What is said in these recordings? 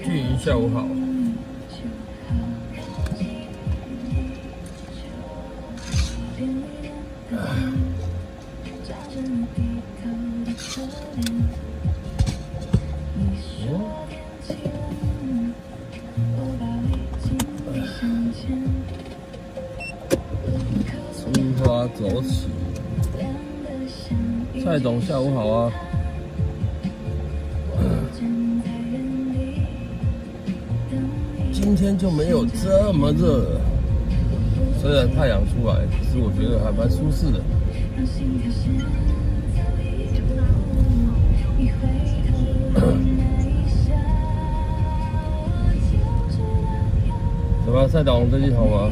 距离下午好。出发走起，蔡董下午好啊。今天就没有这么热，虽然太阳出来，可是我觉得还蛮舒适的。怎么样，蔡董最近好吗？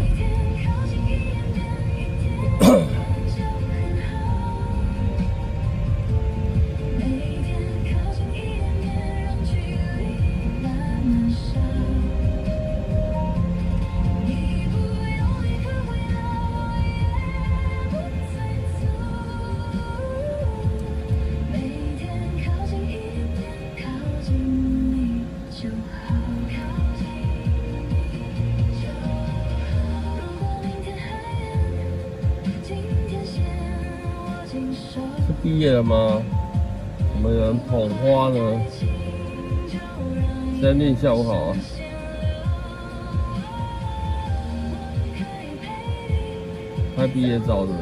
是毕业了吗？怎么有人捧花呢？三令下午好啊！拍毕业照的，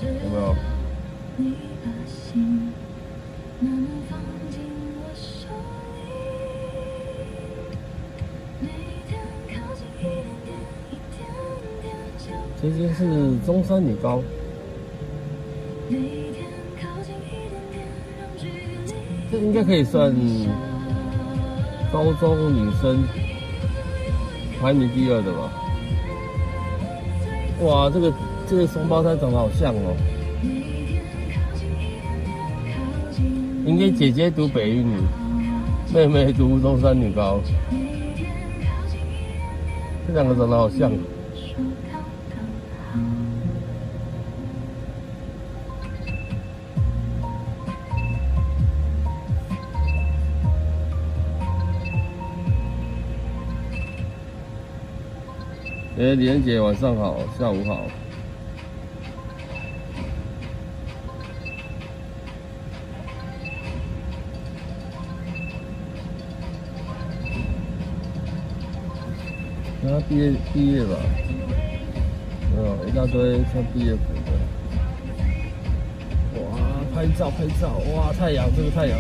有没有？这间是中山女高，这应该可以算高中女生排名第2的吧？哇，这个双胞胎长得好像哦。应该姐姐读北一女，妹妹读中山女高，这两个长得好像。李恩姐晚上好，下午好。他毕业吧？没有，一大堆穿毕业服的。哇，拍照！哇，太阳，这个太阳。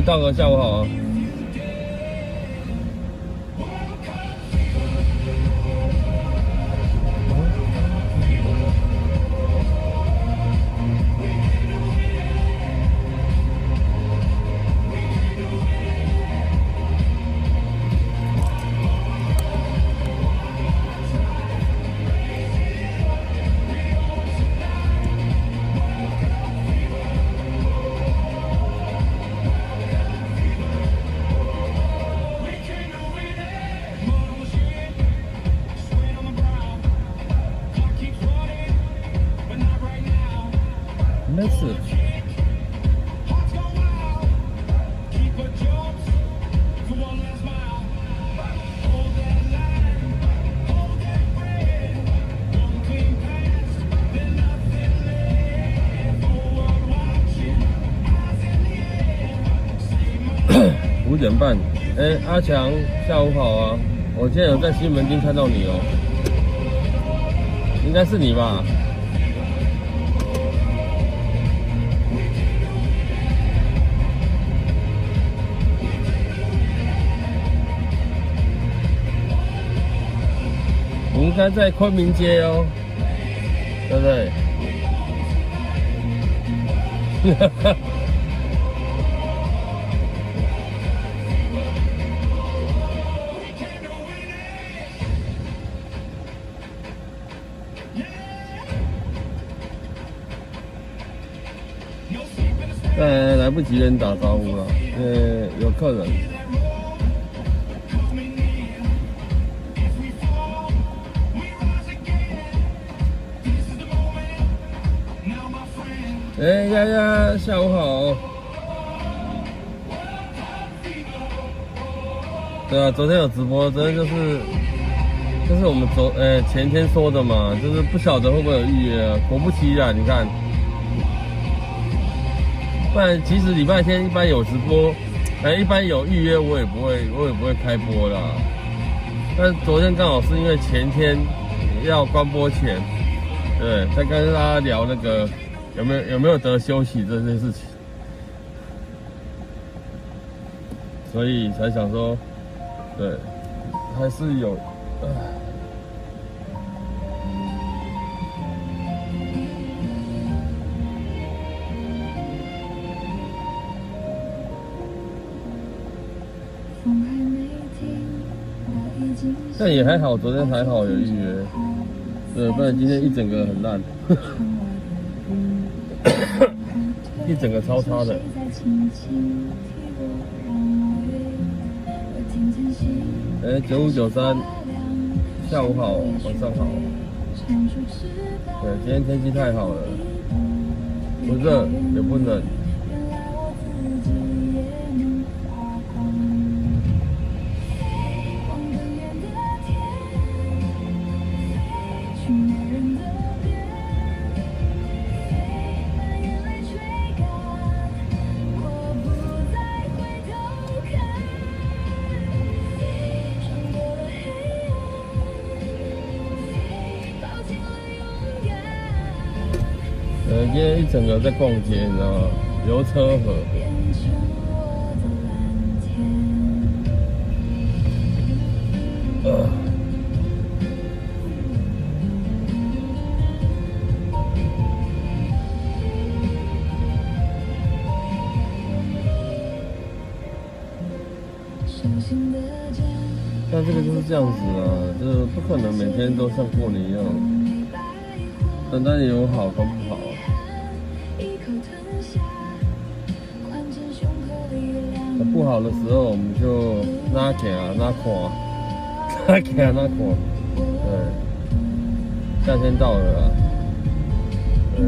大哥下午好啊！ 5点半。阿强，下午好啊！我今天有在西门町看到你哦，应该是你吧？你应该在昆明街哦，对不对？来不及跟你打招呼了，有客人。丫丫，下午好。对啊，昨天有直播，昨天就是我们前天说的嘛，就是不晓得会不会有预约啊。果不其然，你看。不然其实礼拜天一般有直播，一般有预约我也不会开播啦。但昨天刚好是因为前天要关播前，对，在跟大家聊那个有没有得休息这件事情，所以才想说，对，还是有。但也还好，昨天还好有预约，对，不然今天一整个很烂，一整个超差的。9593，下午好，晚上好。对，今天天气太好了，不热也不冷。今天一整个在逛街，你知道吗？游车河。但这个就是这样子啊，就是不可能每天都像过年一样，单单有好跟不好。不好的时候我们就拉看啊拉看，拉看啊拉看，对，夏天到了啦，对。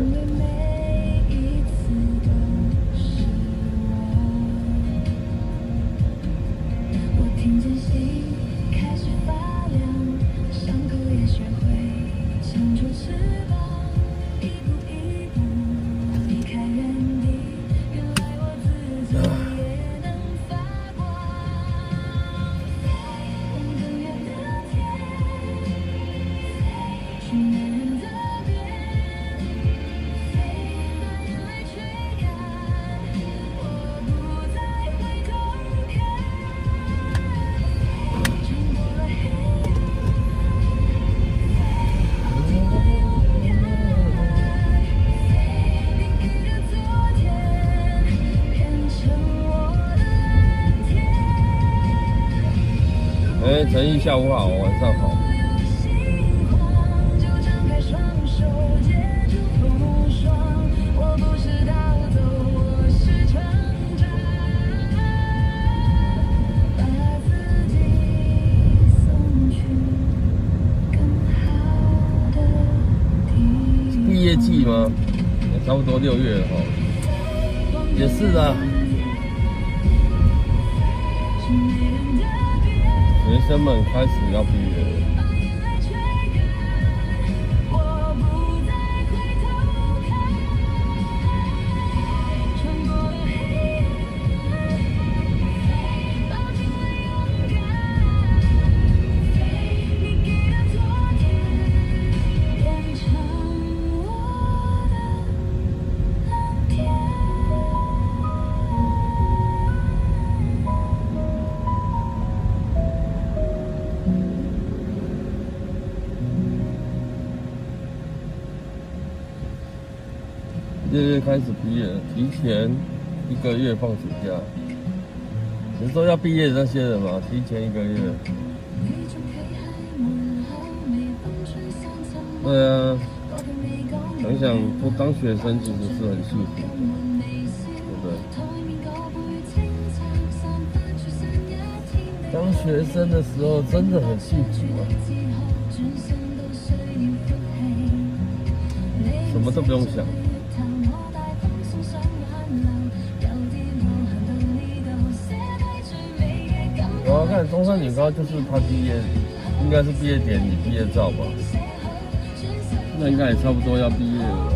陈毅，下午好，晚上好。是毕业季吗？也差不多6月了哈。也是啊。学生们开始要毕业了。6月开始毕业，提前1个月放暑假。你说要毕业的那些人嘛，提前1个月。对啊，想想当学生其实是很幸福的，对不对？当学生的时候真的很幸福啊，什么都不用想。我要看中山女高，就是他毕业，应该是毕业典礼、毕业照吧。那应该也差不多要毕业了。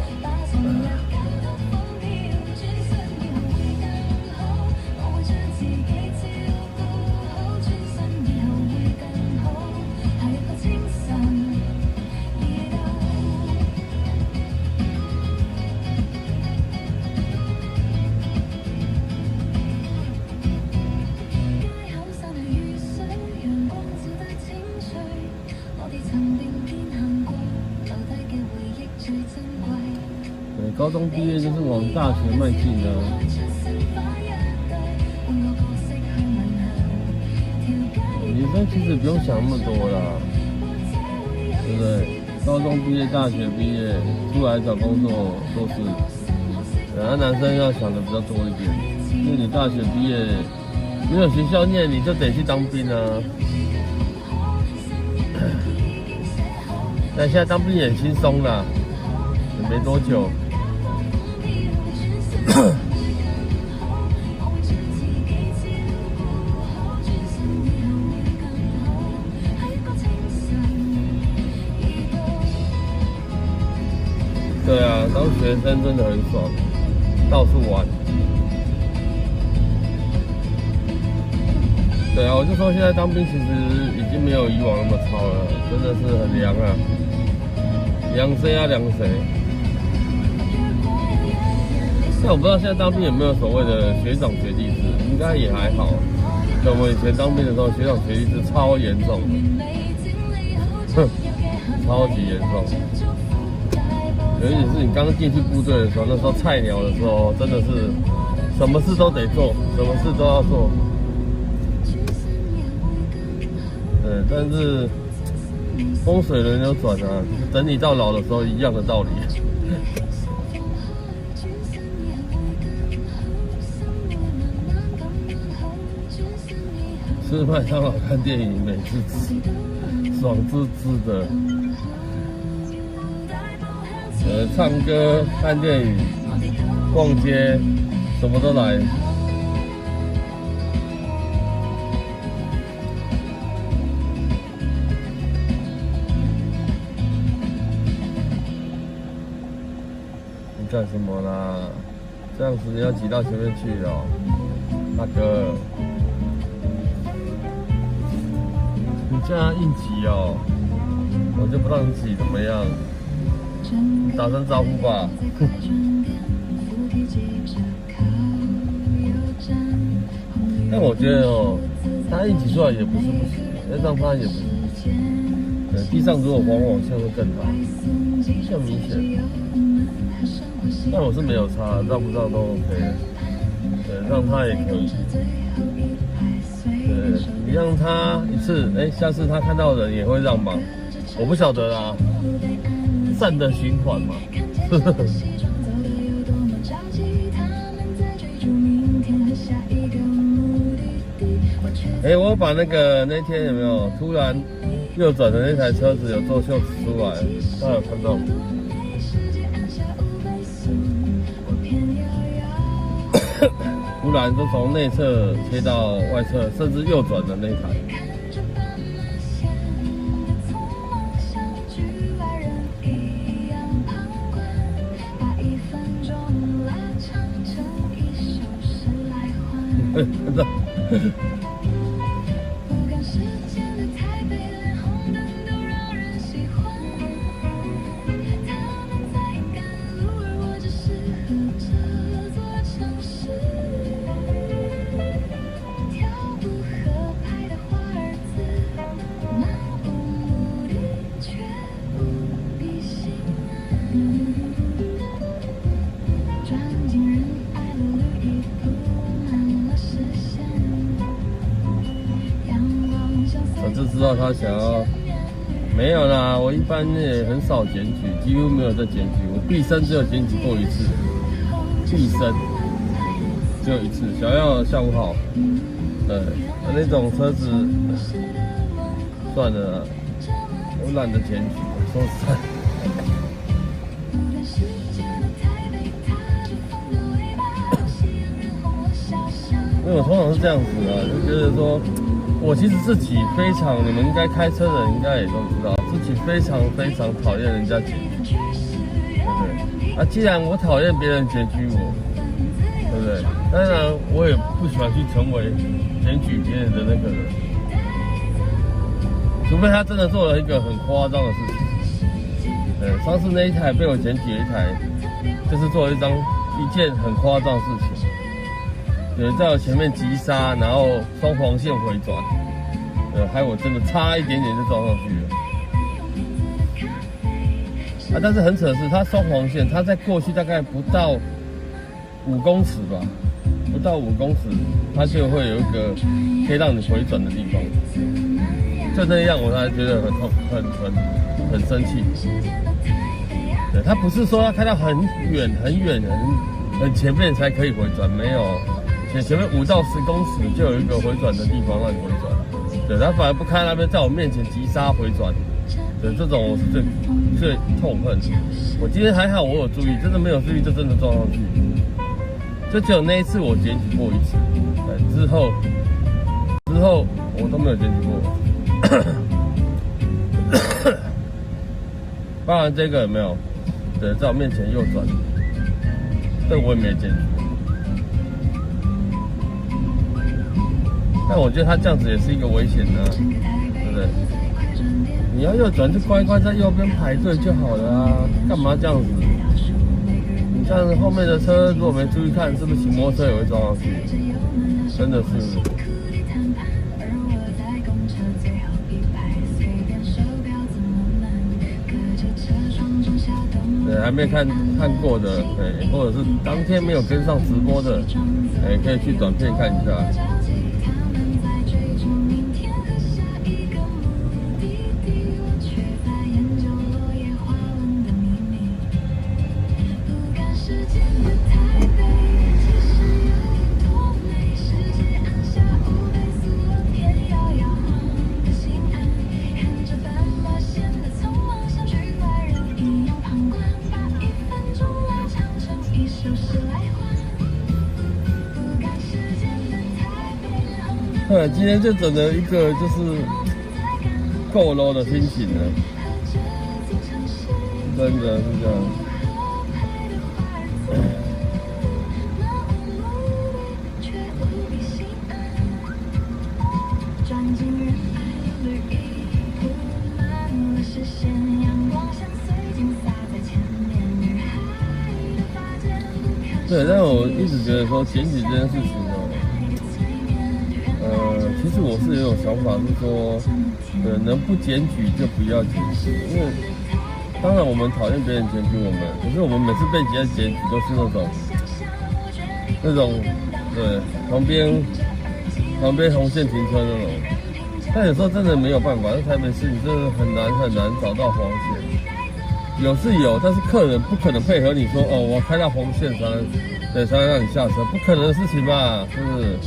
高中毕业就是往大学迈进的。女生其实不用想那么多啦，对不对？高中毕业、大学毕业，出来找工作都是。然后男生要想的比较多一点，因为你大学毕业没有学校念，你就得去当兵啊。但现在当兵也很轻松啦，也没多久。对啊，当学生真的很爽，到处玩。对啊，我就说现在当兵其实已经没有以往那么操了，真的是很凉啊，凉谁啊凉谁？但我不知道现在当兵有没有所谓的学长学弟制，应该也还好。像我们以前当兵的时候，学长学弟制超严重的，超级严重。尤其是你刚进去部队的时候，那时候菜鸟的时候，真的是什么事都得做，什么事都要做。对，但是风水轮流转啊，等你到老的时候一样的道理。吃麦当劳、看电影，美滋滋，爽滋滋的。唱歌、看电影、逛街，什么都来。你干什么啦？这样子你要挤到前面去了，大哥。你这样硬挤哦，我就不让你挤，怎么样？打声招呼吧。但我觉得哦，他硬挤出来也不是不行，要让他也不是不行。对，地上如果黄往下会更好，更明显。但我是没有差，让不让都 OK 的。对，让他也可以。对，你让他一次，下次他看到人也会让吗？我不晓得啦。善的循环嘛。我把那天有没有突然右转的那台车子有做秀出来，大家有看到吗？突然就从内侧切到外侧，甚至右转的那台。真的。就知道他想要。没有啦，我一般也很少检举，几乎没有在检举。我毕生只有检举过一次，毕生只有一次。小耀下午好，那种车子算了啦，我懒得检举，说实在。因为我通常是这样子啊，就觉得说。我其实自己非常，你们应该开车的人应该也都知道，自己非常非常讨厌人家检举，对不对？啊，既然我讨厌别人检举我，对不对？当然我也不喜欢去成为检举别人的那个人，除非他真的做了一个很夸张的事情。上次那一台被我检举的一台，就是做了一件很夸张的事情。在我前面急刹，然后双黄线回转，害我真的差一点点就撞上去了。但是很扯的是，它双黄线，它在过去大概不到5公尺吧，不到5公尺，它就会有一个可以让你回转的地方。就那样，我才觉得很生气。对，它不是说要开到很远很前面才可以回转，没有。前面5到10公尺就有一个回转的地方让你回转，对，他反而不开那边，在我面前急刹回转，对，这种我是最痛恨。我今天还好，我有注意，真的没有注意就真的撞上去，就只有那一次我检举过一次，对，之后我都没有检举过。包含这个有没有？对，在我面前右转，这个我也没检举。但我觉得他这样子也是一个危险的，对不对？你要右转就乖乖在右边排队就好了啊，干嘛这样子？你这样子后面的车如果没注意看，是不是骑摩托车也会撞上去？真的是。对，还没看过的，或者是当天没有跟上直播的，可以去短片看一下。今天就整了一个就是够 low 的心情了，真的是这样。对，但我一直觉得说检举这件事情其实我是有种想法，是说，能不检举就不要检举，因为当然我们讨厌别人检举我们，可是我们每次被检举都是那种，对，旁边红线停车那种，但有时候真的没有办法，在台北市你真的很难找到黄线，有是有，但是客人不可能配合你说，哦，我开到红线才让你下车，不可能的事情吧，是不是？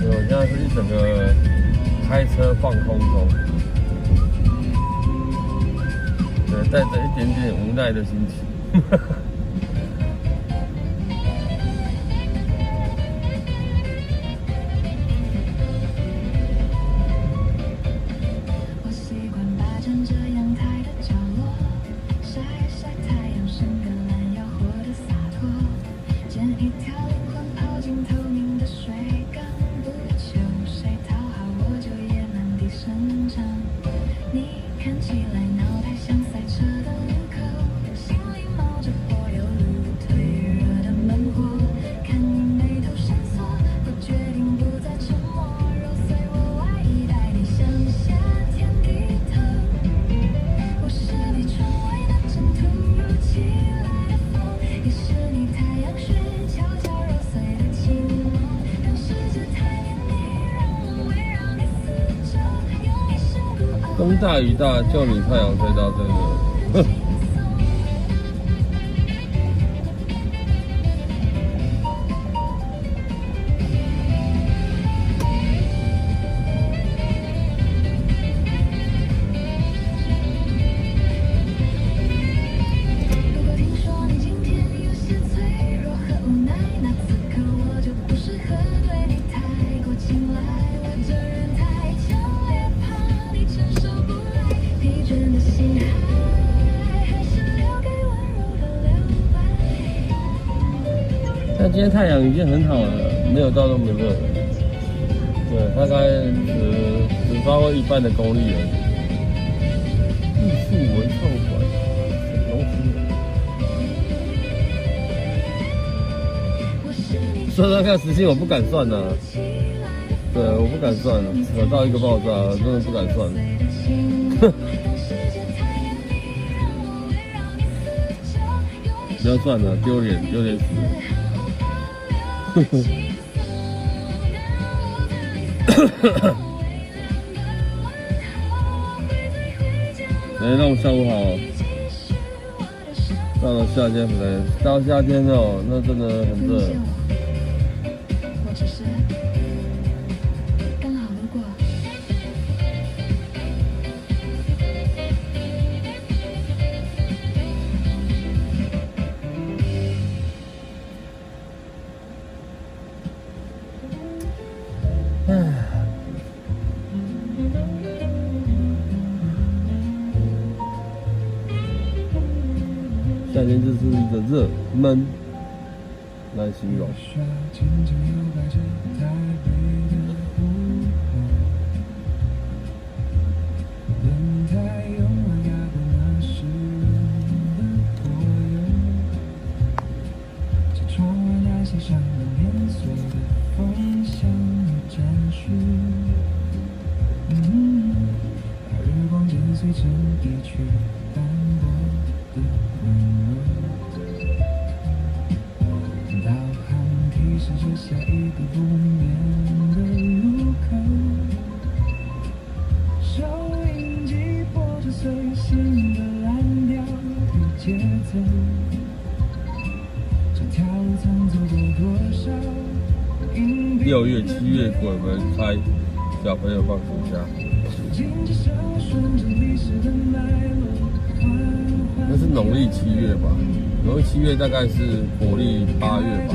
我现在是一整个开车放空中，对，带着一点点无奈的心情。风大雨大，就你太阳晒到真的。但今天太阳已经很好了，没有到那么热。对，大概只发挥一半的功力而已。艺术文创馆，龙算算看时薪，我不敢算呐、对，我不敢算，扯到一个爆炸，真的不敢算。不要算了，丢脸死。来，让我下午好。到了夏天到夏天哦，那真的很热。我只是刚好路过。夏天就是一个热闷来形容。下一个不眠的路口，收音机播着最新的蓝调与节奏，这条路曾走过多少6月、7月，我们开小朋友放暑假。那是农历7月吧？农历7月大概是国历8月吧。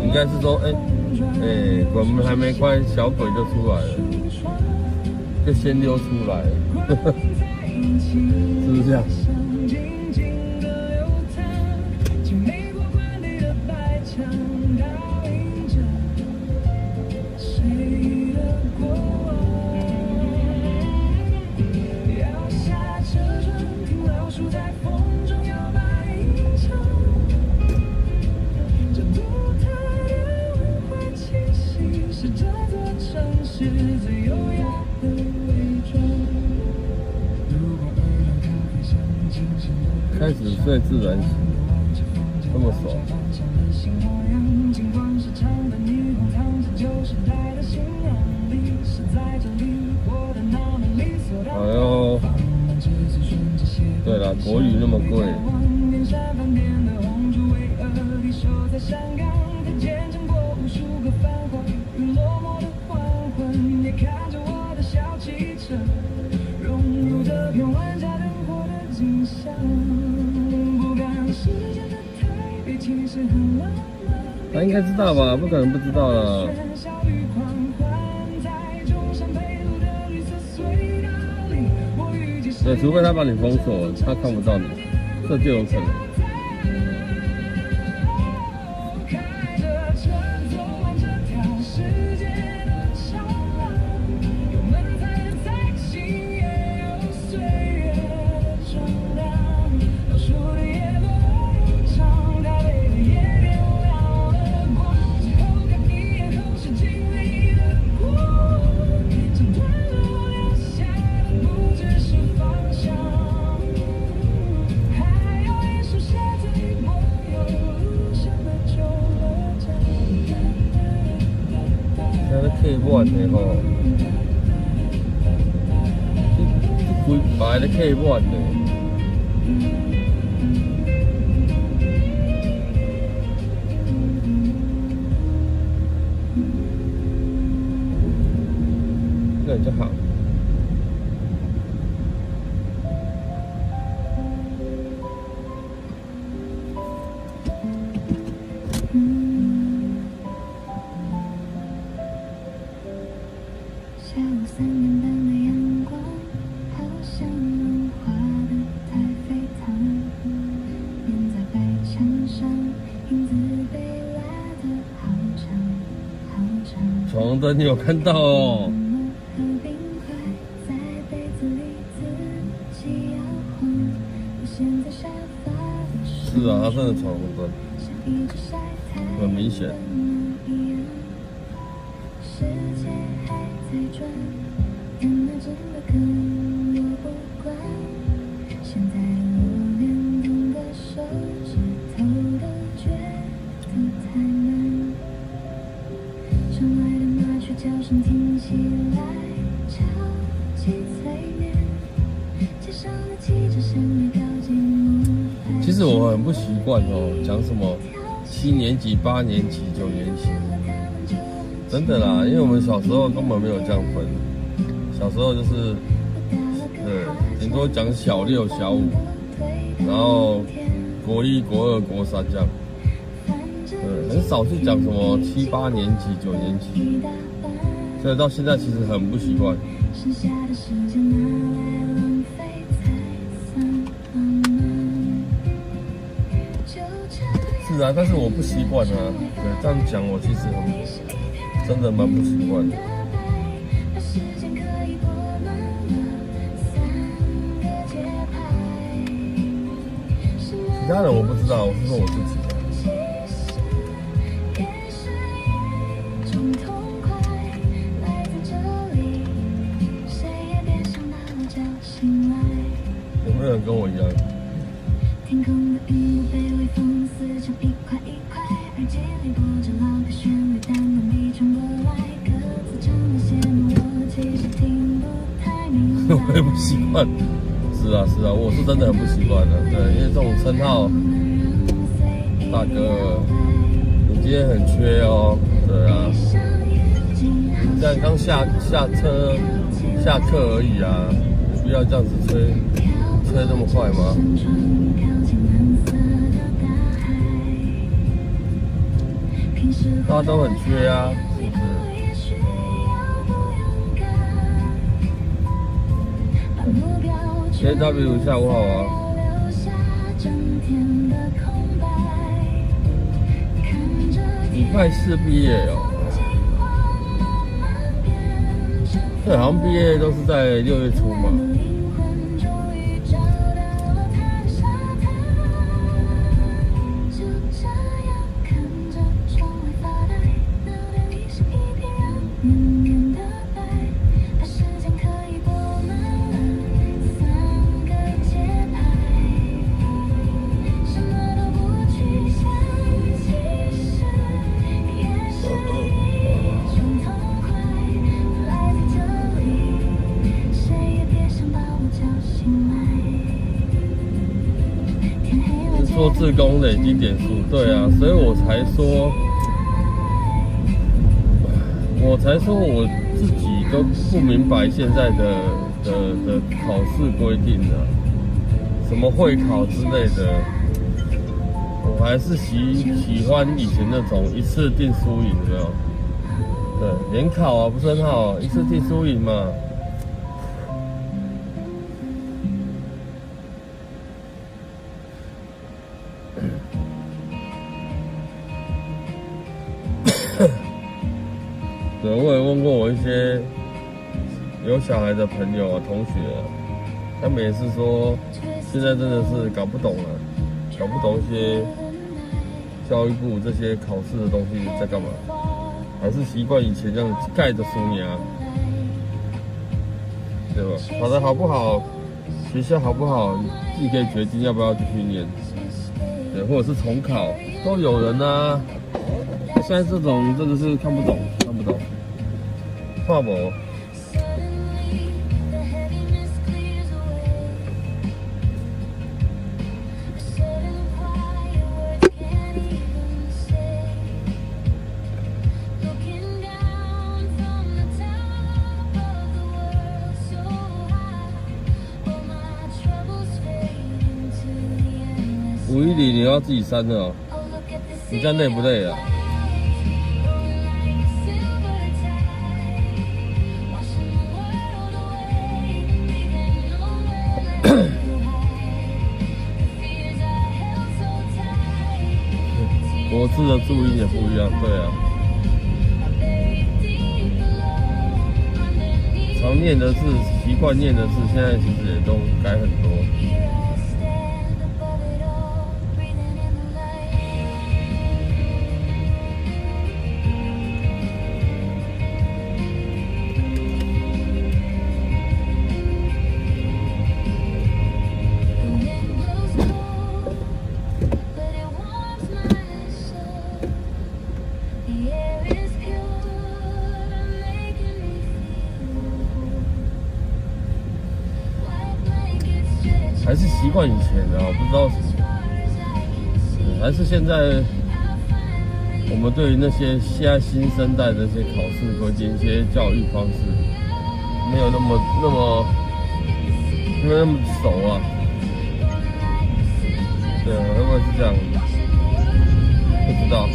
应该是说，我们还没关，小鬼就出来了，就先溜出来了，是不是这样？开始睡自然醒，那么爽。哎呦，对了，国语那么贵。他应该知道吧？不可能不知道了。对，除非他把你封锁，他看不到你，这就有可能。1的吼，规排咧 K1的。那就好。下午3点半的阳光，好像融化的太沸腾，粘在白墙上，影子被拉得好长好长。闯红灯你有看到哦？和冰块在杯子里自己摇晃，我陷在沙发的时是啊，他真的闯红灯，像一只晒太阳很明显。的猫一样，世界还在转，但那真的跟我无关。现在我连动个手指头都觉得太难。窗外的麻雀叫声听起来超级催眠，街上的汽车声也掉进我怀。其实我很不习惯哦，讲什么7年级、8年级、9年级，真的啦，因为我们小时候根本没有这样分，小时候就是顶多讲小6、小5，然后国1、国2、国3这样，很少去讲什么7、8年级、9年级，所以到现在其实很不习惯。剩下的时间拿来浪费才算浪漫。就这样是啊，但是我不习惯啊。对，这样讲我其实真的蛮不习惯的。把时间可以拨慢了3个节拍。其他人我不知道，我是说我自己。其实也是一种痛快，来自这里，谁也别想把我叫醒来。有没有人跟我一样？天空的云雾被微风撕成一块一块，耳机里播着老歌旋律，淡淡地传过来，歌词唱了些什么，我其实听不太明白。我也不习惯。是啊，是啊，我是真的很不习惯的。对，因为这种称号，大哥，你今天很缺哦。对啊，你这样刚下课而已啊，有必要这样子吹这么快吗？大家都很缺啊，是不是？JW 下午好啊！礼拜4毕业哦。对，好像毕业都是在6月初嘛。做志工累积点数，对啊，所以我才说我自己都不明白现在的考试规定的，什么会考之类的，我还是喜欢以前那种一次定输赢，有没有？对，联考啊不是很好，一次定输赢嘛。对，我也问过我一些有小孩的朋友啊、同学啊，他们也是说，现在真的是搞不懂了，搞不懂一些教育部这些考试的东西在干嘛，还是习惯以前这样盖着书牙，对吧？考得好不好，学校好不好，你自己可以决定要不要继续念，对，或者是重考都有人啊。现在这种真的是看不懂。看无。 Suddenly, the heaviness clears away. A certain quiet words can't even say. Looking down from the top of the world so high, all my troubles fade into the endless 510你要自己删的哦， Oh, look at the 你这样累不累啊？ rolling like a silver tide, washing the world away, leaving nowhere left to hide. The fears I held so tight, 国字的注音也不一样，对啊， are buried deep below, underneath. 常念的字、习惯念的字，现在其实也都改很多。 Here I stand above it all, breathing in the light. The wind blows cold, but it warms my soul. The air is pure, making me feel whole. White blankets stretch 还是习惯以前的、啊，我不知道， as far as I can see. 还是现在 I finally 我们对于那些现在新生代的这些考试和一些教育方式，没有那么没有那么熟啊。对啊，会不会是这样？不知道。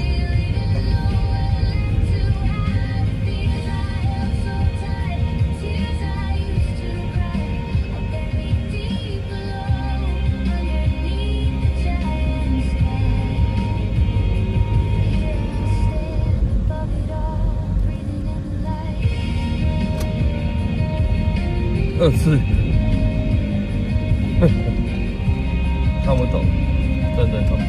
2次，看不懂，真的看不懂。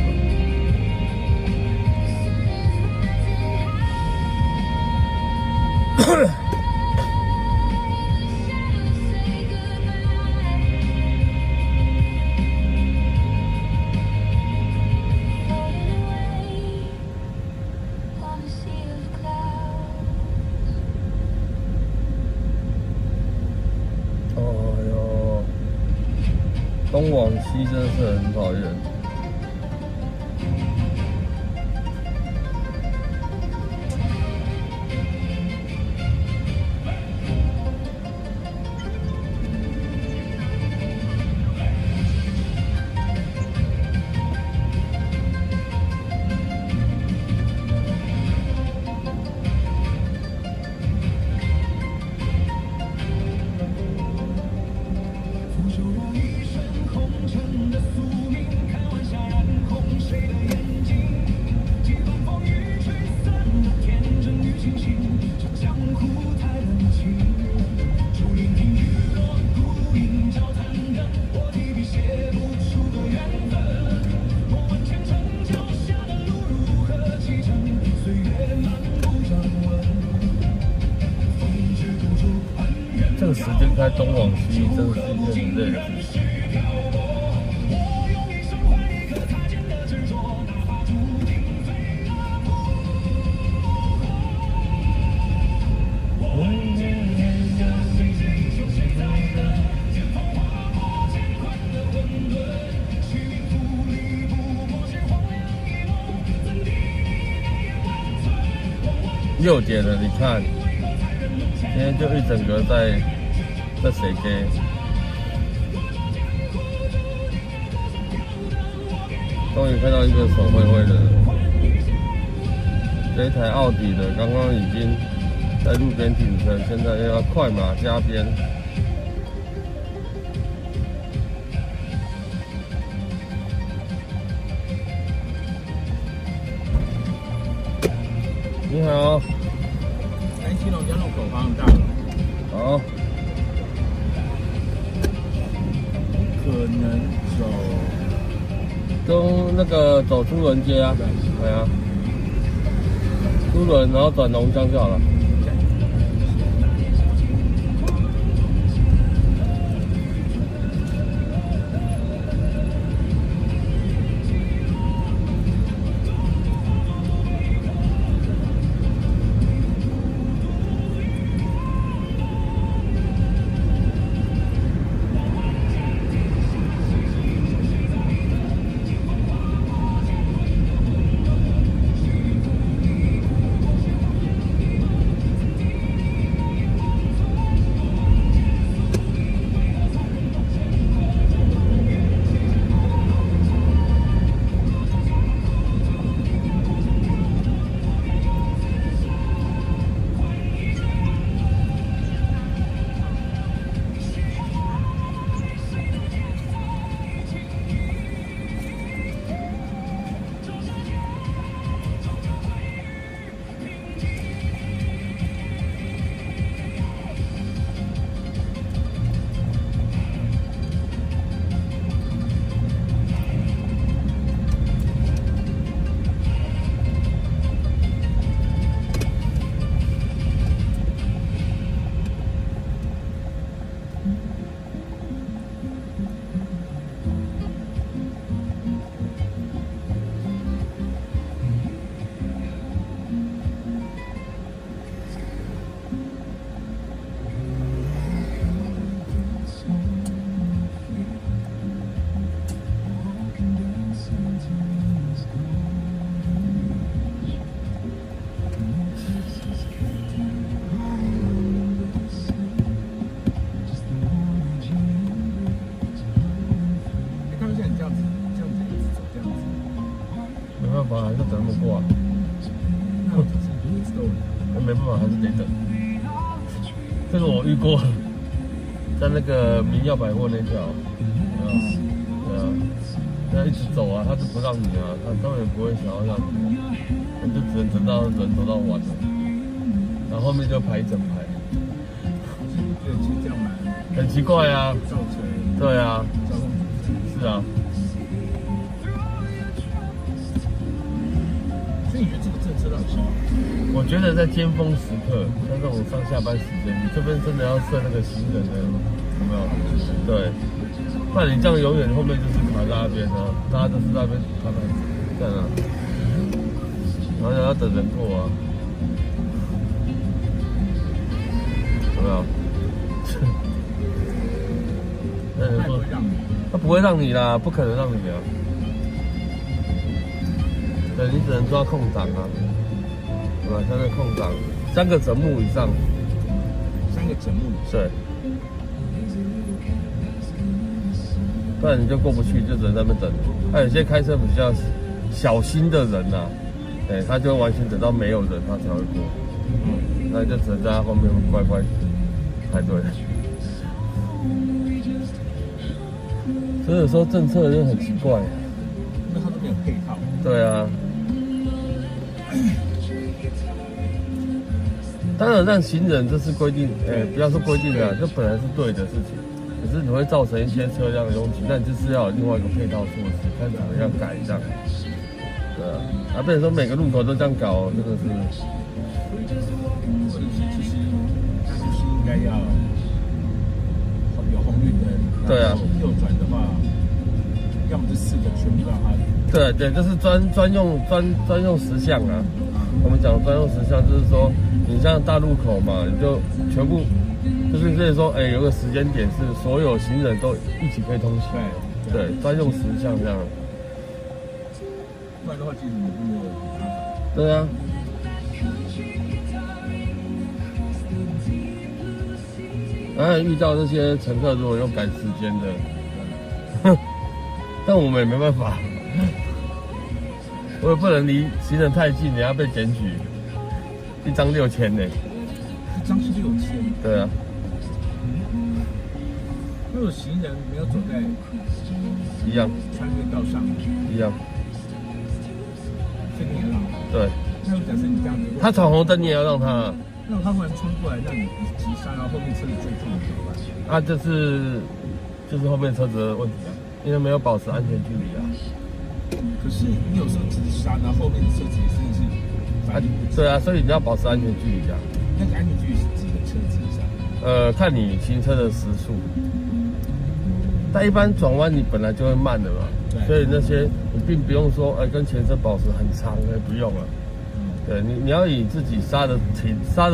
哎呦，东往西真的是很讨厌。腐朽我一身红尘的宿命，看晚霞染红谁的眼睛？几番风雨吹散了天真与清醒，长江湖太冷清。竹林听雨落，孤影交谈着，我提笔写不出个缘分。莫问前程脚下的路如何启程，岁月漫步掌纹。风之渡出恩怨。这个时间开东往西，真的是一件很累的事情。6点了，你看，今天就一整个在谁给？终于看到一个手挥挥的，这一台奥迪的，刚刚已经在路边停车，现在又要快马加鞭。你好，南西龙江路口方向到了，好，可能走跟那个走出轮街啊，对啊，出轮然后转龙江就好了。这样子一直走这样子，没办法，还是等他们过啊。那我就是一直都没办法，还是得等。这个我遇过，在那个民耀百货那条，对啊，那一直走啊，他就不让你啊，他们也不会想要让你，你就只能等到人走到完了，然后后面就排一整排，觉得其实这样蛮很奇怪啊。造成对啊，交通阻塞。是啊，所以你觉得这个政策到底是好？我觉得在尖峰时刻，像这种上下班时间，你这边真的要设那个行人的，有没有？对，不然你这样永远后面就是卡在那边啊，大家都是那边卡在这样啊，然后要等人过啊，有没有？那人说他不会让你啦，不可能让你啊。对，你只能抓空档啊，对吧？像那空档，3个整目以上，3个整目，对，不然你就过不去，就只能在那边等。还有些开车比较小心的人呐、对，他就完全等到没有人他才会过，那就只能在他后面乖乖排队。所以有时候政策就很奇怪，因为它都没有配套。对啊。当然让行人这是规定，不要说规定的，这本来是对的事情，可是你会造成一些车辆的拥挤，那你就是要有另外一个配套措施，看怎么样改这样。对啊，啊，不能说每个路口都这样搞，真的是。或者是其实它就是应该要有红绿灯，对啊，右转的话，要么这4个全部让它。对对，这是专用时项啊。我们讲专用时项，就是说你像大路口嘛，你就全部就是所以说，有个时间点是所有行人都一起可以通行。对，专用时项这样。不然的话，其实你没有麻烦。对啊。然后遇到这些乘客如果用赶时间的，但我们也没办法，我也不能离行人太近，你要被检举，1张6000呢。1张是6000。对啊。如果行人没有走在一样穿越道上，一样。这个也让。对。那假设你这样子，他闯红灯你也要让他。让他突然冲过来，让你急刹，然后后面车子追撞你怎么办？啊，就是后面车子的问题啊，因为没有保持安全距离啊。可是你有时候急刹，然后后面的车子也甚至反应不及。对啊，所以你要保持安全距离啊。那个安全距离是几个车子以上？看你行车的时速。但一般转弯你本来就会慢的嘛，所以那些你并不用说，跟前车保持很长，不用了。对你要以自己刹得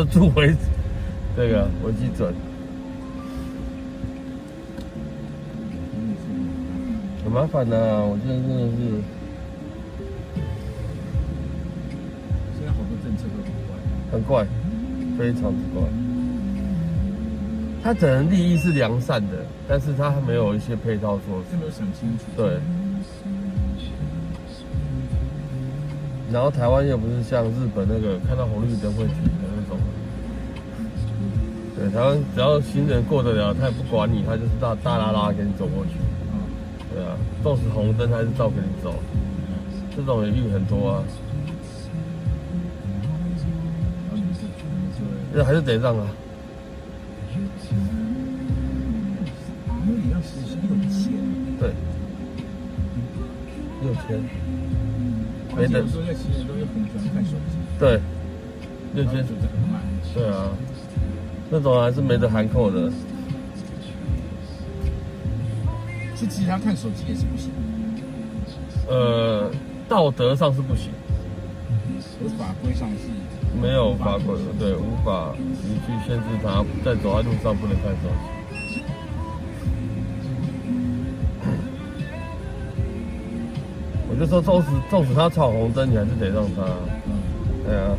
住为这个为基准。很麻烦呐、我觉得真的是。现在好多政策都很怪，非常之怪。它整个利益是良善的，但是它没有一些配套措施，没有想清楚。对。然后台湾又不是像日本那个看到红绿灯会停的那种。对，台湾只要行人过得了，他也不管你，他就是大拉拉给你走过去。对啊，纵使红灯还是照给你走，这种也遇很多啊。那还是得让啊。因为你要实施6000。对。6000。没得。有时候在行人都会很喜欢看手机。对。6000。走得很慢。对啊。那种还是没得含扣的。是其实他看手机也是不行。道德上是不行。而法规上是。没有法规，对，无法你去限制他在走在路上不能看手机。我就说，纵使他闯红灯，你还是得让他。对啊。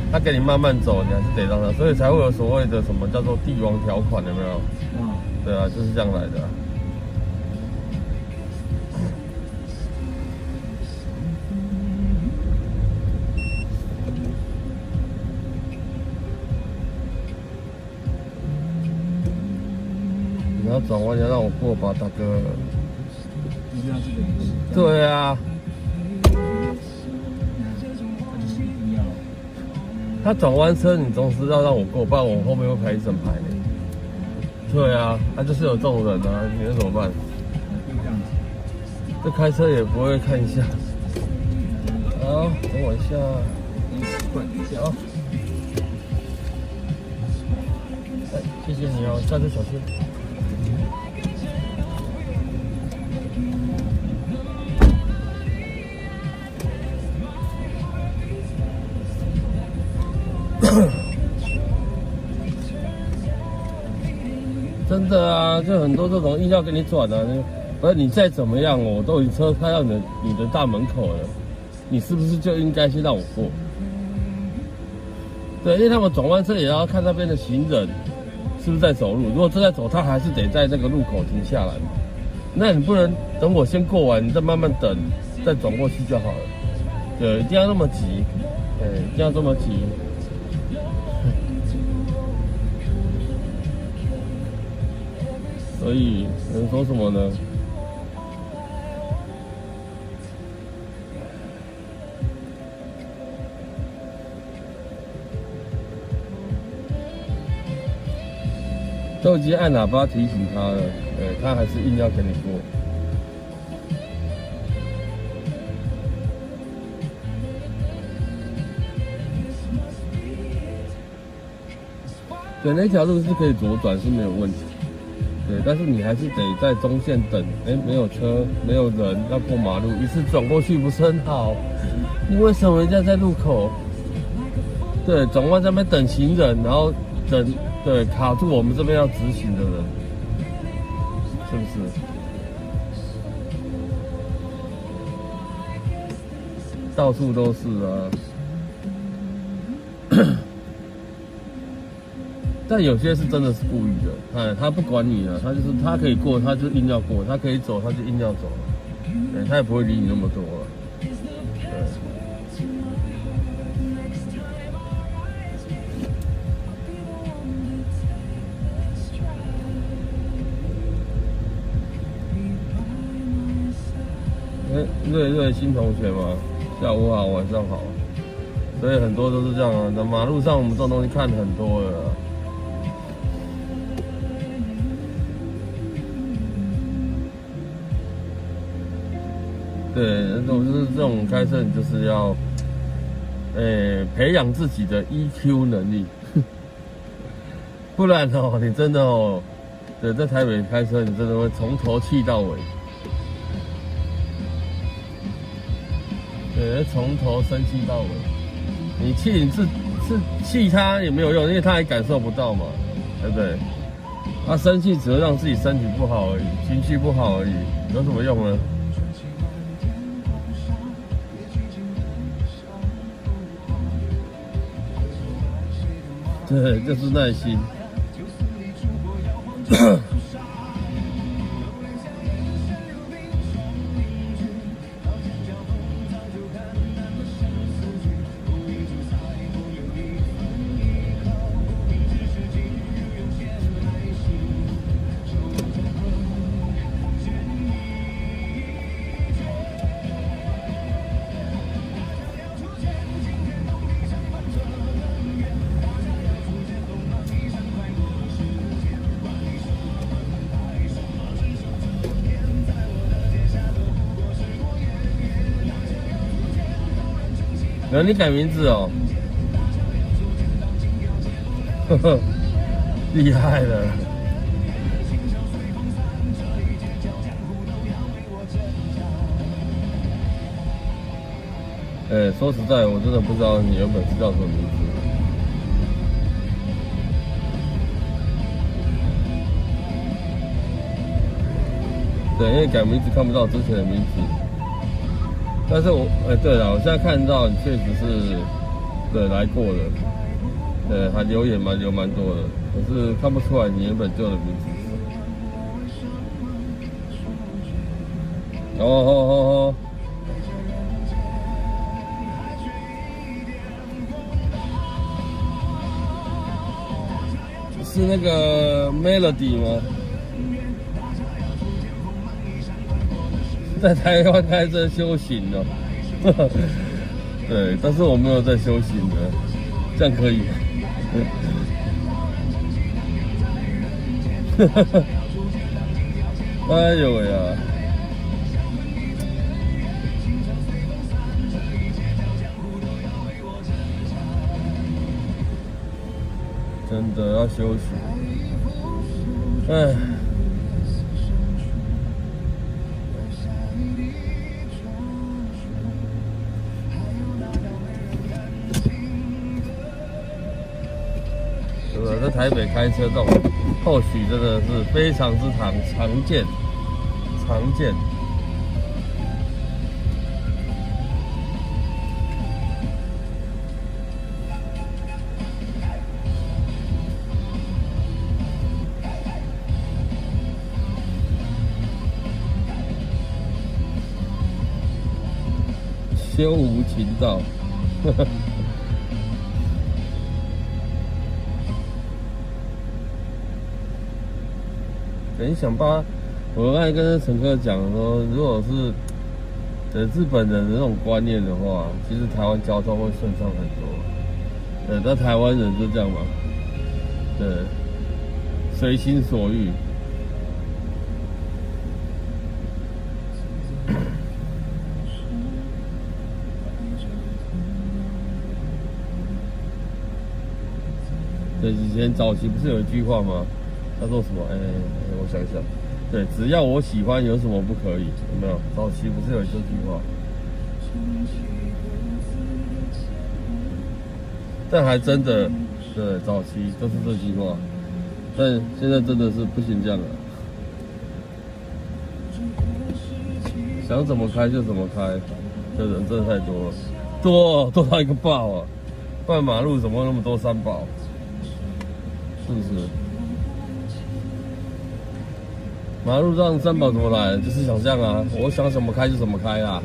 他给你慢慢走，你还是得让他，所以才会有所谓的什么叫做帝王条款，有没有？对啊，就是这样来的。转弯，你要让我过吧，大哥。一定要这个仪式。对啊，他就是一定要。他转弯车，你总是要让我过，不然我后面会排一整排的。对啊，他就是有这种人啊，你能怎么办？这样子。这开车也不会看一下。好，等我一下。换一下啊。哎，谢谢你哦，下次小心。真的啊，就很多这种硬要给你转啊，而你再怎么样，我都已经车开到你的大门口了，你是不是就应该先让我过？对，因为他们转弯车也要看那边的行人是不是在走路，如果正在走，他还是得在这个路口停下来嘛。那你不能等我先过完，你再慢慢等，再转过去就好了。对，一定要那么急，对，一定要这么急。所以能说什么呢？都已经按喇叭提醒他了，他还是硬要跟你过。对，那条路是可以左转是没有问题。对，但是你还是得在中线等，没有车，没有人要过马路，一次转过去不是很好？你为什么人家在路口？对，转弯在那边等行人，然后等，对，卡住我们这边要直行的人，是不是？到处都是啊。但有些是真的是故意的，他不管你了，他可以过，他就硬要过；他可以走，他就硬要走。他也不会理你那么多了。瑞新同学嘛，下午好，晚上好。所以很多都是这样啊，在马路上我们这种东西看很多了。对，这种开车，你就是要，培养自己的 EQ 能力，不然哦，你真的哦，对，在台北开车，你真的会从头气到尾，对，从头生气到尾。你气是气他也没有用，因为他也感受不到嘛，对不对？他生气只会让自己身体不好而已，情绪不好而已，有什么用呢？对，就是耐心。你改名字哦，呵呵，厉害了。说实在，我真的不知道你原本是叫什么名字。对，因为改名字看不到之前的名字。但是我，对了，我现在看到你确实是，对，来过了，对，还留言留蛮多的，可是看不出来你原本叫的名字是。哦，是那个 Melody 吗？在台湾开车修行哦。对，但是我没有在修行的，这样可以吗？哎呦喂呀！真的要休息。哎。对吧？在台北开车这种，或许真的是非常之常见。修无情道。很想把，我刚才跟乘客讲说，如果是日本人的那种观念的话，其实台湾交通会顺畅很多。对，那台湾人就这样嘛，对，随心所欲。对，以前早期不是有一句话吗？他说什么？我想想，对，只要我喜欢，有什么不可以？有没有？早期不是有这句话？但还真的，对，早期都是这句话，但现在真的是不行这样了。想怎么开就怎么开，这人真的太多了，多到一个爆啊！不然马路怎么那么多三宝？是不是？马路上三宝怎么来？就是想这样啊！我想怎么开就怎么开啊！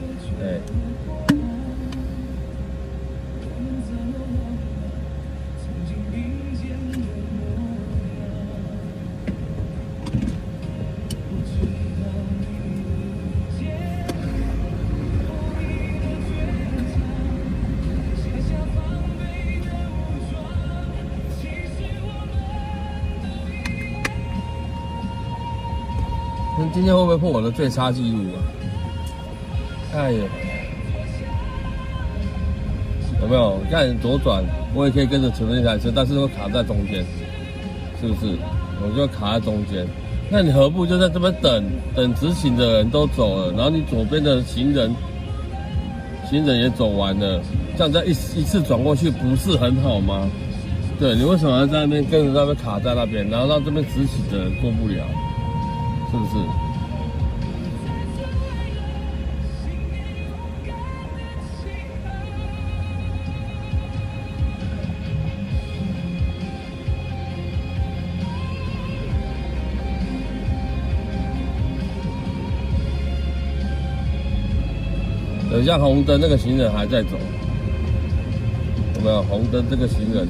今天会不会破我的最差记录啊？哎呀，有没有？看左转，我也可以跟着前面那台车，但是会卡在中间，是不是？我就卡在中间。那你何不就在这边等直行的人都走了，然后你左边的行人也走完了，这样再一次转过去，不是很好吗？对，你为什么要在那边跟着那边卡在那边，然后让这边直行的人过不了？是不是？等一下红灯那个行人还在走，有没有？红灯这个行人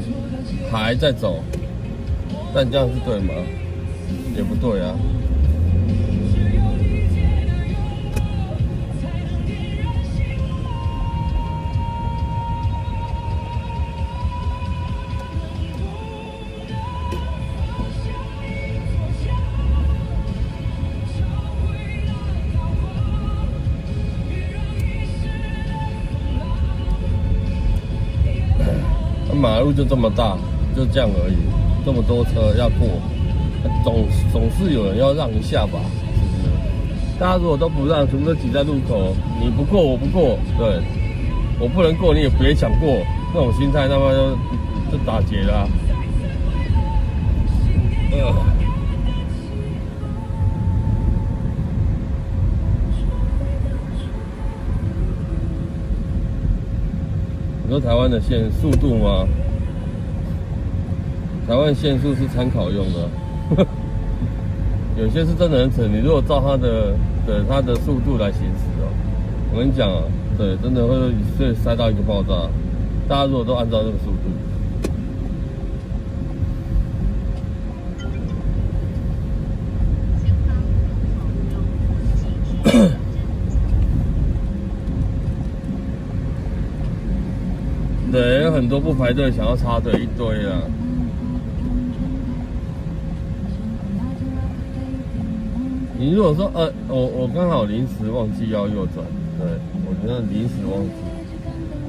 还在走，但这样是对吗？也不对啊。马路就这么大，就这样而已，这么多车要过，总是有人要让一下吧，是不是？大家如果都不让，全部都挤在路口，你不过我不过，对，我不能过你也别想过，那种心态，那么就打结了啊。你说台湾的速度吗？台湾限速是参考用的，有些是真的很扯。你如果照它的速度来行驶哦，我跟你讲啊，对，真的会塞到一个爆炸。大家如果都按照这个速度。对，有很多不排队想要插队一堆啊。你如果说我刚好临时忘记要右转，对我觉得临时忘记，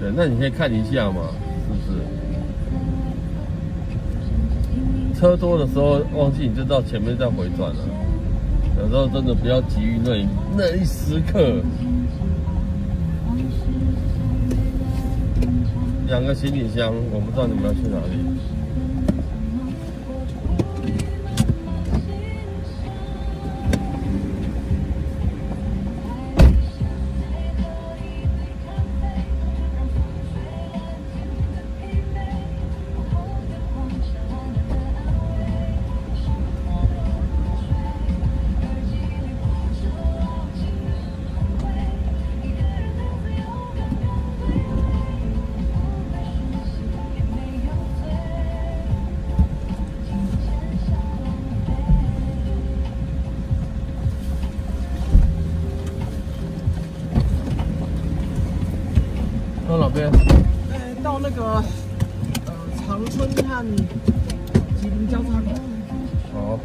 对，那你可以看一下嘛，是不是？车多的时候忘记你就到前面再回转了。有时候真的不要急于那一时刻。2个行李箱，我不知道你们要去哪里。到哪边？到那个长春和吉林交叉口。好。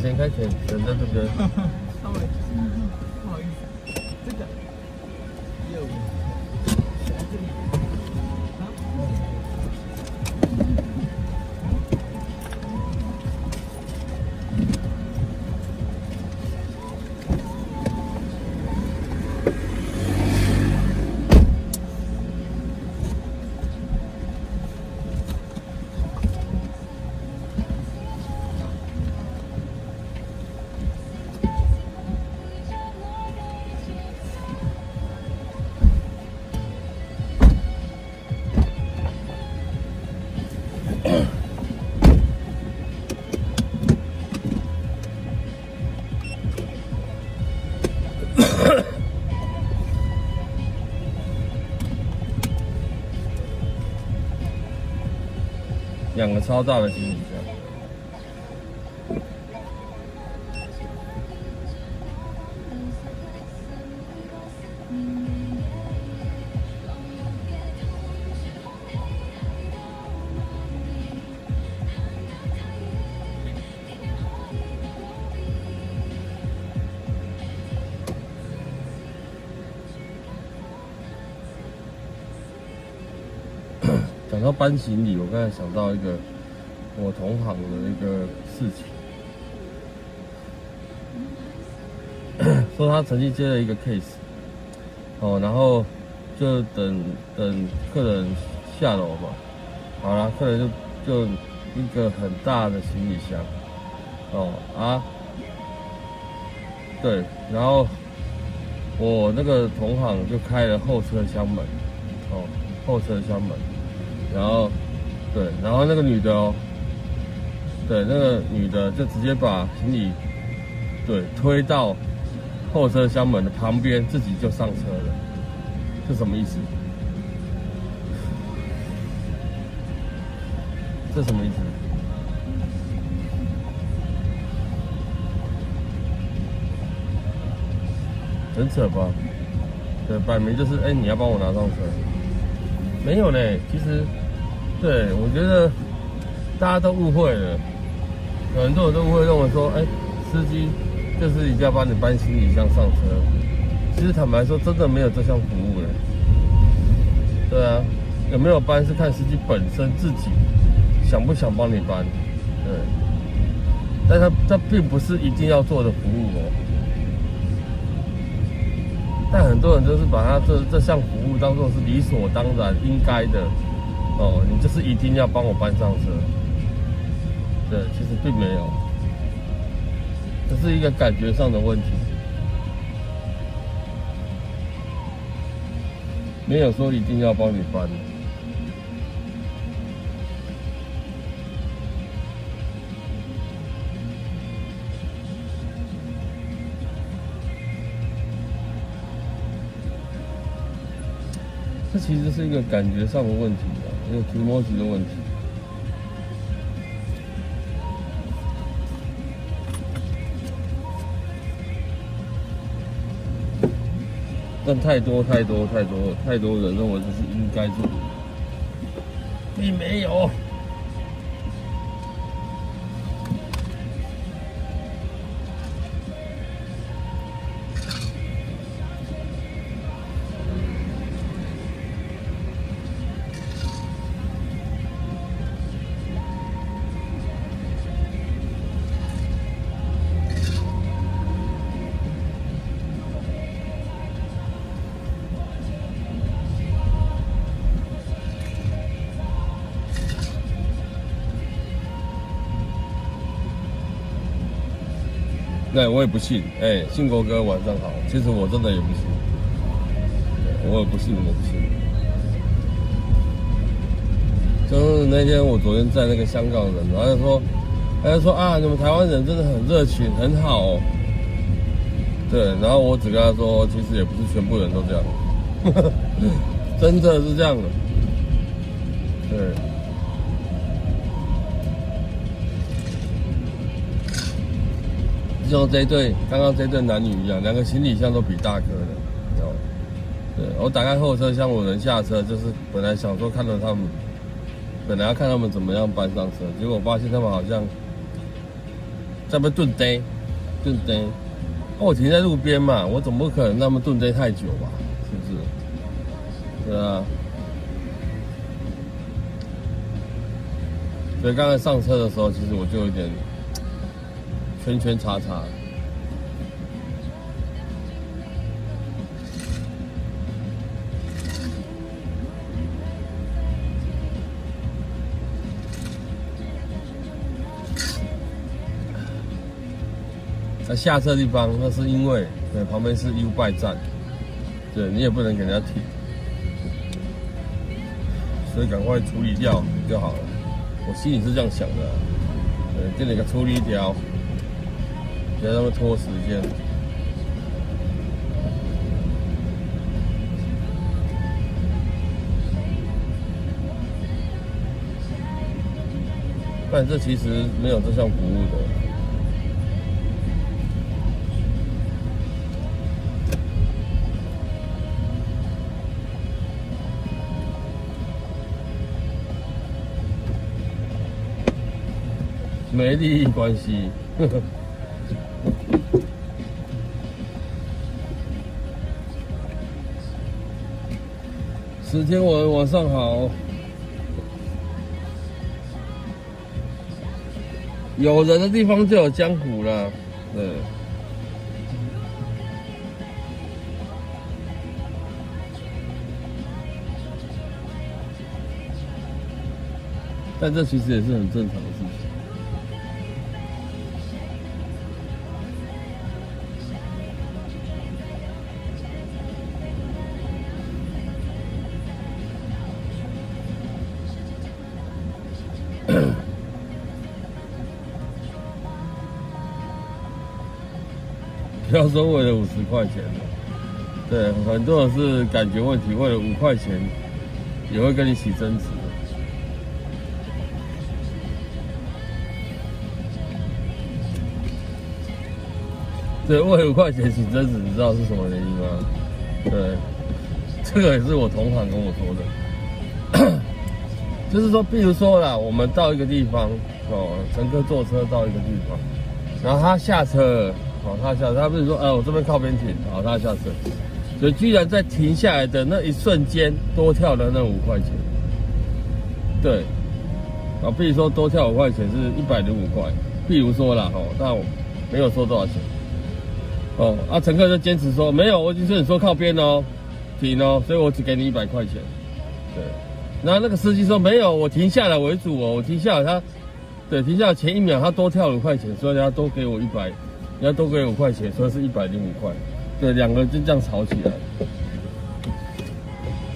先开前，人在这边。稍微不好意思，这个右选在这里。两个超大的行李箱。讲到搬行李，我刚才想到一个我同行的一个事情，说他曾经接了一个 case， 然后就等客人下楼嘛，好啦，客人就一个很大的行李箱，对，然后我那个同行就开了后车厢门，后车厢门。然后那个女的那个女的就直接把行李推到后车厢门的旁边，自己就上车了。这什么意思？这什么意思？很扯吧？对，摆明就是你要帮我拿上车。没有嘞，其实，对，我觉得大家都误会了，很多人都误会认为说，司机就是一定要帮你搬行李箱上车。其实坦白说，真的没有这项服务嘞。对啊，有没有搬是看司机本身自己想不想帮你搬，对。但它并不是一定要做的服务哦。但很多人就是把它这项服务当作是理所当然应该的，你就是一定要帮我搬上车。对，其实并没有，这是一个感觉上的问题，没有说一定要帮你搬。这其实是一个感觉上的问题啊，一个提摩西的问题。但太多人认为这是应该做的，并没有。对，我也不信。信国哥晚上好。其实我真的也不信，我也不信，我不信。就是那天我昨天在那个香港人，他就说啊，你们台湾人真的很热情，很好哦。对，然后我只跟他说，其实也不是全部人都这样，真的是这样的。对。就像刚刚这对男女一样，两个行李箱都比大颗的，对，我打开后车厢，我人下车，就是本来想说本来要看他们怎么样搬上车，结果发现他们好像在那边顿呆，顿呆。我停在路边嘛，我总不可能那么顿呆太久吧？是不是？对啊。所以刚才上车的时候，其实我就有点圈圈叉叉。那下车的地方，那是因为对旁边是 U-Bike 站，对你也不能给人家停，所以赶快处理掉就好了。我心里是这样想的，对，给你个处理掉，别让他们拖时间。但这其实没有这项服务的。没利益关系，石天文晚上好，有人的地方就有江湖啦，对。但这其实也是很正常的事情。不要说为了50块钱，对，很多人是感觉问题，为了5块钱也会跟你起争执。对，为了5块钱起争执，你知道是什么原因吗？对，这个也是我同行跟我说的，就是说，比如说啦，我们到一个地方哦，乘客坐车到一个地方，然后他下车了。他下车，他不是说，我这边靠边停，好，他下车，所以居然在停下来的那一瞬间多跳了那5块钱，对，比如说多跳5块钱是105块，比如说啦，但我没有说多少钱，乘客就坚持说没有，我已经跟你说靠边哦，停哦，所以我只给你100块钱，对，然后那个司机说没有，我停下来为主哦，我停下来对，停下来前1秒他多跳了5块钱，所以他多给我100。你要多给5块钱，所以是105块。对，两个人就这样吵起来。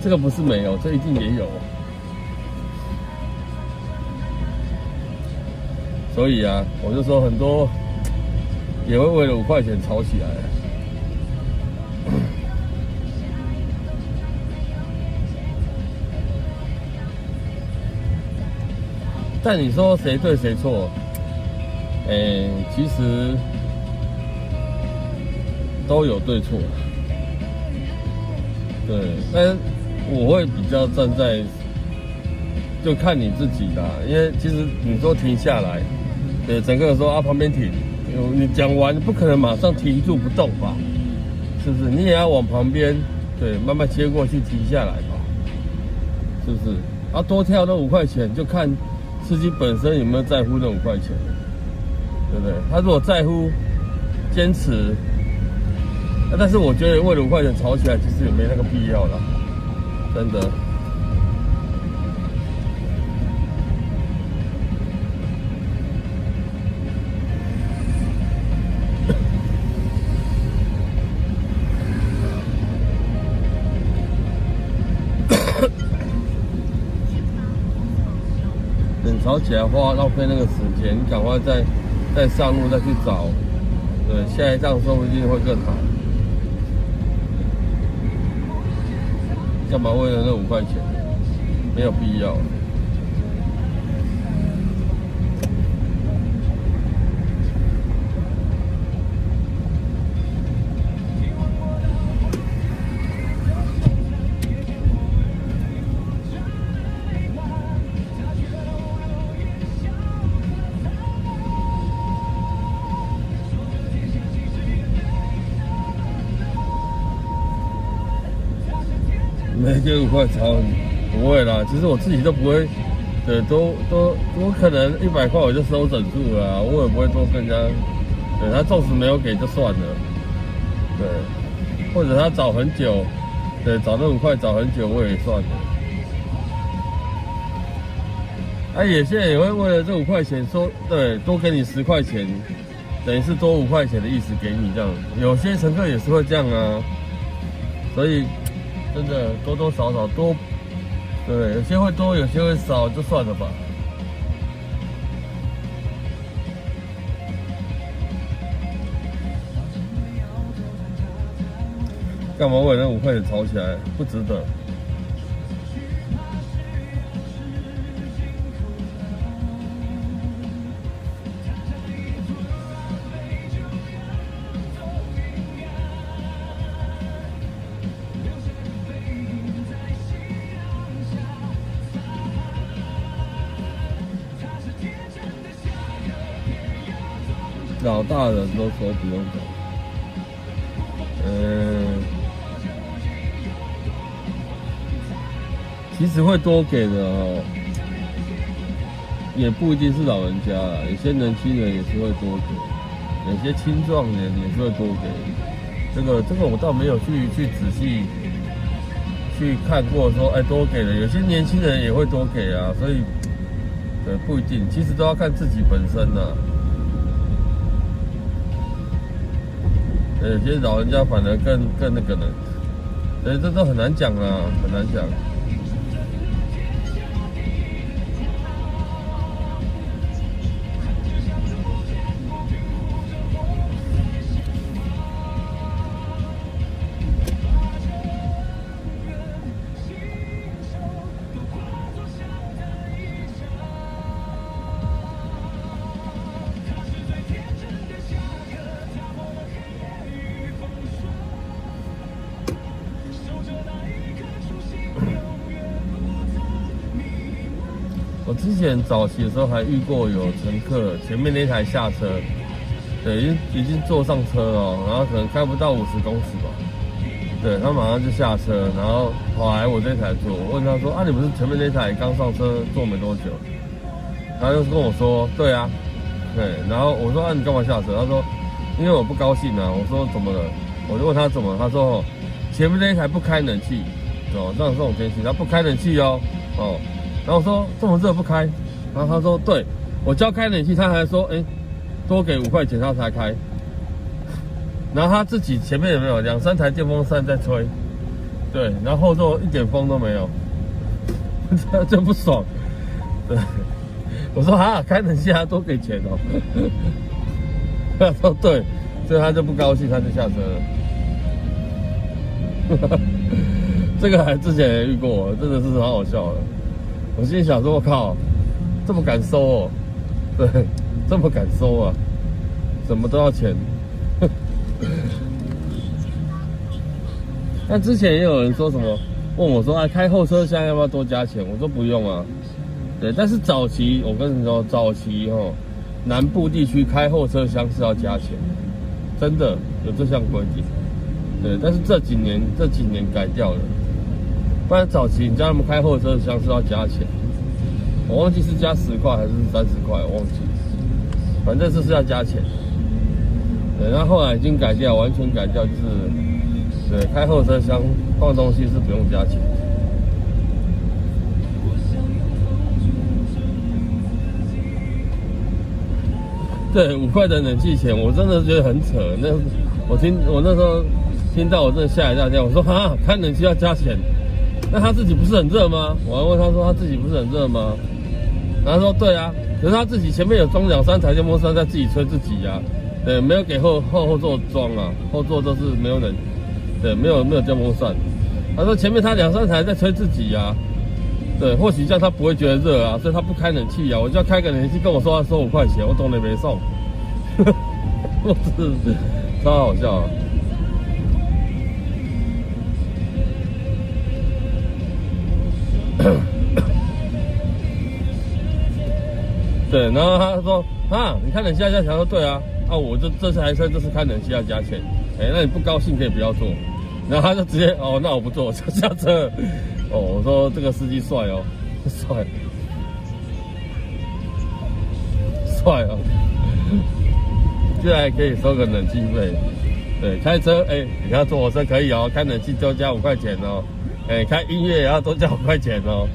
这个不是没有，这一定也有。所以啊，我就说很多也会为了5块钱吵起来。但你说谁对谁错？其实。都有对错，对，但是我会比较站在，就看你自己啦。因为其实你说停下来，对，整个人说旁边停，你讲完不可能马上停住不动吧？是不是？你也要往旁边，对，慢慢切过去停下来吧？是不是？多跳那5块钱，就看司机本身有没有在乎那5块钱，对不对？他如果在乎，坚持。但是我觉得为了5块钱吵起来，其实也没那个必要啦，真的。等吵起来的话，浪费那个时间，你赶快再上路再去找，对，下一站说不定会更好。干嘛为了那5块钱？没有必要。给5块超不会啦，其实我自己都不会，对，我可能100块我就收整数了啦，我也不会多跟人家，对他纵使没有给就算了，对，或者他找很久，对，找那5块找很久我也算了。有些人也会为了这5块钱说，对，多给你10块钱，等于是多5块钱的意思给你这样。有些乘客也是会这样啊，所以真的多多少少多，对，有些会多，有些会少，就算了吧。干嘛为了那5块钱吵起来？不值得。老大人都说不用走，其实会多给的哦，也不一定是老人家啦，有些年轻人也是会多给，有些青壮年也是会多给。这个我倒没有去仔细去看过说，多给了，有些年轻人也会多给啊，所以对不一定，其实都要看自己本身啦。有些老人家反而更那个呢，这都很难讲啊，很难讲。我之前早期的时候还遇过有乘客前面那台下车，对，已经坐上车了，然后可能开不到50公尺吧，对，他马上就下车，然后跑来我这台坐，我问他说你不是前面那台刚上车坐没多久？他就跟我说对啊，对，然后我说你干嘛下车？他说因为我不高兴啊。我说怎么了？我就问他怎么了，他说前面那一台不开冷气，这种天气他不开冷气哦。然后我说这么热不开，然后他说对，我叫开冷气，他还说多给5块钱他才开，然后他自己前面有没有2、3台电风扇在吹，对，然后后座一点风都没有，这真不爽，对，我说开冷气还多给钱哦，他说对，所以他就不高兴，他就下车了，这个还之前也遇过，真的是好好笑的。我心里想说，我靠，这么敢收哦，对，这么敢收啊，什么都要钱。那之前也有人说什么，问我说，开后车厢要不要多加钱？我说不用啊，对，但是早期我跟你说，早期南部地区开后车厢是要加钱，真的有这项规定，对，但是这几年改掉了。不然早期你叫他们开后车厢是要加钱，我忘记是加10块还是30块，我忘记，反正是要加钱。对，那后来已经改掉，完全改掉，就是对开后车厢放东西是不用加钱。对，5块的冷气钱，我真的觉得很扯。我那时候听到，我真的吓一大跳。我说开冷气要加钱。那他自己不是很热吗？我还问他说他自己不是很热吗？然后他说对啊，可是他自己前面有装2、3台电风扇在自己吹自己啊，对，没有给后座装啊，后座都是没有冷，对，没有电风扇。他说前面他2、3台在吹自己啊，对，或许这样他不会觉得热啊，所以他不开冷气啊。我就要开个冷气，跟我说他收5块钱，我懂了没送，我真是超好笑啊。对，然后他说你开冷气要加钱，说对啊，我这台车就是开冷气要加钱，那你不高兴可以不要坐，然后他就直接哦，那我不坐，我就下车。哦，我说这个司机帅哦，帅，帅哦，居然还可以收个冷气费。对，开车你要坐我车可以哦，开冷气多加5块钱哦。开音乐也要多加5块钱哦。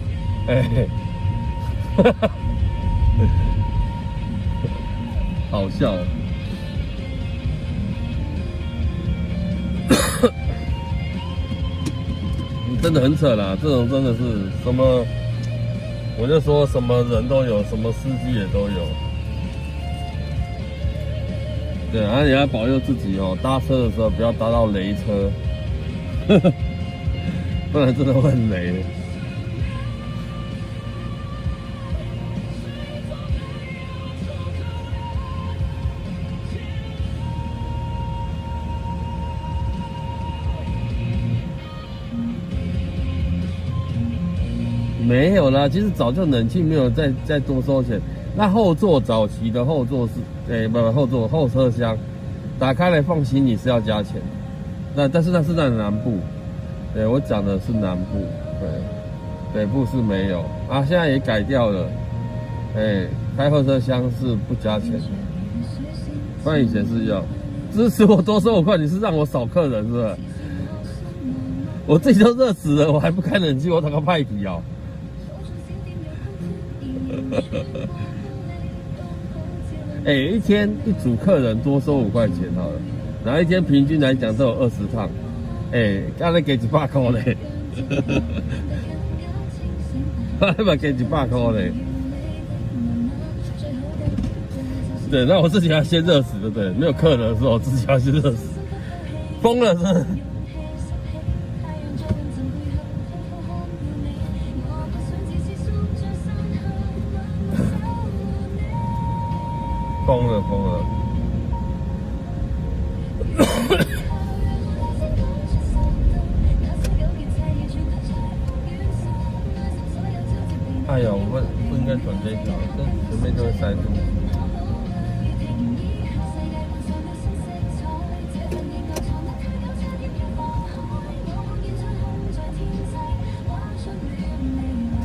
好笑哦。真的很扯啦，这种真的是什么，我就说什么人都有，什么司机也都有。对，然后你要保佑自己哦，搭车的时候不要搭到雷车，不然真的会很雷。没有啦，其实早就冷气没有再多收钱。那后座早期的后座是，不后座后车厢，打开来放行李是要加钱。但是那是在南部，对我讲的是南部，对，北部是没有啊。现在也改掉了，开后车厢是不加钱，不然以前是要。支持我多收5块，你是让我少客人是不是？我自己都热死了，我还不开冷气，我打个派皮哦。一天一组客人多收5块钱好了，然后一天平均来讲都有20趟，刚才给100块嘞，还把给100块嘞，对，那我自己要先热死，对不对？没有客人的时候，我自己要先热死，疯了是不是？疯了。哎呀，我不应该转这一条，这前面就会塞住。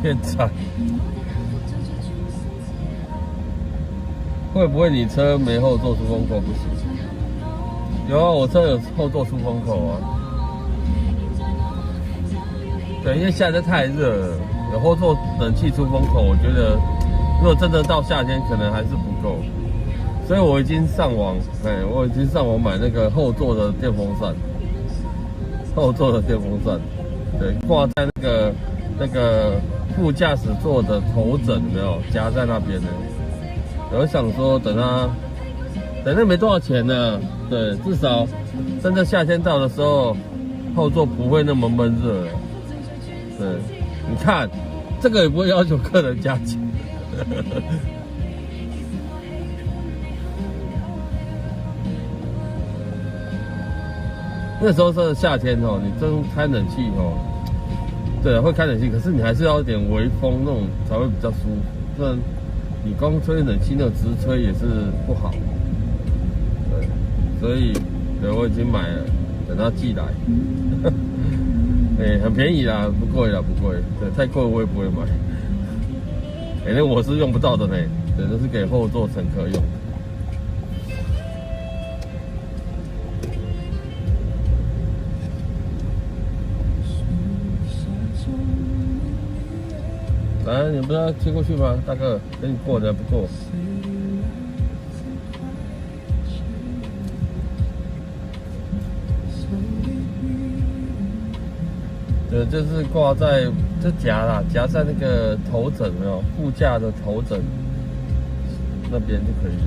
天才。会不会你车没后座出风口不行？有啊，我车有后座出风口啊。对，因为现在太热了，有后座冷气出风口，我觉得如果真的到夏天，可能还是不够。所以我已经上网，买那个后座的电风扇，对，挂在那个副驾驶座的头枕有没有夹在那边的？我想说，等那没多少钱呢，对，至少真正夏天到的时候，后座不会那么闷热了。对，你看，这个也不会要求客人加钱。那时候是夏天哦，你真开冷气哦，对，会开冷气，可是你还是要一点微风那种才会比较舒服，不然你光吹冷气那种直吹也是不好。对，所以对我已经买了，等它寄来。很便宜啦，不贵啦，不贵。对，太贵我也不会买。那我是用不到的呢，对，这是给后座乘客用的。来，你不是要切过去吗？大哥，给你过的不过。对，就是挂在夹在那个头枕没有，副驾的头枕那边就可以了。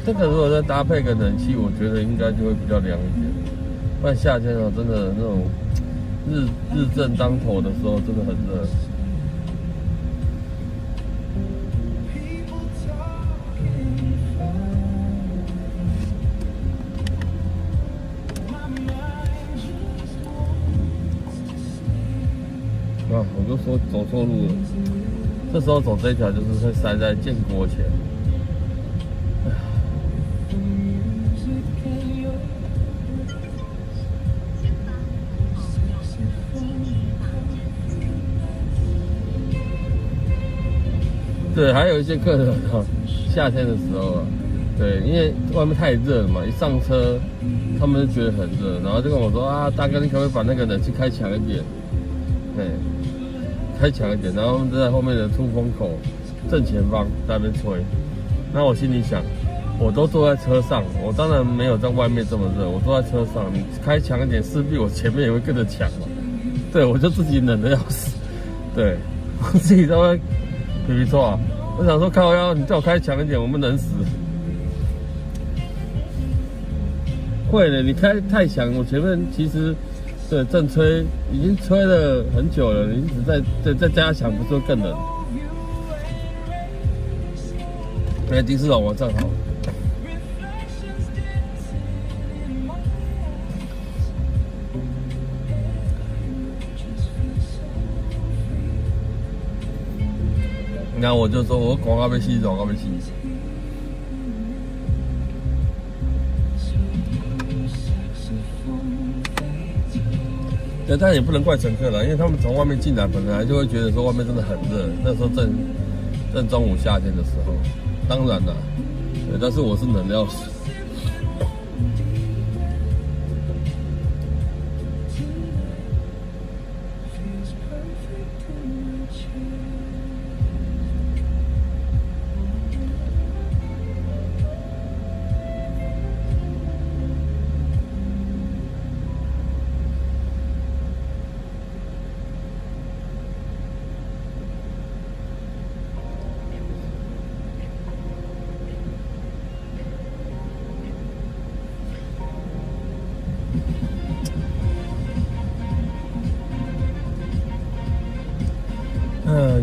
这个如果再搭配个冷气，我觉得应该就会比较凉一点。不然夏天真的那种日正当头的时候，真的很热。就说走错路了。这时候走这一条就是会塞在建国前。对，还有一些客人哈，夏天的时候啊，对，因为外面太热了嘛，一上车他们就觉得很热，然后就跟我说啊，大哥，你可不可以把那个冷气开强一点？对，开强一点，然后他们就在后面的出风口正前方在那边吹。那我心里想，我都坐在车上，我当然没有在外面这么热，我坐在车上，你开强一点，势必我前面也会跟着强嘛。对，我就自己冷得要死，对我自己都会皮皮臭啊。我想说靠腰，你叫我开强一点，我们冷死。会的，你开太强，我前面其实对正吹，已经吹了很久了，你一直在加强，不是会更冷？因为迪士老王正好。然后我就说，我广告被吸，广告被吸。对，但也不能怪乘客了，因为他们从外面进来，本来就会觉得说外面真的很热。那时候正中午夏天的时候，当然啦，对，但是我是冷的要死。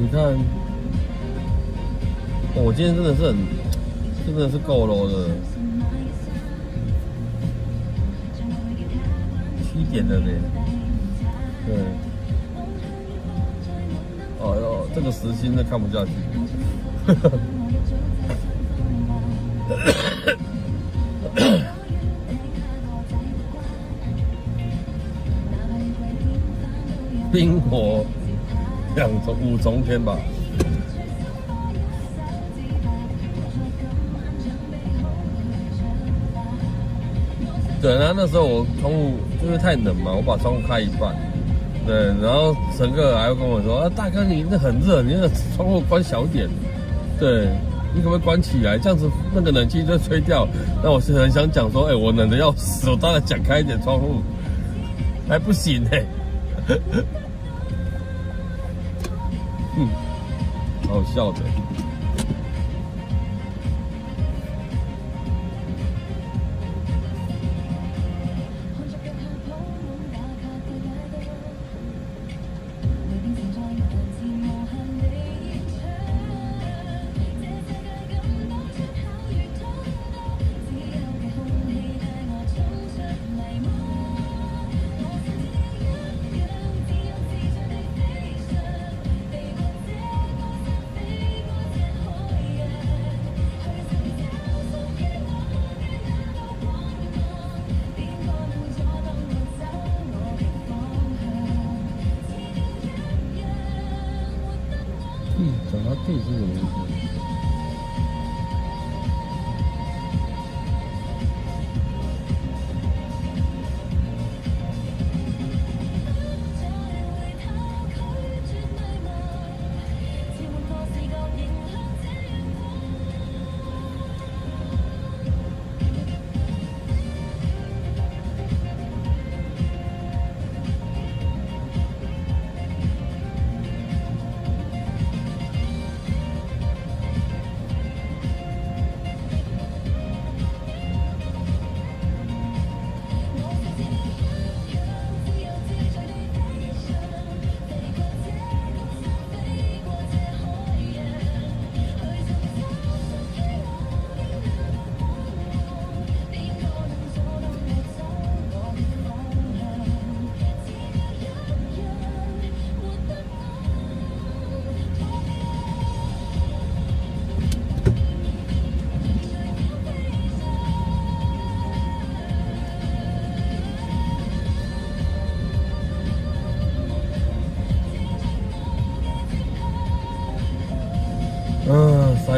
你看，我今天真的是够 low 的，7点了呢。对，哦哟，这个时薪都看不下去。冰火5重天吧。对，然后那时候我窗户因为太冷嘛，我把窗户开一半。对，然后乘客还会跟我说：“啊，大哥，你那很热，你那个窗户关小点。对，你可不可以关起来？这样子那个冷气就吹掉。”那我是很想讲说：“我冷得要死，我当然想开一点窗户，还不行好笑的。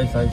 塞。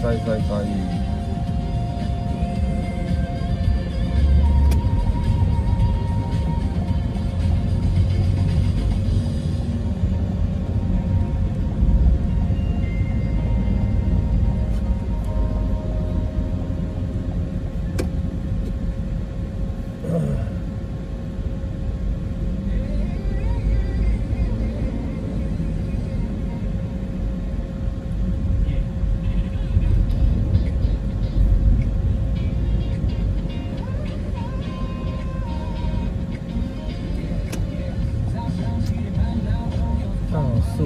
大树，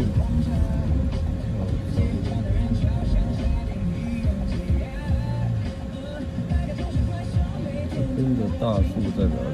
这边的大树在哪里？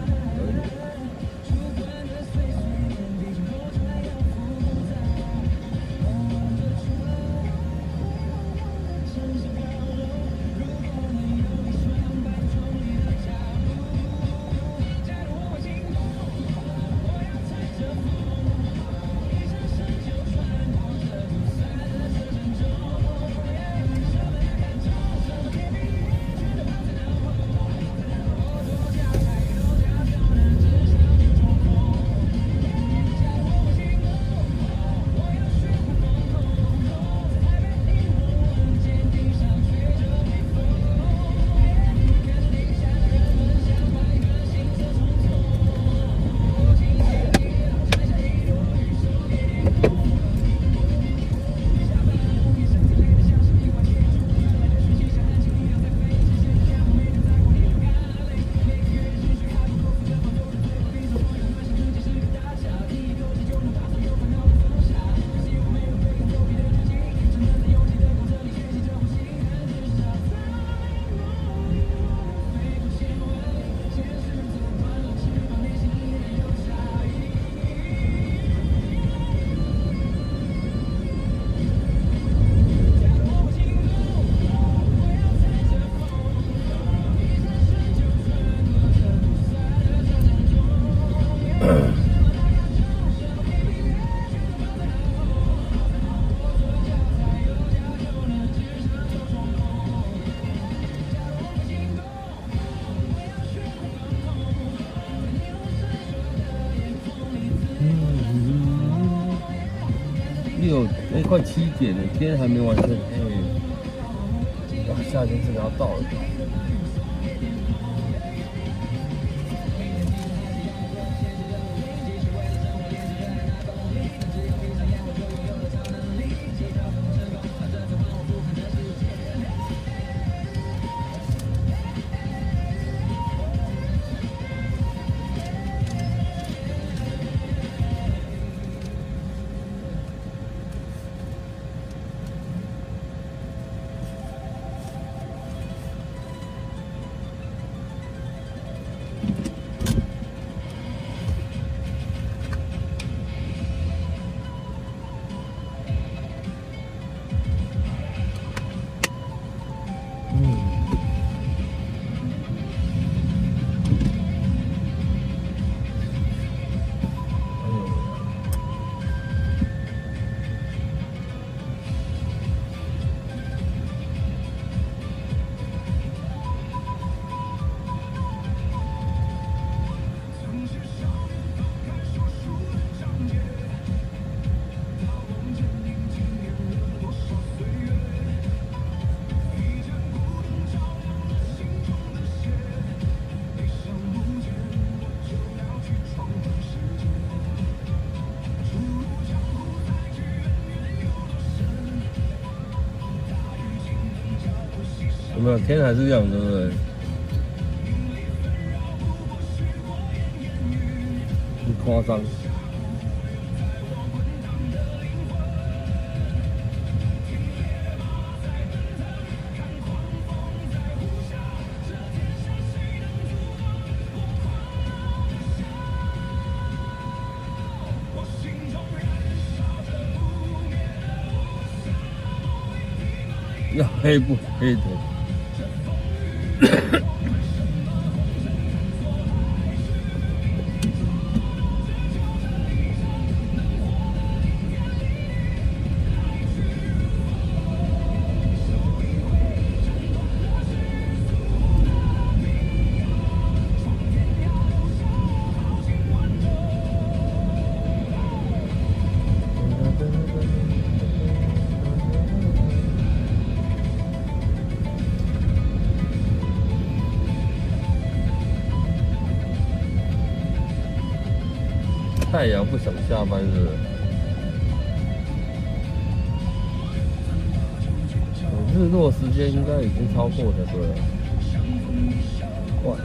快7点了，天还没完全黑。哇，夏天真的要到了。有没有天还是亮，对不对？很夸张。呀，黑不黑的？太阳不想下班是不是？日落时间应该已经超过才对了。哇！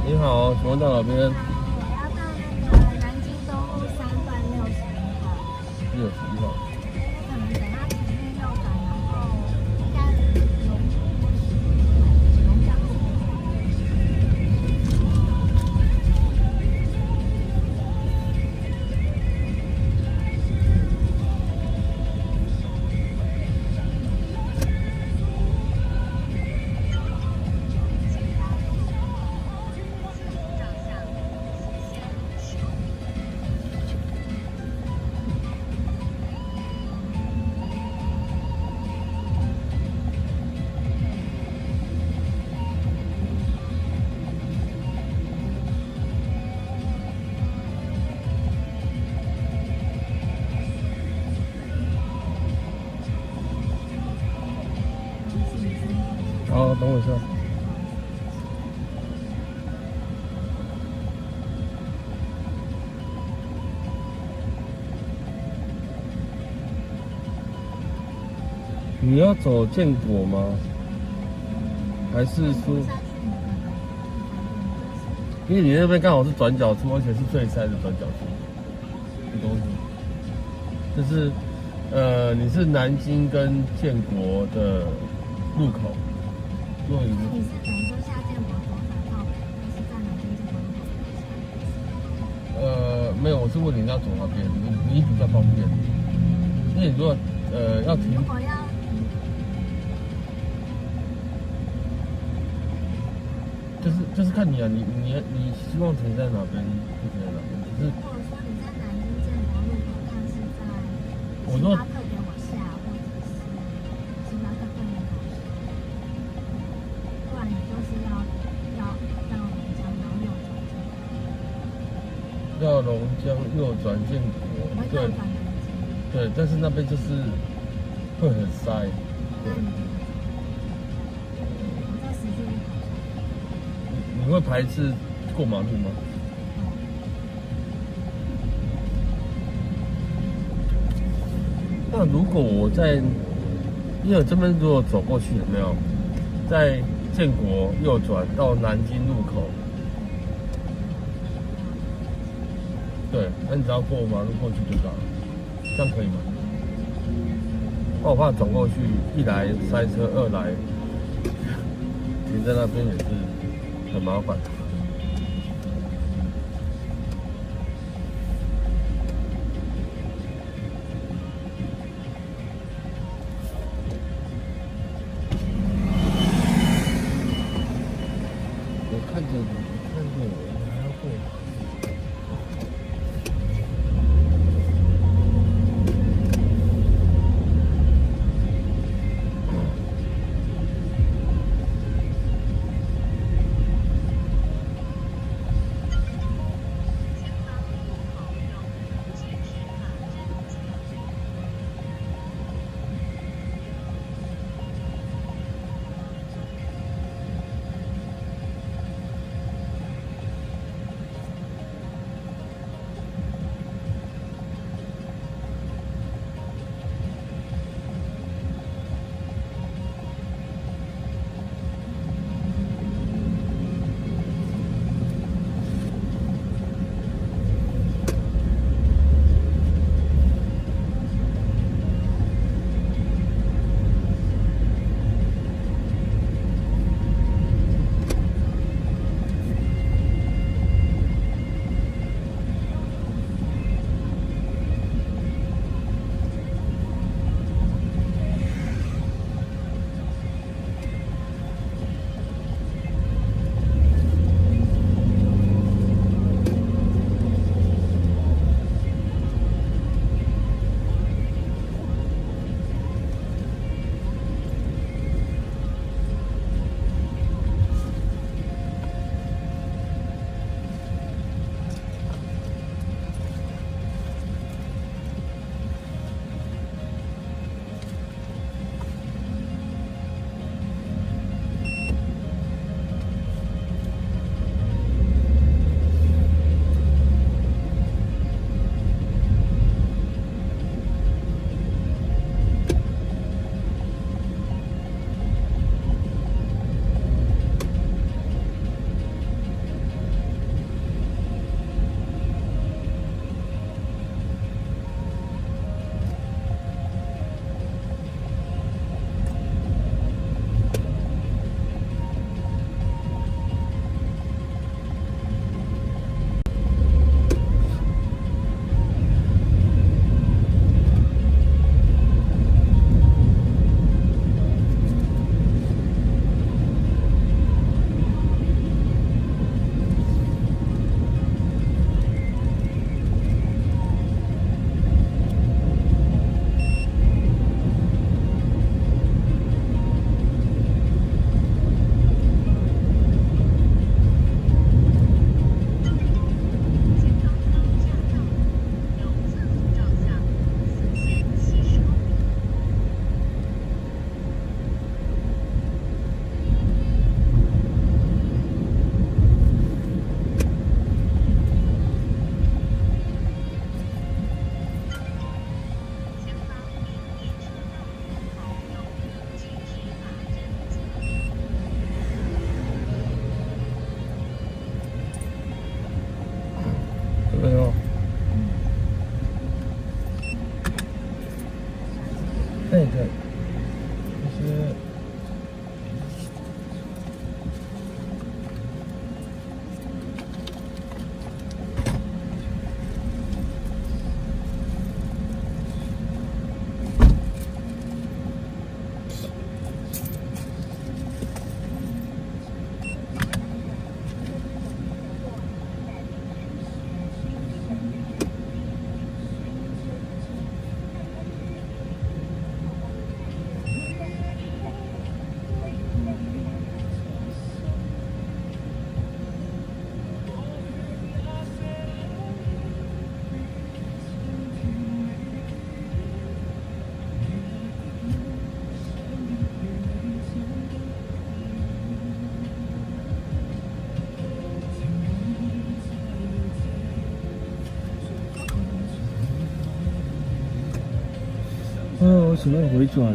你好，请问到哪边？我要到那个南京东路3段61号。61号。可能等下前面右转，然后应该龙江路。好，等我一下。你要走建国吗？还是说，因为你那边刚好是转角处，而且是最塞的转角处，你懂吗？就是你是南京跟建国的路口。你是等于说下建国左转到北，还是在南京建国路口？没有，我是问你要走哪边，你比较方便。因为你如果要停，如果要就是看你啊，你希望停在哪边就停在哪边，只是如果说你在南京建国路口，但是在我说星巴克给我下，或者是星巴克对面口，不然你就是要龙江，然后右转。要龙江右转建国，对我会右转南京。对，但是那边就是会很塞，对。我在十字路口。你会排斥过马路吗？那如果我在，因为我这边如果走过去有没有，在建国右转到南京路口，对，那你只要过马路过去就到了，这样可以吗？那我怕转过去，一来塞车，二来停在那边也是很麻烦。我看着你，看着我，你还要过。为什么要回转？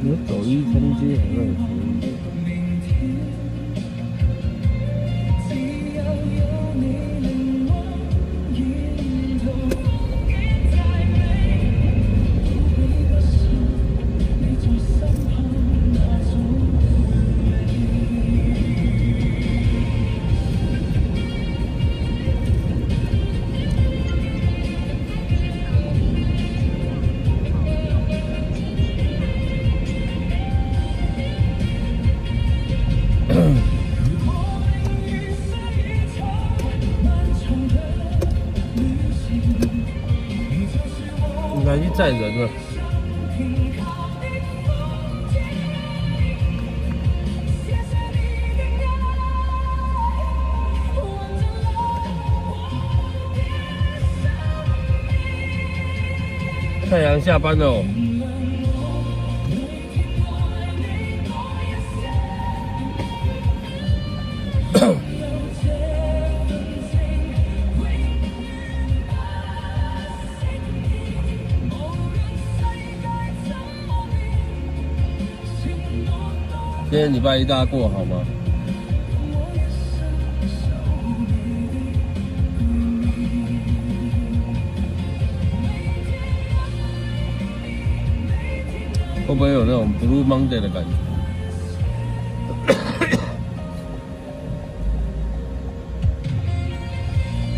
我走一通街好像也可以。应该去载人了。太阳下班了哦。今天礼拜一大家过得好吗？会不会有那种 Blue Monday 的感觉？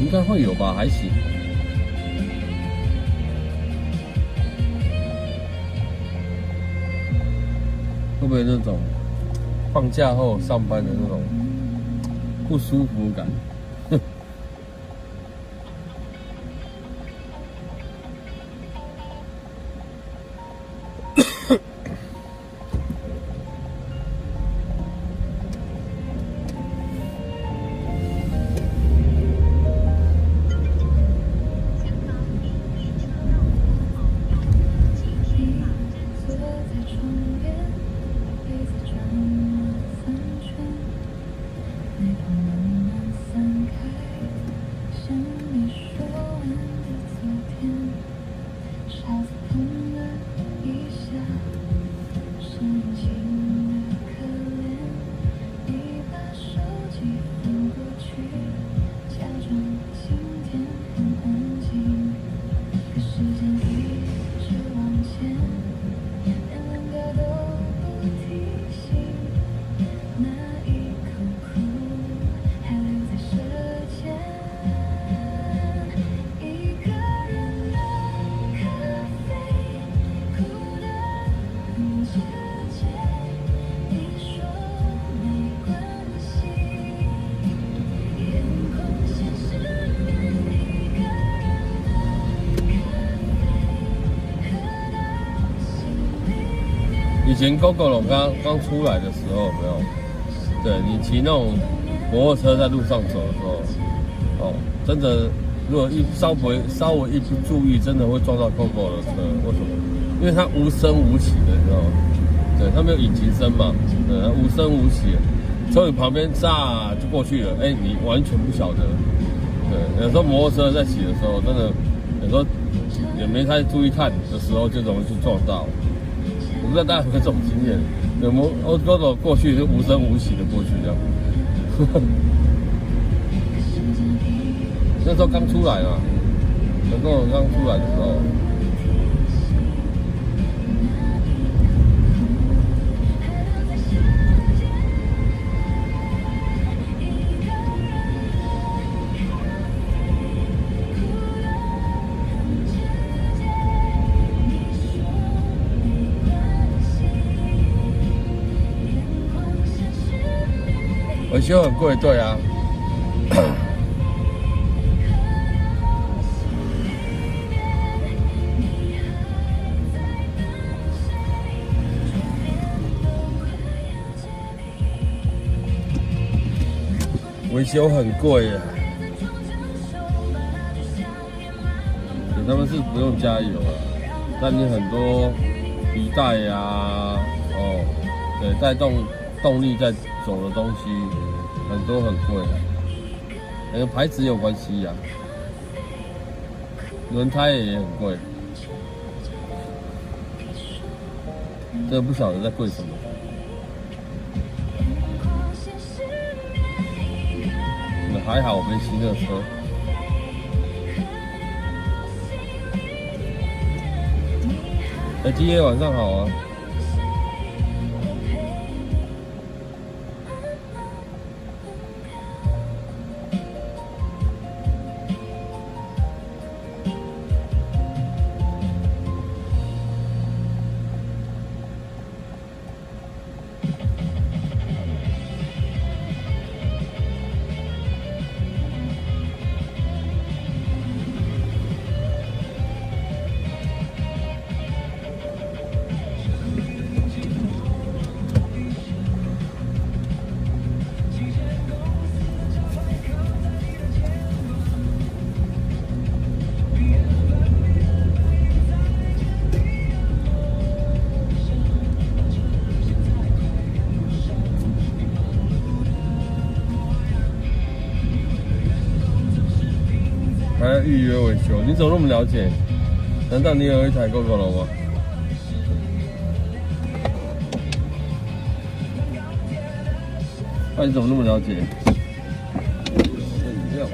应该会有吧，还行。会不会那种放假后上班的那种不舒服感？以前 GoGo 刚出来的时候，有没有？对你骑那种摩托车在路上走的时候，哦，真的，如果稍微一不注意，真的会撞到 GoGo 的车。为什么？因为它无声无息的，你知道吗？对，它没有引擎声嘛，对，它无声无息，从你旁边炸就过去了，哎，你完全不晓得。对，有时候摩托车在骑的时候，真的有时候也没太注意看的时候，就容易去撞到。我不知道大家有没有这种经验，有没有GoGo过去就无声无息的过去这样。那时候刚出来嘛，GoGo刚出来的时候。维修很贵，对啊。维修很贵耶，他们是不用加油了，但你很多皮带呀，对，带动力在走的东西，很多很贵，跟牌子有关系呀，轮胎也很贵，这不晓得在贵什么。还好我没骑那个车。今天晚上好啊。还要预约维修，你怎么那么了解？难道你有一台 GoGo 了吗？那你怎么那么了解？饮料。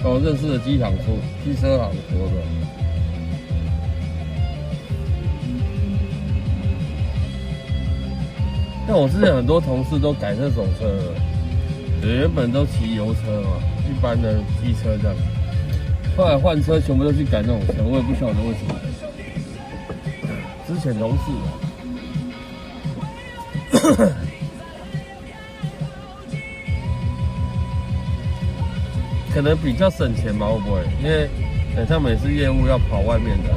我认识的机车行多的。像我之前很多同事都改这种车了，原本都骑油车嘛，一般的机车这样，后来换车全部都去改这种车，我也不晓得为什么。之前同事可能比较省钱吧，会不会？因为他们也是业务要跑外面的。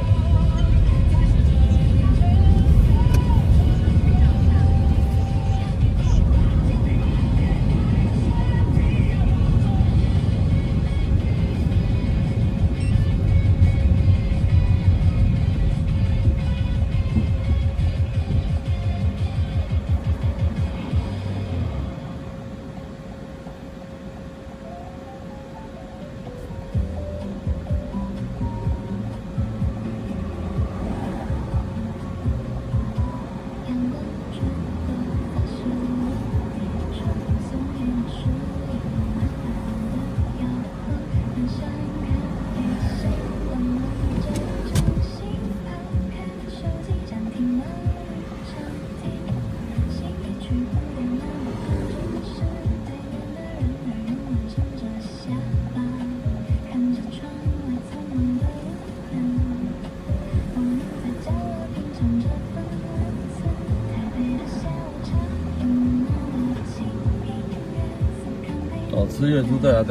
吃月租，对啊。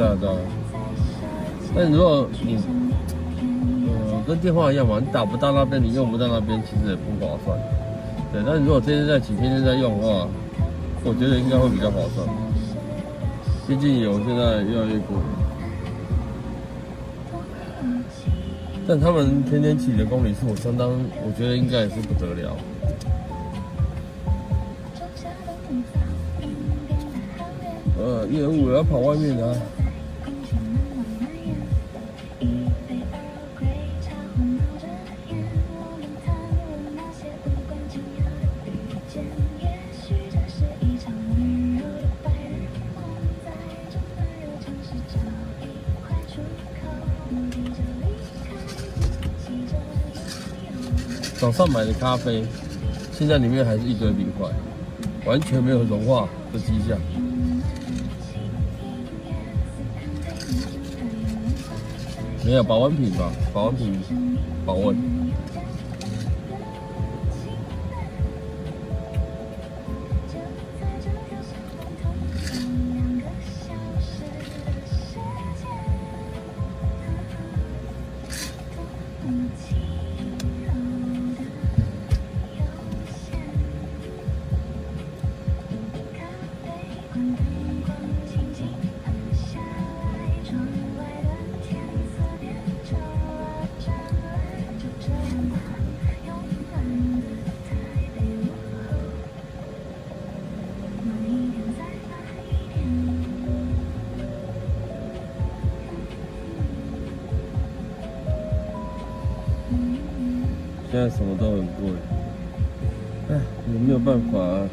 但如果你跟电话一样嘛，你打不到那边，你用不到那边，其实也不划算。对，但如果天天在骑，天天在用的话，我觉得应该会比较划算。毕竟油现在越来越贵，但他们天天骑的公里数，我觉得应该也是不得了。业务要跑外面啊。早上买的咖啡，现在里面还是一堆冰块，完全没有融化的迹象。没有保温瓶吧？保温瓶保温。现在什么都很贵，哎，也没有办法啊。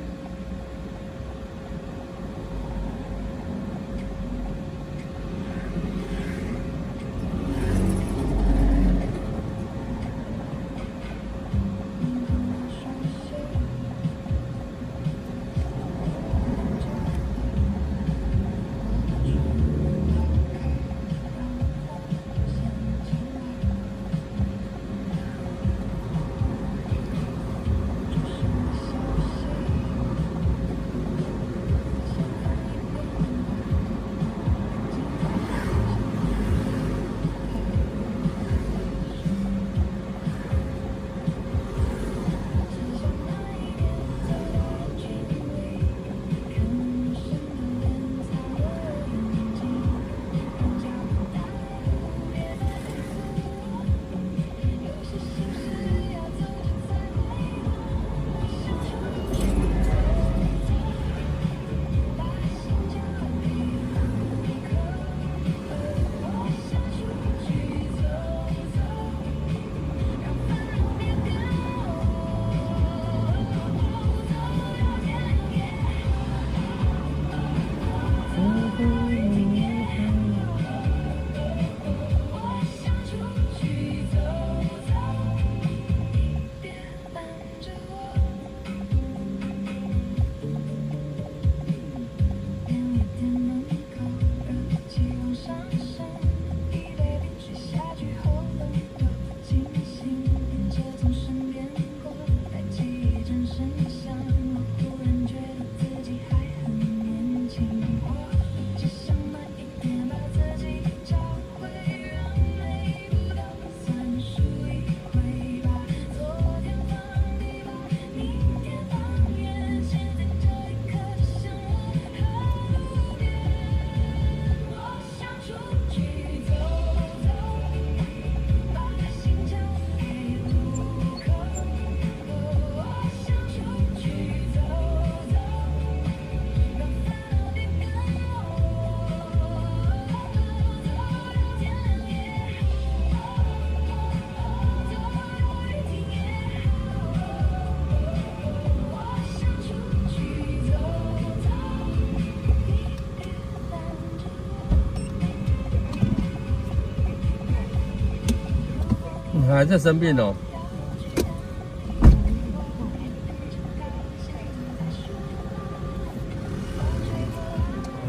还在生病哦。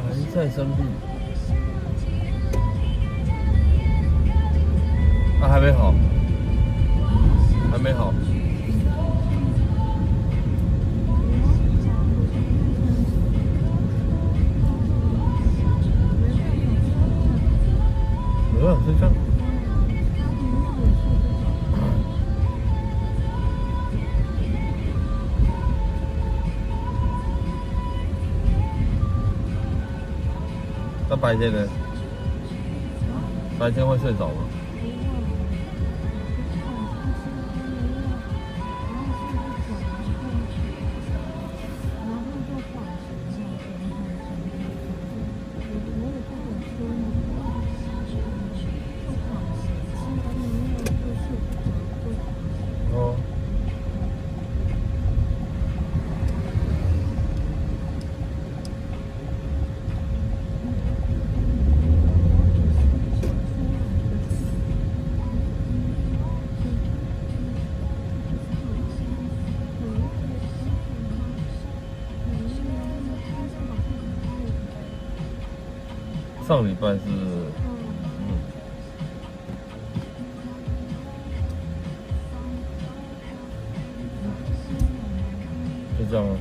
还在生病。啊，还没好。还没好。身上。那白天呢？白天会睡着吗？哦。上礼拜是，就这样啊。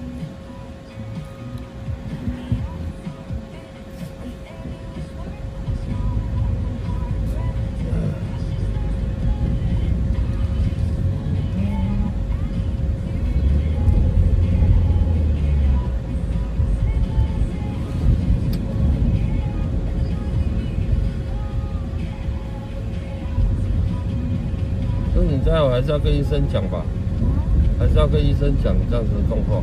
所以你待会还是要跟医生讲吧，还是要跟医生讲这样子的状况。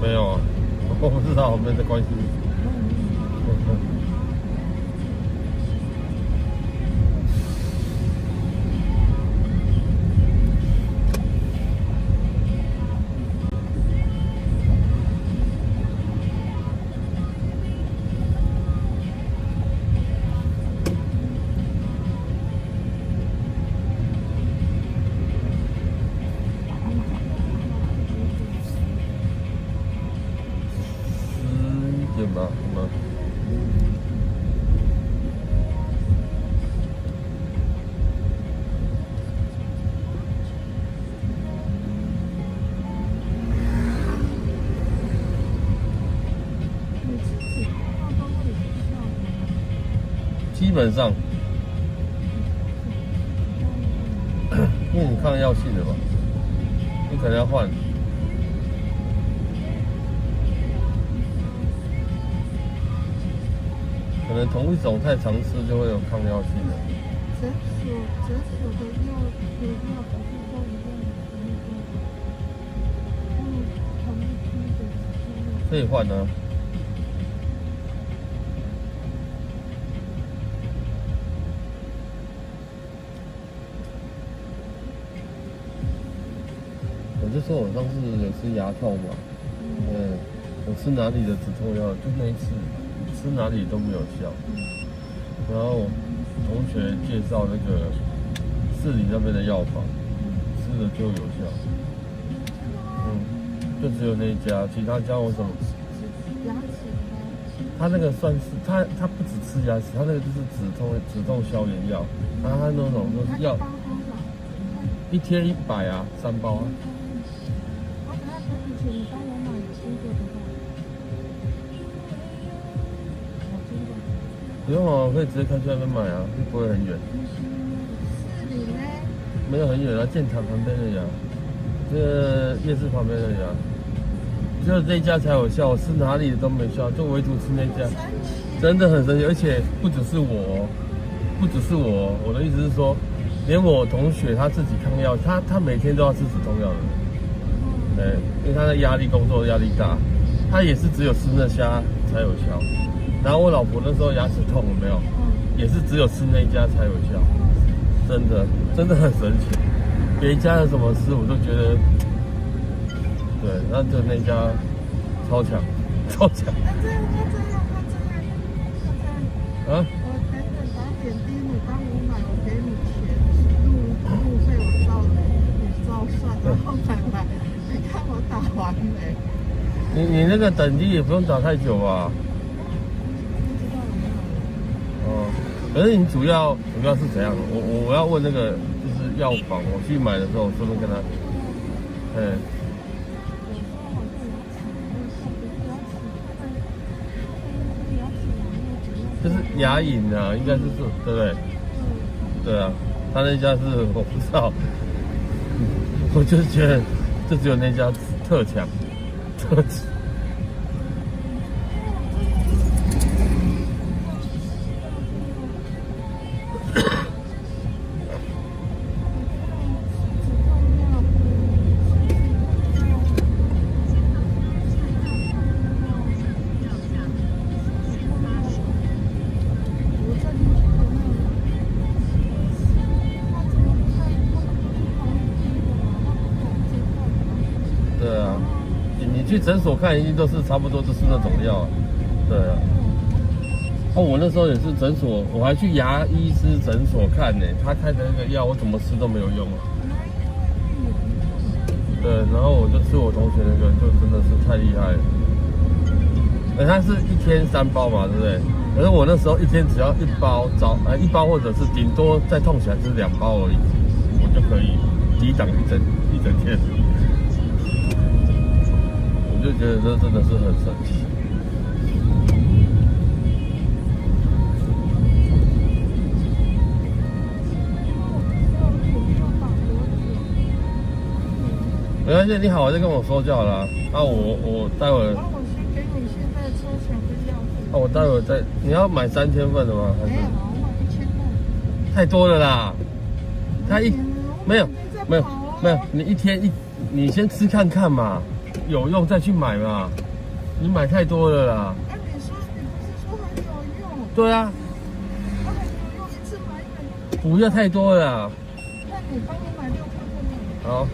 没有啊，我不知道，我没在关心。11点吧，什么？基本上，因为你抗药性的嘛，你可能要换。可能同一种太常吃就会有抗药性的。诊所的药不是都一样的同一批的。可以换啊。我就说我上次有吃牙痛嘛，我吃哪里的止痛药，就那一次吃哪里都没有效。然后同学介绍那个市里那边的药房，吃了就有效。就只有那一家，其他家我怎么？牙齿他那个算是他不只吃牙齿，他那个就是止痛消炎药，然后他那种都是药，一天100啊，3包啊。我等下可以请你帮我买新的话，不用啊，我可以直接开去那边买啊，又不会很远。市里呢？没有很远啊，建厂旁边而已啊，这个夜市旁边而已啊。只有这一家才有效，我吃哪里都没效，就唯独吃那家，真的很神奇。而且不只是我，我的意思是说，连我同学他自己抗药，他每天都要吃止痛药的。对，因为他的工作压力大，他也是只有吃那虾才有效。然后我老婆那时候牙齿痛，有没有？也是只有吃那家才有效，真的很神奇。别家的什么吃我都觉得，对，那就那家超强。啊？我等等打点滴，你帮我买，我给你钱，路费我照算，然后再买。你看我打完没？你那个等滴也不用打太久吧？可是你主要是怎样？我要问那个就是药房，我去买的时候，顺便跟他，就是牙龈啊，应该是对不对？对啊，他那家是我不知道，我就是觉得就只有那家特强。啊，你去诊所看一定都是差不多都是那种药啊，对啊。哦，我那时候也是诊所，我还去牙医师诊所看呢，他开的那个药我怎么吃都没有用啊。对，然后我就吃我同学那个，就真的是太厉害了。他是1天3包嘛，对不对？可是我那时候1天只要1包，1包或者是顶多再痛起来就是2包而已，我就可以抵挡一整天。我就觉得这真的是很神奇。没关系，你好，再跟我说就好了。我待会儿。那我先给你现在抽奖的药费。我待会儿再。你要买3天份的吗？还是？没有，我买1000块。太多了啦！没有，你1天你先吃看看嘛，有用再去买嘛。你买太多了啦。你不是说很有用？对啊。那很有用，一次买1本。不要太多了啦。那你帮我买6颗份。好。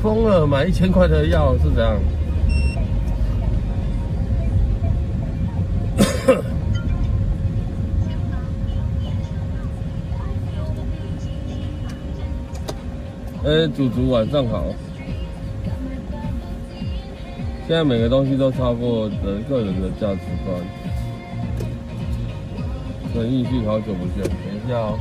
疯了，买1000块的药是怎样？祖祖晚上好。现在每个东西都超过个人的价值观。陈奕迅好久不见，等一下哦。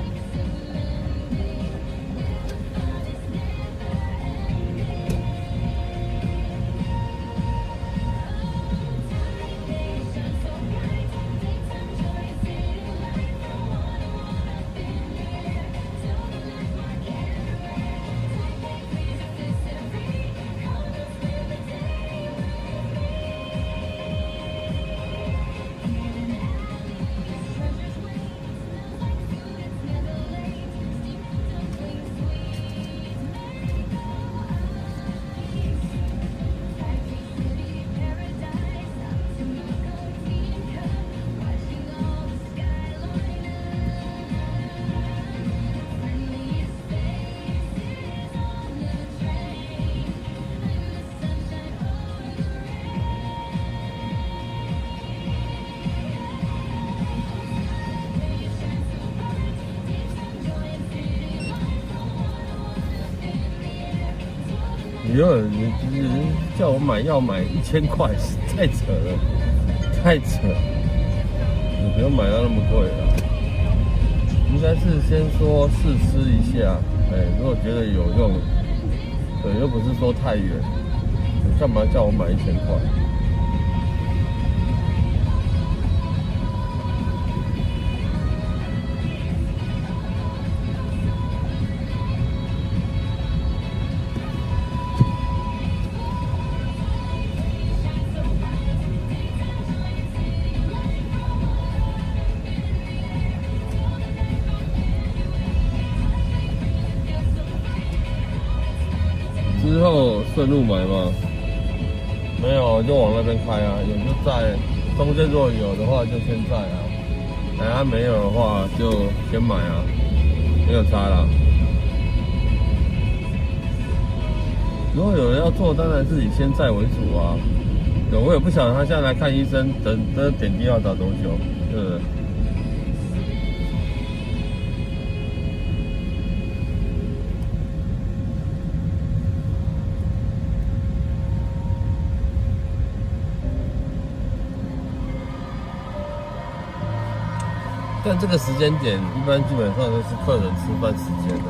你叫我买药买1000块，太扯了，太扯了！你不用买到那么贵了，应该是先说试吃一下，如果觉得有用，对，又不是说太远，你干嘛叫我买1000块？之后顺路买吗？没有，就往那边开啊，有就在，中间如果有的话就先在啊，没有的话就先买啊，没有差啦。如果有人要做，当然自己先在为主啊。对，我也不晓得他现在来看医生，等点滴要打多久，对不对？但这个时间点，一般基本上都是客人吃饭时间的，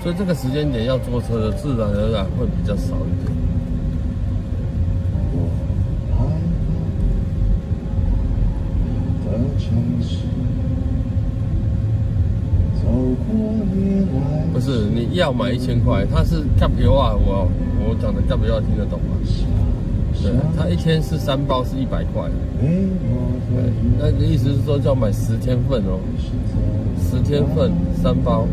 所以这个时间点要坐车的，自然而然会比较少一点。不是，你要买1000块，它是cap油啊，我讲的cap油听得懂吗？对，它1天是3包，是100块。对，那个意思是说，就要买10天份哦，10天份3包，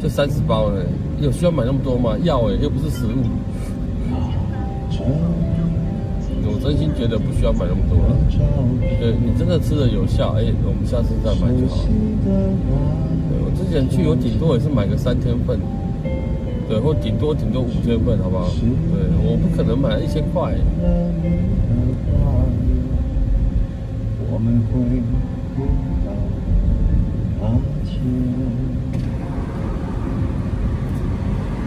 就30包了。有需要买那么多吗？药又不是食物。我我真心觉得不需要买那么多了。对你真的吃的有效，我们下次再买就好了。对我之前去，我顶多也是买个3天份，对，或顶多5天份，好不好？对，我不可能买1000块。我们会不到那天，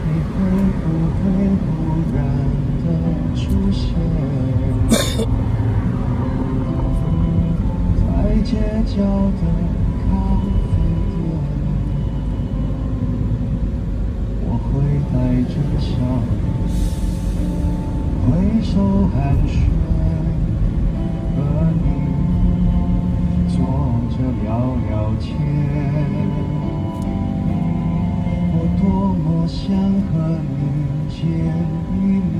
你会不会忽然的出现，在街角的咖啡店，我会带着笑，挥手寒暄，和你坐着聊聊天，我多么想和你见一面，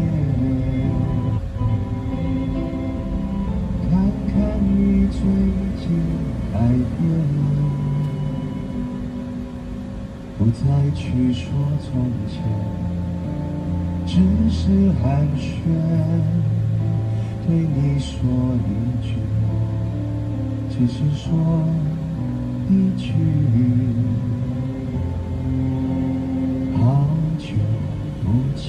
看看你最近改变，不再去说从前，只是寒暄，对你说一句，只是说一句，好久不见。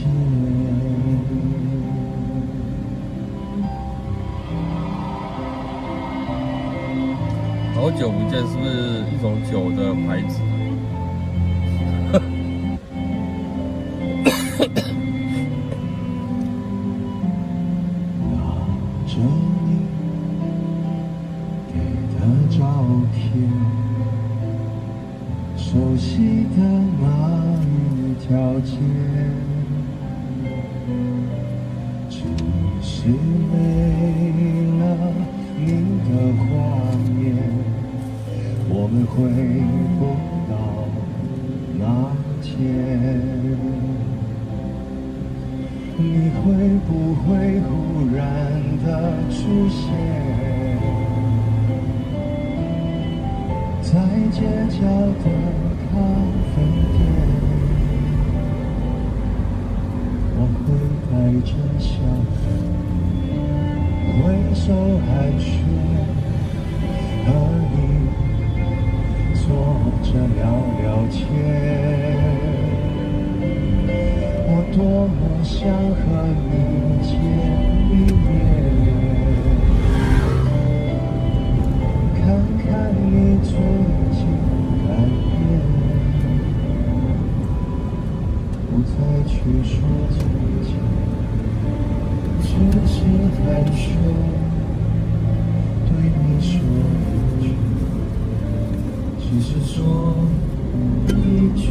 好久不见，是不是一种酒的牌子？拿着你给的照片，熟悉的那一条街，只是没了你的画面，我们回不到那天。你会不会忽然的出现，在街角的咖啡店，我会带着笑，挥手寒暄，和你坐着聊聊天，我多么想和你见一面，看看你最近改变，不再去说从前，只是寒暄，对你说一句，只是说一句。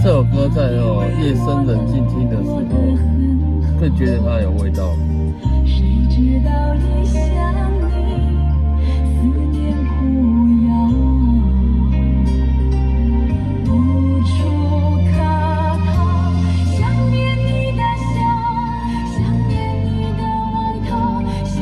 这首歌在夜深人静听的时候，更觉得它有味道。谁知道一想你，思念苦药，无处可逃。想念你的笑，想念你的外套，想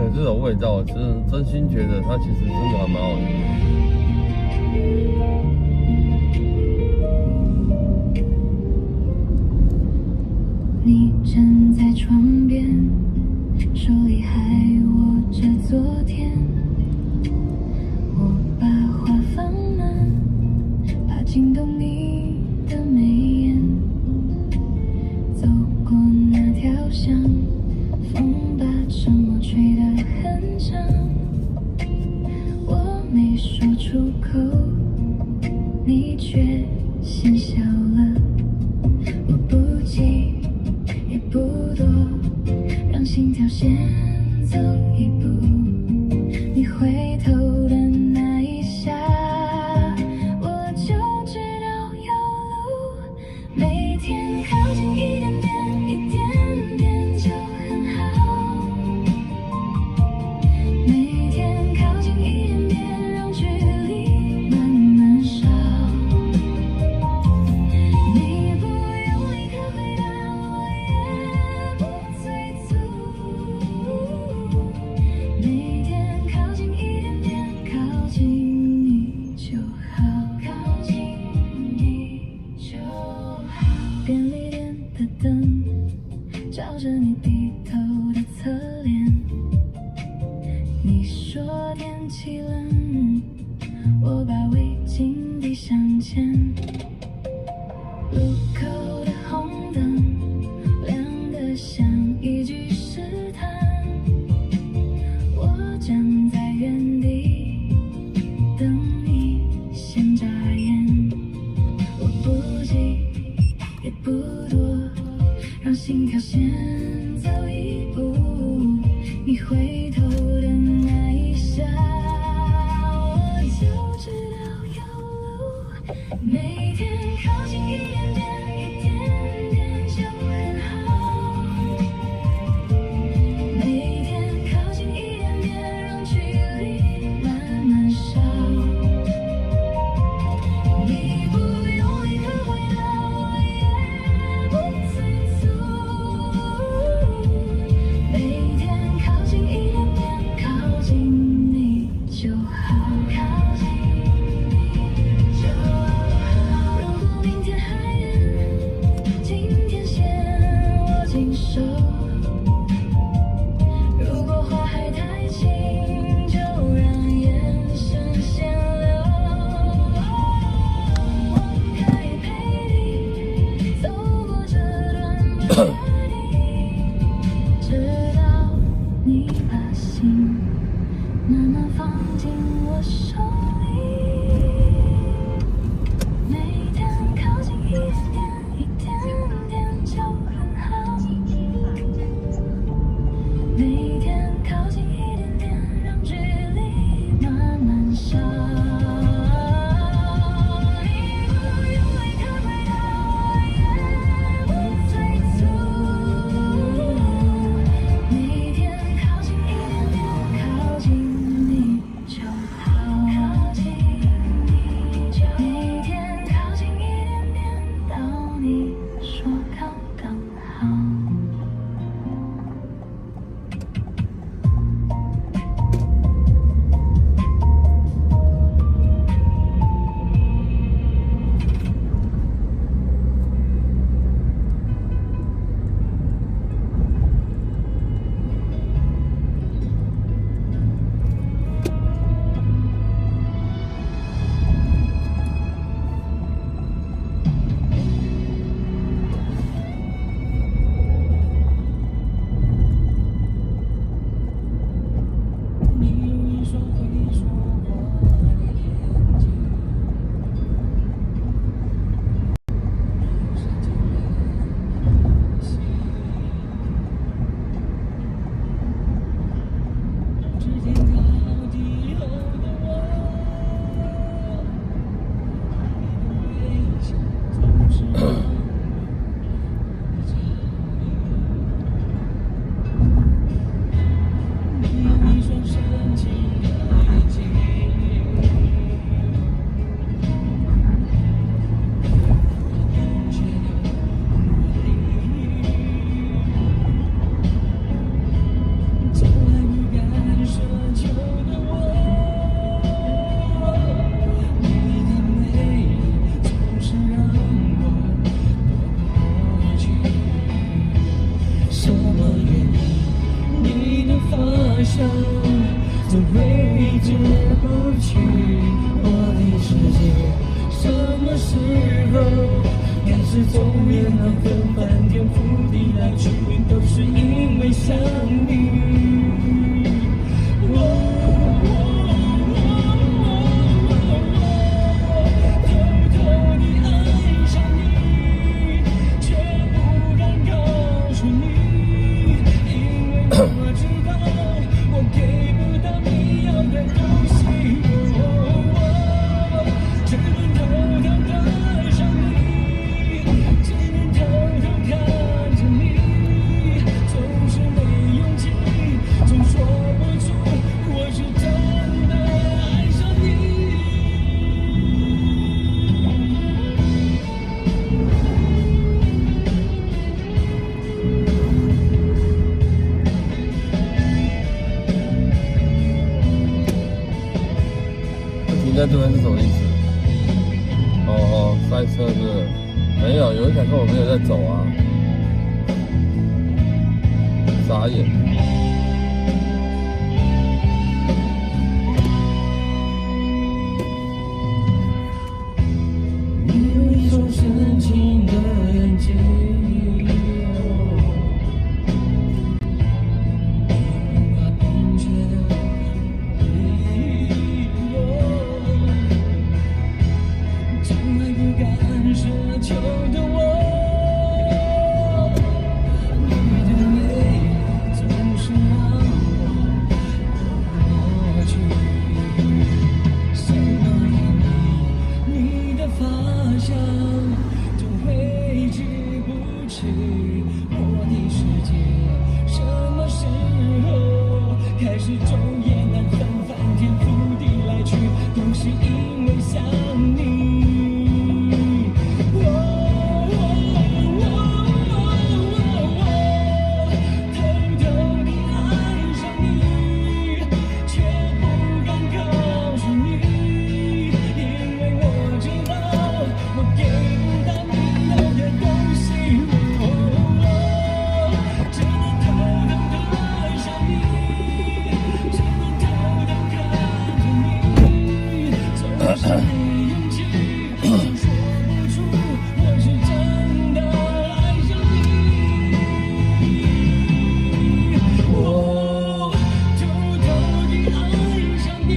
对，这种味道，真心觉得它其实真的还蛮好的。你站在窗边，手里还握着昨天。我把话放慢，怕惊动你的眉眼。走过那条巷，风把沉默吹得很长。我没说出口，你却先笑了。我不急也不多，让心跳先走一步。你回头的那一下，我就知道有路。每天靠近一点点，一点点就很好。每天靠近一点点，让距离慢慢少。你不用立刻回答，我也不催促。每天靠近一点点，靠近你就好，靠近你就好。便利店的灯照着你低头的侧脸。你说天气冷，我把围巾递向前。路口的红灯亮得像一句试探，我站在原地等你先眨眼。我不急也不多，让心跳先走一步。你回头的那一下，我就知道有路。每天靠近一点点，一点点就很好。每天靠近一点点，让距离慢慢少。你不用立刻回答，我也不催促。每天靠近一点点，靠近你就好，靠近你就好。如果明天还远，今天先握紧手。如果话还太轻，就让眼神先留。我可以陪你走过这段距离，直到你把心慢慢放进我手里。每天靠近一点点，一点点就很好。每天靠近一点点，让距离慢慢少。你不用立刻回答，我也不催促。每天靠近一点点，靠近你就好，靠近。想，总挥之不去。我的世界，什么时候开始走远了？纷翻天覆地来去，都是因为想你。在这边是什么意思？哦，塞车是不是？没有，有一台跟我没有在走啊，傻眼。你有一种深情的眼睛，开始昼夜难分，翻天覆地来去，都是因为想你。偷偷地爱上你，却不敢告诉你，因为我知道我给不到你要的东西。只能偷偷地爱上你。没勇气，说不出我是真的爱上你。我偷偷地爱上你，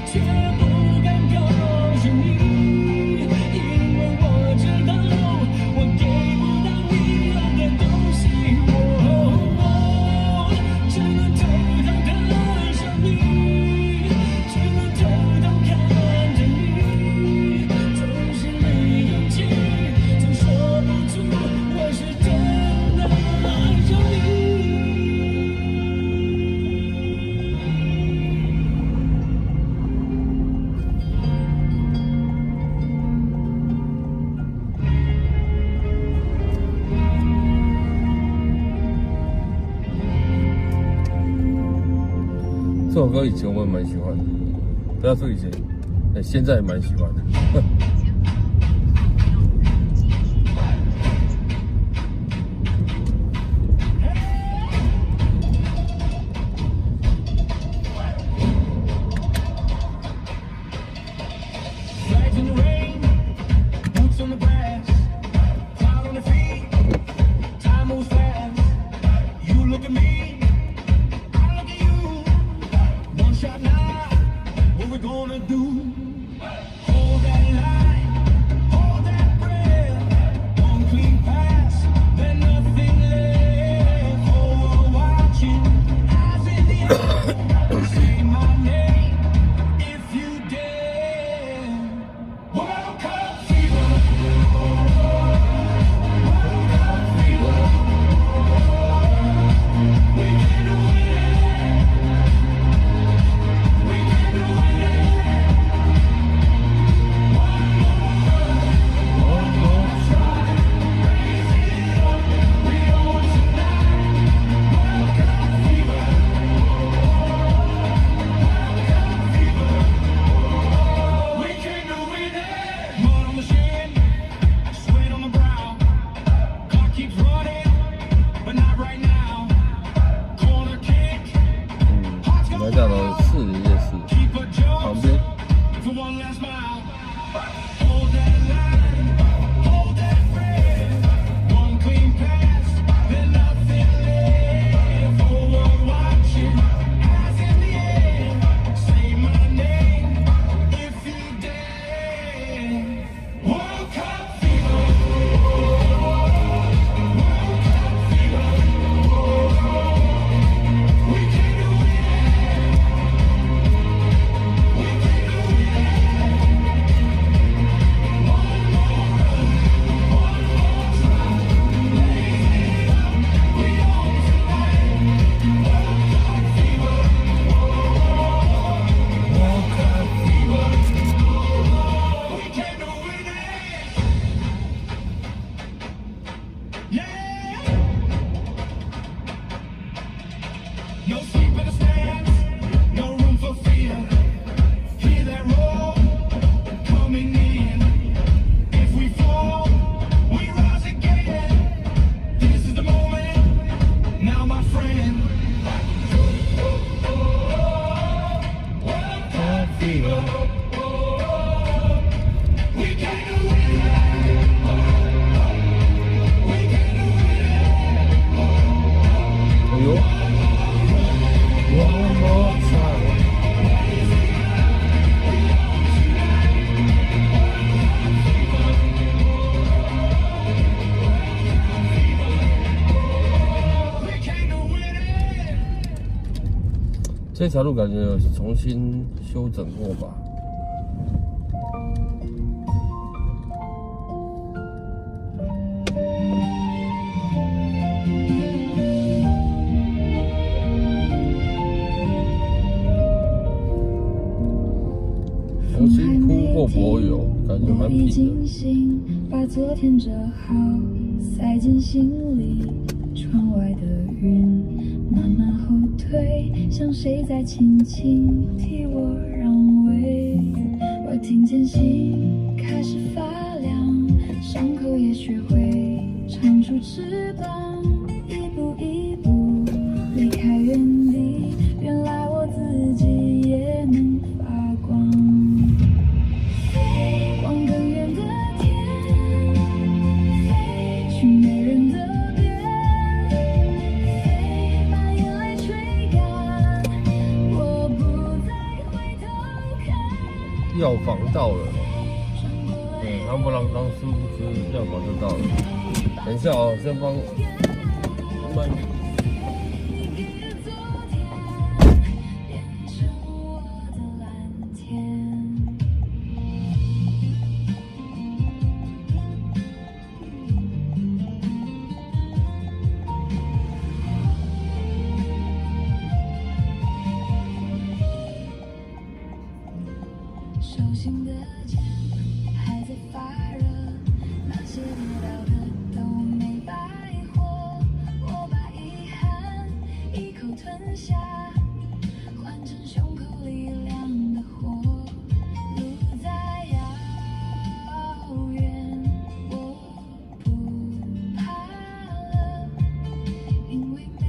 却不敢告诉你，因为我知道我给不到你要的东西。我只能偷偷地爱上你，只能偷偷看。这首歌以前我也蛮喜欢的，不要说以前，现在也蛮喜欢的。No sleep in the stands, no room for fear. Hear that roar coming in. If we fall, we rise again. This is the moment, now my friend. Fever. We came to win it. We came to win it. 哎呦 One more time. 这条路感觉有重新修整过吧。重新铺过柏油，感觉蛮平的。把昨天折好，塞进心里。窗外的云慢慢后退，像谁在轻轻替我让位。我听见心开始发凉，伤口也学会长出翅膀，一步一步离开原地。原来我自己也能发光。飞往更远的天，飞去没人的边，飞把眼泪吹干，我不再回头看。药房到了，他不让当殊不知药房就到了。等一下哦，先帮慢点。你给的昨天变成我的蓝天。手心的茧还在发热，那些跌倒的都没白活。我把遗憾一口吞下，换成胸口里亮的火。路再遥远，我不怕了，因为每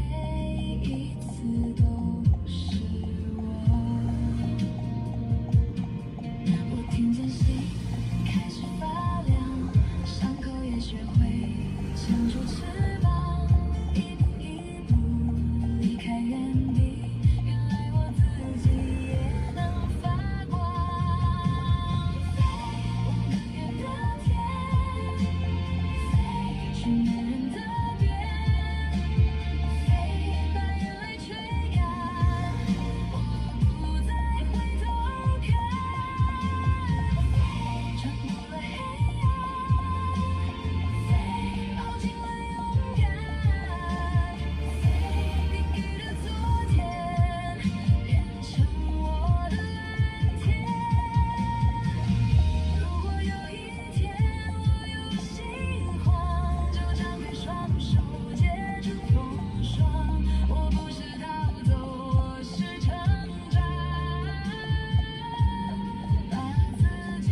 一次都是我。我听见心开始发凉，伤口也学会长出翅膀，一步一步离开原地。原来我自己也能发光。飞往更远的天，飞去没人的边，飞把眼泪吹干，我不再回头看。穿过了黑暗，飞抱紧了勇敢，飞你给的昨天变成我的蓝天。如果有一天我有心慌，就张开双手接住风霜。我不是逃走，我是成长，把自己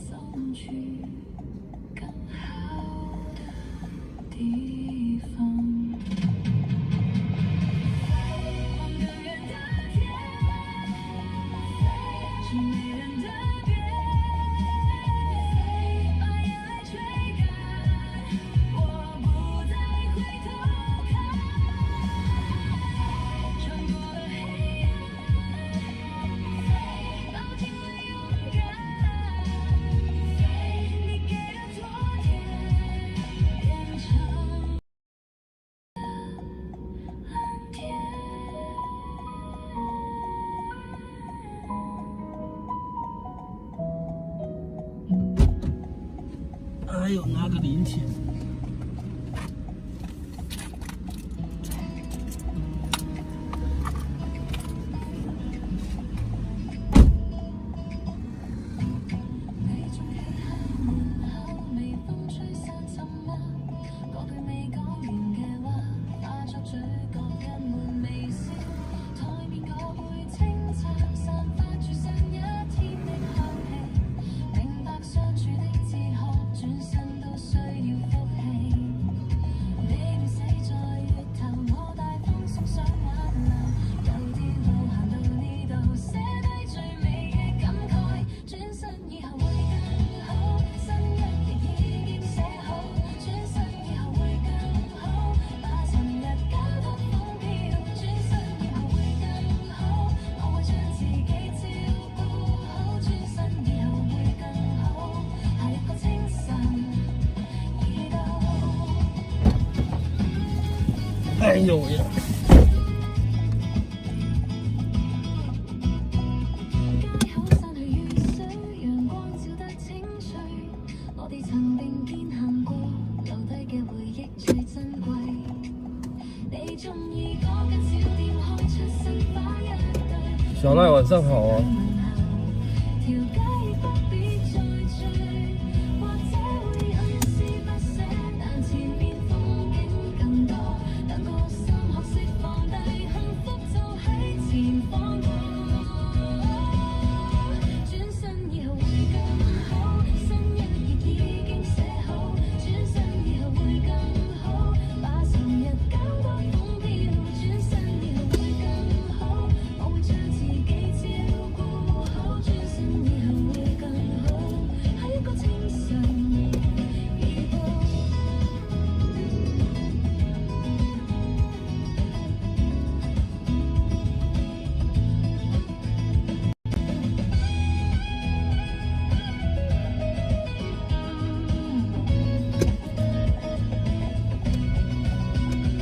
送去更好的地方。飞往更远的天，飞去没人的边，飞把眼泪吹干，我不再回头看。穿过了黑暗，飞抱紧了勇敢，飞你给的昨天变成蓝天。还有拿个零钱。每種嘅黑門口，微風吹散沉默，嗰句未講完嘅話，化作嘴角一抹微呦喂！街口散去雨水，陽光照得清脆。我哋曾並肩行過，留低嘅回憶最珍貴。你鍾意嗰間小店開出新花一對。小賴晚上好啊。條街不必再醉，或者會去試不捨，但前面風景更多。兩個心學識放低，幸福就喺前方過。轉身以後會更好，新一頁已經寫好。轉身以後會更好，把昨日搞多風飄。轉身以後會更好，我會將自己照顧好。轉身以後會更好，係一個清晨預報。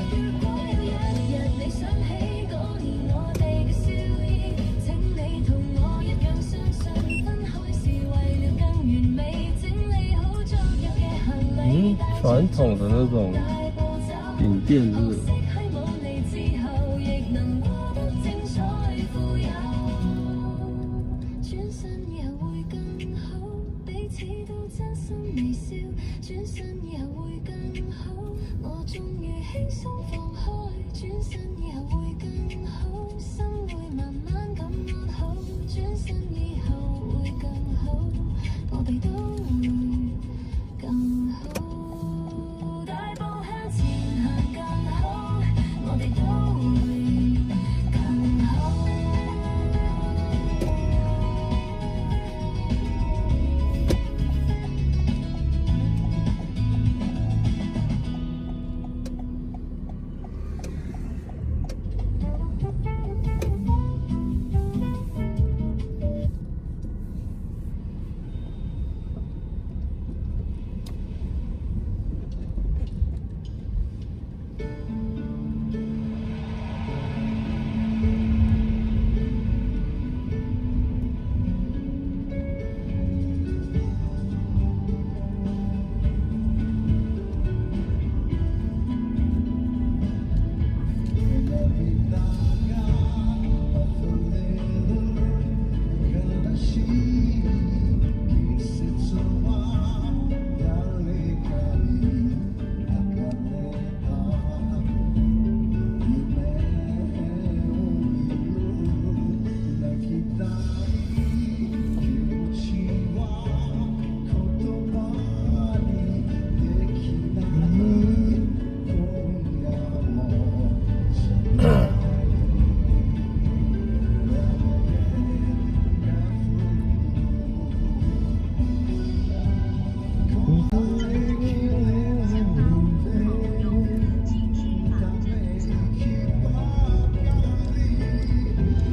如果有一日你想起嗰年我哋嘅笑意，請你同我一樣相信分開是為了更完美，整理好昨日嘅行李。傳統的那種餅店是不是？喺冇你之後，亦能過得精彩富有。轉身以後會更好，彼此都真心微笑。轉身以後會更好，我終於輕鬆放開。轉身以後會更好，心會慢慢咁安好。轉身以後會更好，我哋都會更好。大步向前行更好，我哋都會更好。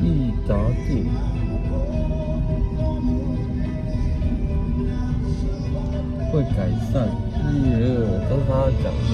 益达店。会改善，都是他讲的。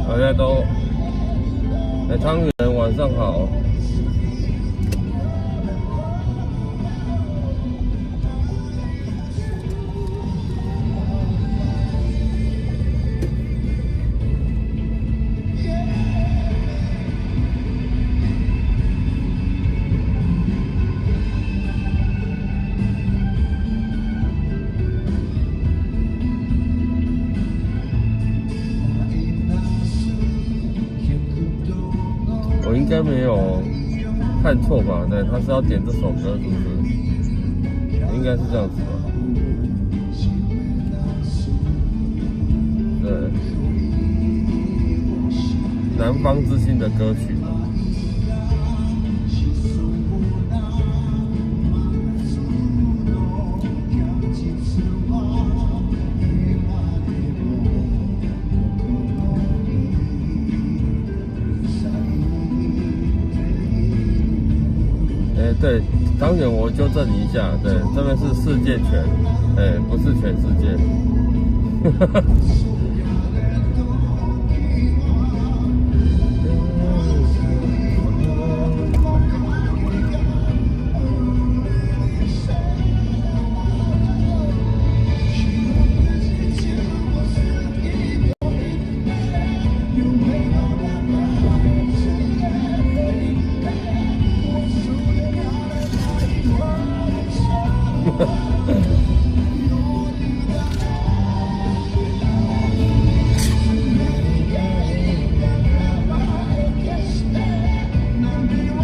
大家都，汤圆晚上好。我应该没有看错吧？对，他是要点这首歌，是不是？应该是这样子吧？对，南方之星的歌曲。对，当然我纠正你一下，对，这边是世界拳，不是全世界。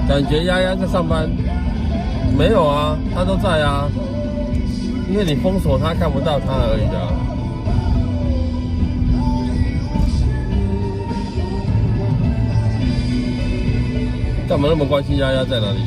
感觉丫丫在上班，没有啊，他都在啊，因为你封锁他看不到他而已啊。干嘛那么关心丫丫在哪里？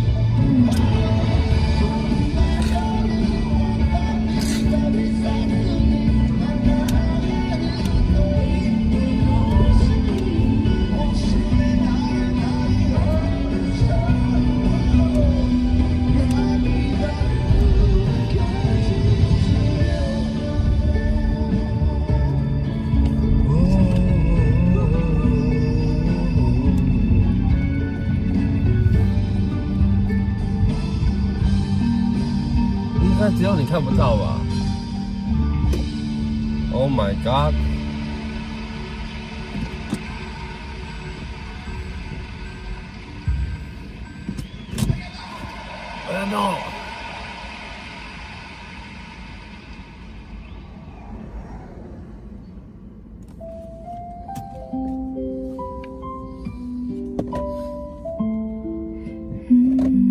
应该只有你看不到吧 ？Oh my god！ no！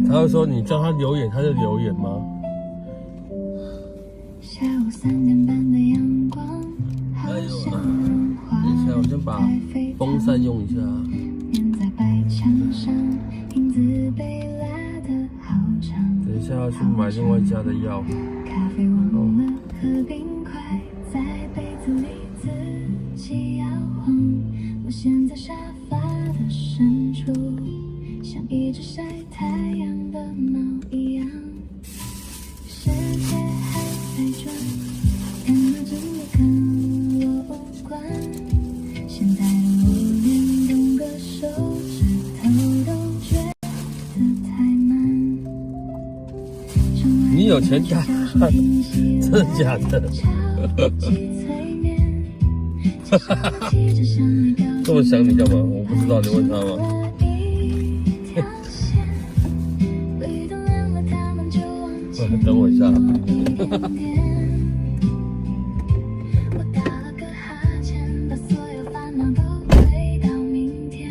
他会说你叫他留言，他就留言吗？下午3点半的阳光，好像花等一下，我先把风扇用一下。粘在白墙上，影子被拉得好长。等一下要去买另外一家的药。咖啡忘了喝冰块，在杯子里自己摇晃。我陷在沙发的深处，像一只晒太阳的猫一样。世界还在转，但那真的跟我无关。现在的我连动个手指头都觉得太慢。你有钱干？真的假的？这么想你干嘛？我不知道，你问他吗？等我一下。我打了个哈欠，把所有烦恼都推到明天。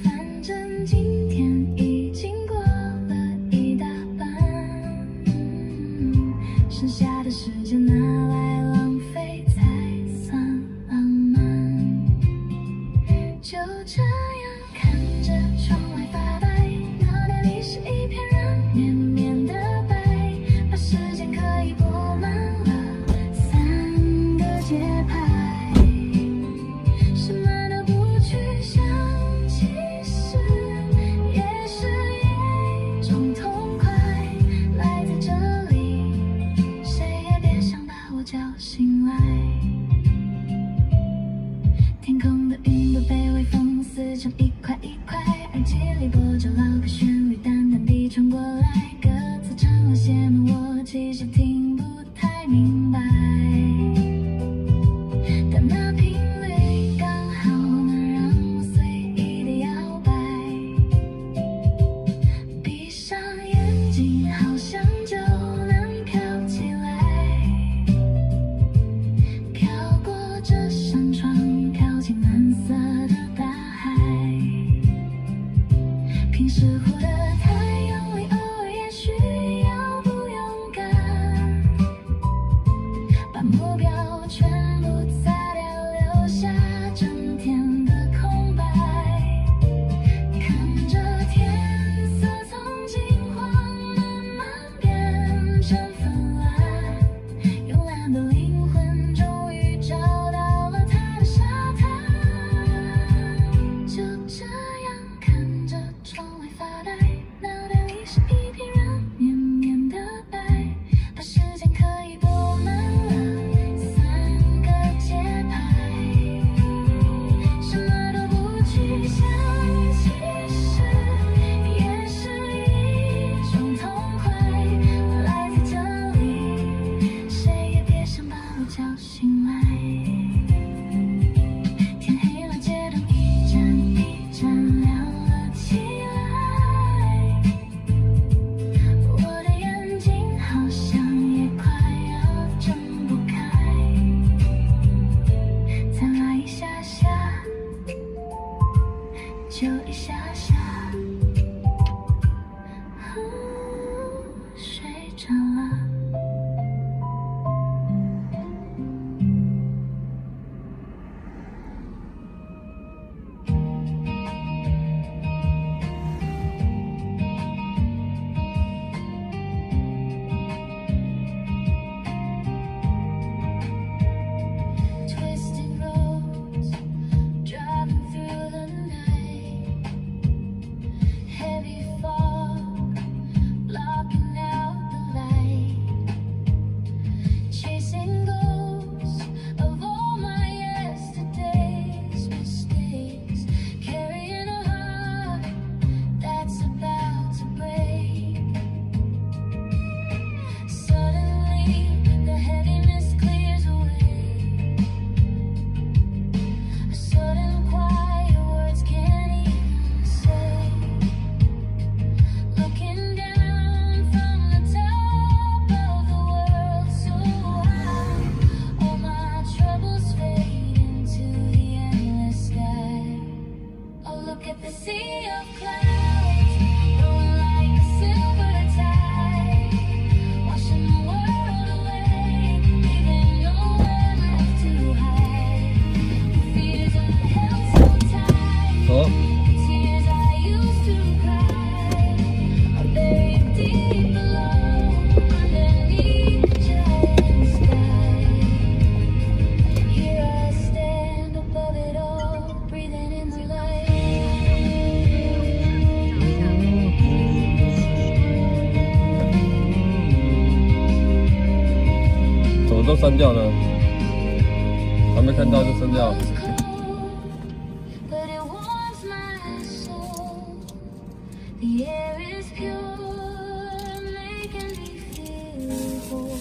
反正今天已经过了一大半，剩下的时间拿来浪费才算浪漫。就这样看着窗外发呆，脑袋里是一片绵绵的白，把时间可以拨满了3个节拍，什么都不去想，其实也是一种痛快。赖在这里，谁也别想把我叫醒来。天空的云都被微风撕成一块一块，耳机里播着老歌旋律，淡淡地传过来，歌词唱了些么我其实听不太明白，但那频率刚好能让我随意的摇摆。闭上眼睛好像就能飘起来，飘过这扇窗，飘进蓝色的大海。平时活的太用力，偶尔也需要不勇敢，把目标全部擦掉，留下整天的空白。看着天色从金黄慢慢变成粉蓝，慵懒的灵魂终于找到了它的沙滩。就这样看着窗外发呆，都删掉了，还没看到就删掉。 But it warms my soul. The air is pure, making me feel whole.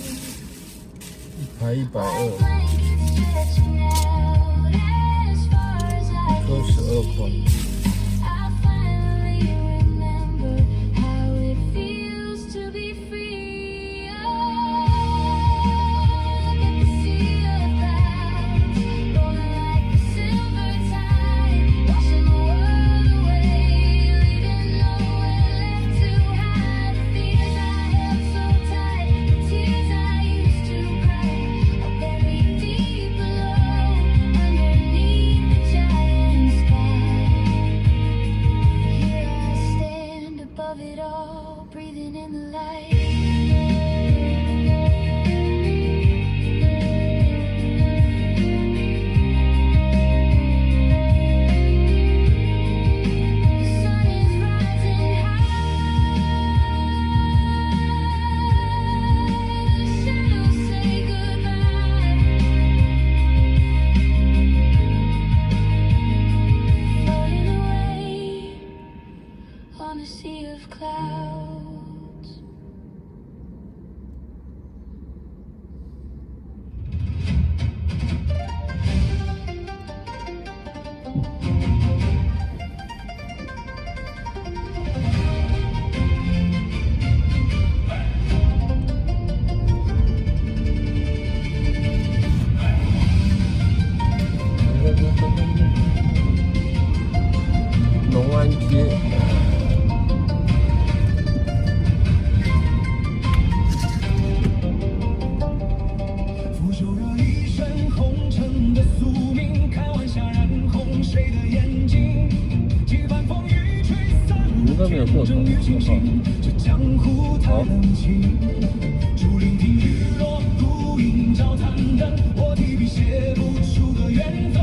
1台120， Blankets stretching out as far as I 都 can 12块。 I finally remember how it feels to be free. Look at the sea of clouds, rolling like a silver tide, washing the world away, leaving nowhere left to hide. The fears I held so tight, the tears I used to cry, are buried deep below, underneath the giant sky. Here I stand above it all, breathing in the light. The sun is rising high. The shadows say goodbye. Floating away on a sea of clouds.农安街。 腐朽了一身红尘的宿命，看晚霞染红谁的眼睛？几番风雨吹散了天真与清醒，这江湖太冷清。竹林听日落，孤影照残灯，我提笔写不出个缘分。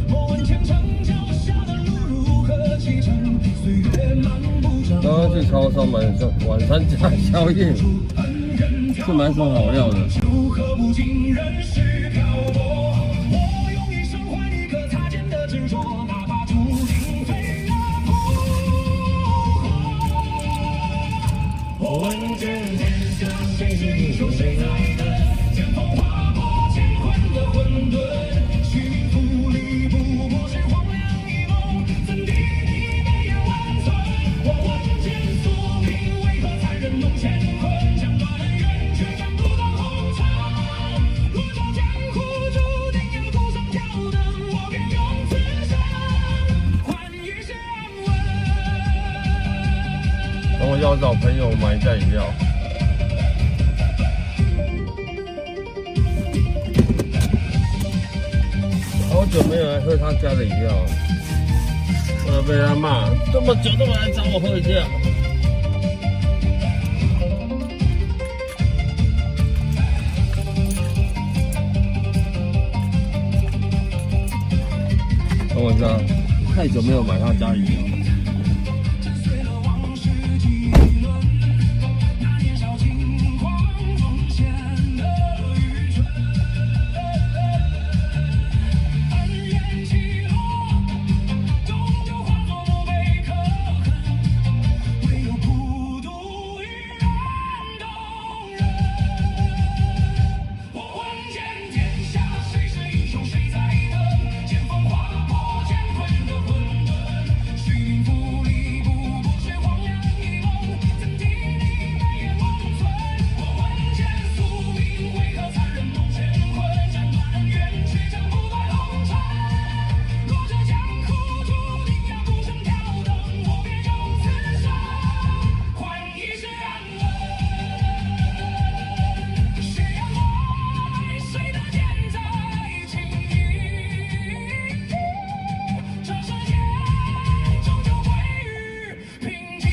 莫问前程脚下的路如何启程，岁月漫步着。刚刚去超商买晚餐加宵夜，是蛮什么好料的。 如何不尽人世漂泊？我用一生换一颗擦肩的执着，哪怕注定飞蛾扑火。我问剑天下，谁是英雄，谁在等？剑锋划破乾坤的混沌，虚名浮里不过是荒凉一梦，怎敌你眉眼温存？我问剑宿命，为何残忍弄乾坤？斩断了缘，却斩不断红尘。若这江湖注定要孤身挑灯，我便用此生换一世安稳。等我要找朋友买一袋饮料。好久没有来喝他家的饮料了，我要被他骂，这么久都没来找我喝一下。等我一下，太久没有买他家饮料。 震碎了往事几轮，那年少轻狂奉献的愚蠢，恩怨起落，终究化作墓碑刻痕，唯有孤独依然动人。我问剑天下，谁是英雄，谁在等？剑锋划破乾坤的混沌，虚名浮里不过是荒凉一梦，怎敌你眉眼温存？我问剑宿命，为何残忍弄乾坤？斩断了缘，却斩不断红尘。若这江湖注定要孤身挑灯，我便用此生换一世安稳。谁人爱，谁的剑在情意？这世界终究归于平静。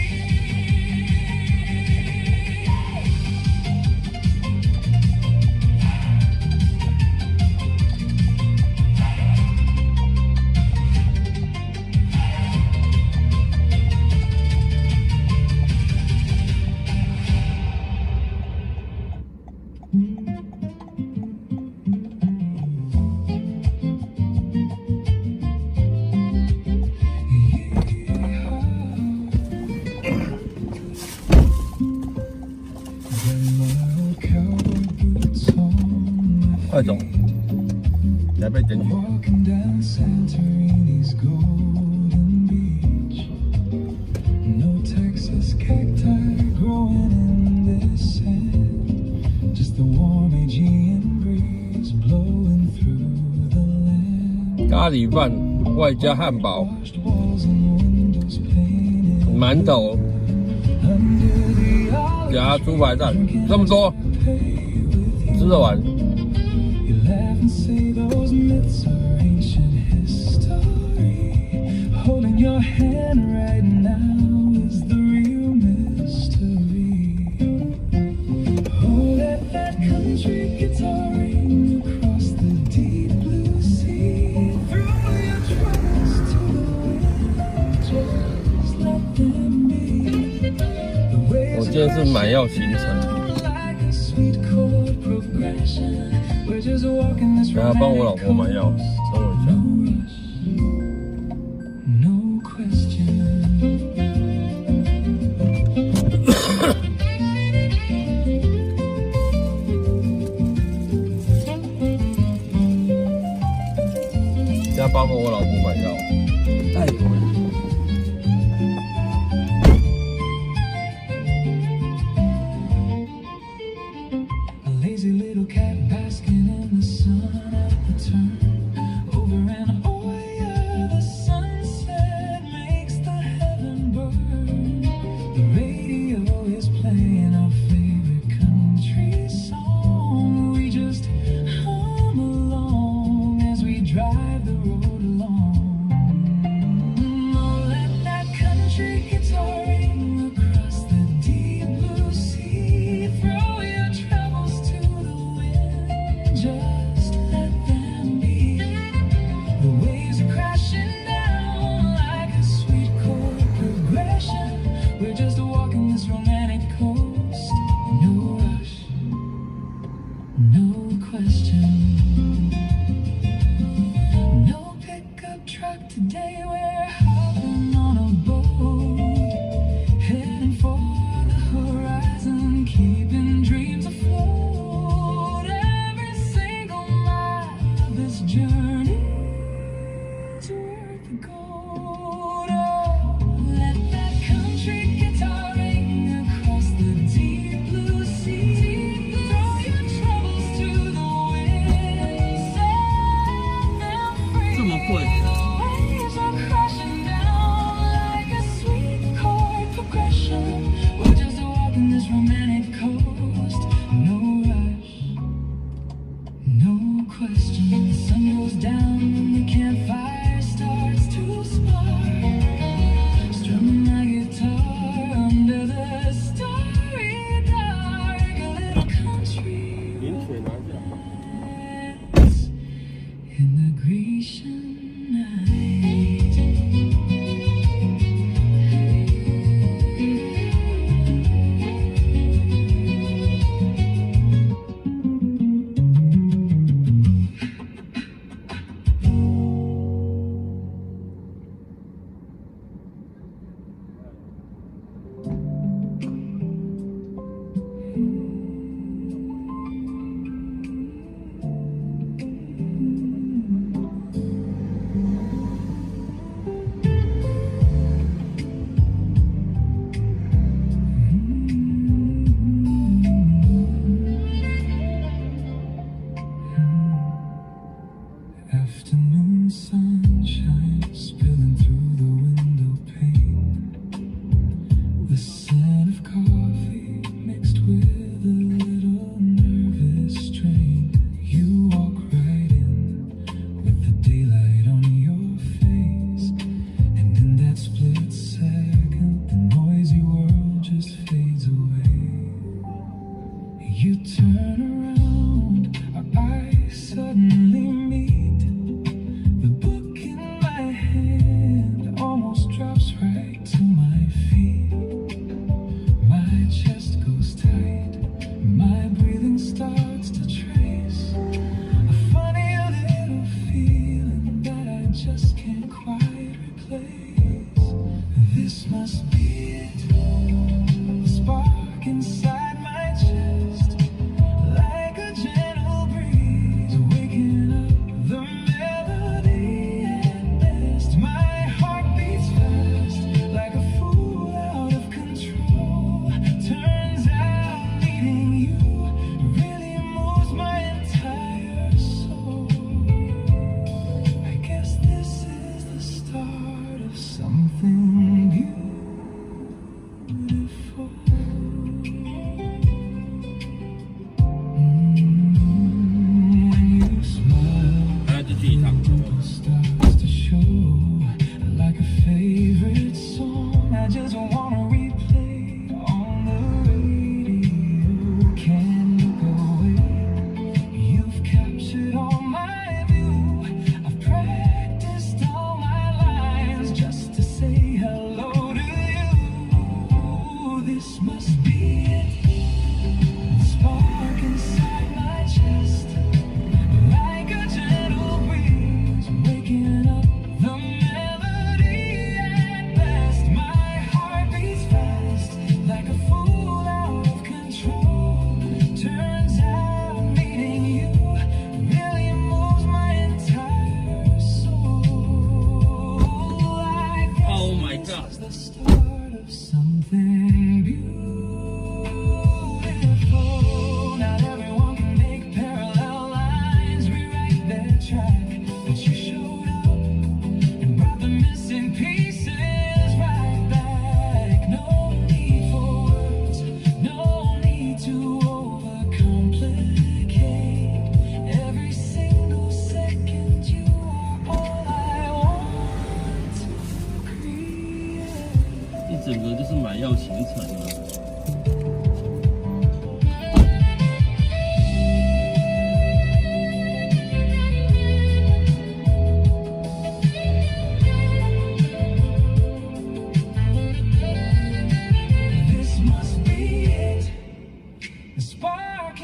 快走，来被检举。 Walking down Santorini's golden beach. No Texas cacti growing in this sand. Just the warm Aegean breeze blowing through the land. 咖喱饭外加汉堡、 Washed walls and windows painted 馒头 under the olive 加猪排蛋，这么多， 吃得完。 You laugh and say those myths are ancient history. Holding your hand right now is the real mystery. Oh, let that country guitar ring across the deep blue sea. Throw your troubles to the wind, just let them be. The 我 waves 今天是买药行程， like a sweet chord progression. We're just walking this 然后帮我老婆买药，等我一下。 No question. 要帮我老婆买药，太多了。 A lazy little cat basking in the sun at the turn. Over and over, yeah, the sunset makes the heaven burn. The radio is playing our favorite country song. We just hum along as we drive the road along. Oh, let that country guitar ring across the deep blue sea. Throw your troubles to the wind, just let them be. The waves are crashing down like a sweet chord progression. We're just walking this romantic coast. No rush, no question. No pickup truck today, we're hopping on a boat, heading for the horizon, keeping dreams afloat. Every single mile of this journey is worth the gold. Oh, let that country guitar ring across the deep blue sea. Throw your troubles to the wind, set them free. 这么贵？ Waves are crashing down like a sweet chord progression. We're just walking this romantic coast. No rush, no question. The sun goes down, the campfire starts to spark. Strumming my guitar under the starry dark. A little country 饮水拿下。 romance in the Grecian night. Afternoon sunshine spilling through the window pane. The scent of coffee mixed with a little nervous strain. You walk right in with the daylight on your face, and in that split second, the noisy world just fades away. You turn around, our eyes suddenly meet. The book in my hand almost drops right to my feet. My chest goes tight, my breathing starts to trace a funny little feeling that I just can't quite replace. This must be it, the spark inside my chest.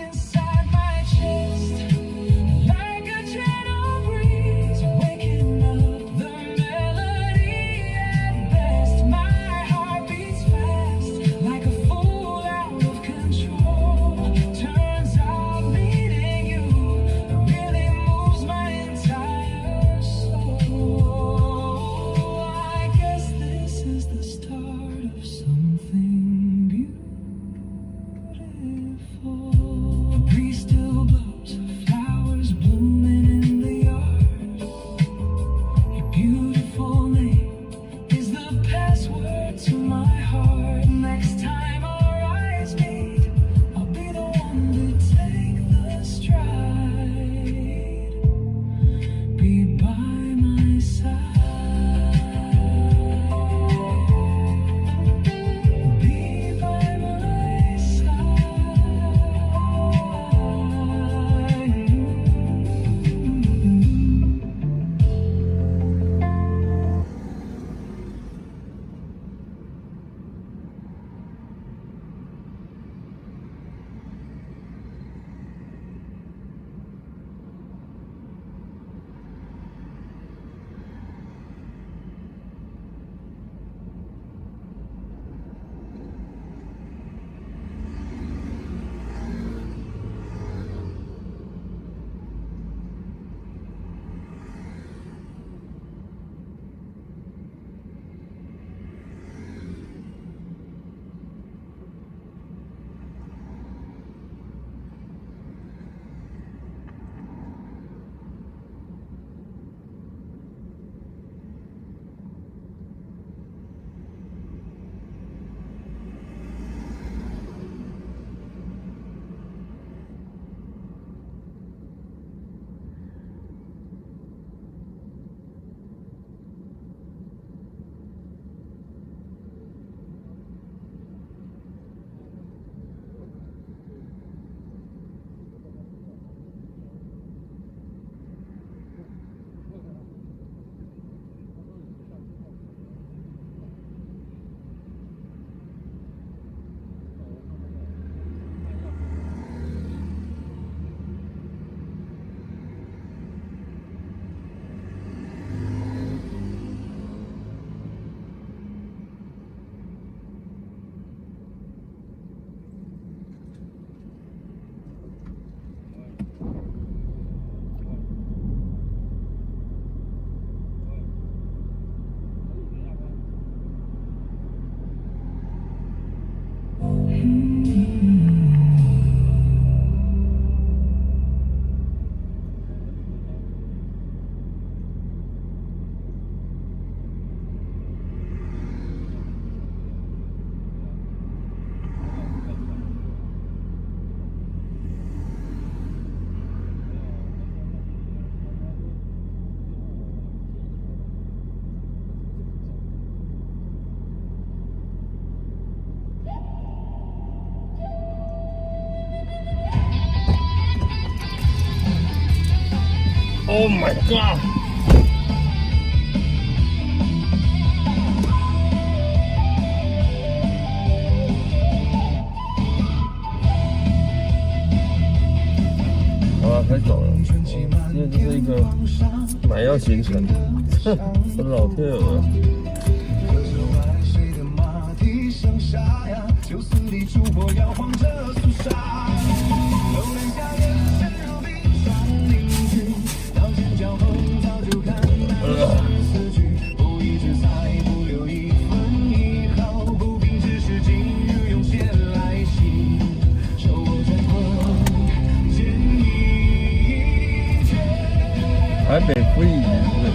inside my chest, like a gentle breeze, waking up the melody at best. My heart beats fast, like a fool out of control. Turns out meeting you really moves my entire soul. I guess this is the start of something beautiful. The breeze still blows, flowers blooming in the yard. Your beautiful name is the password to my heart. Next time our eyes meet, I'll be the one to take the stride. Be by my side. Be by my side. Oh my god！ 好了，可以走了。今天就是一个买药行程，我的老天鹅。台北飞鱼是。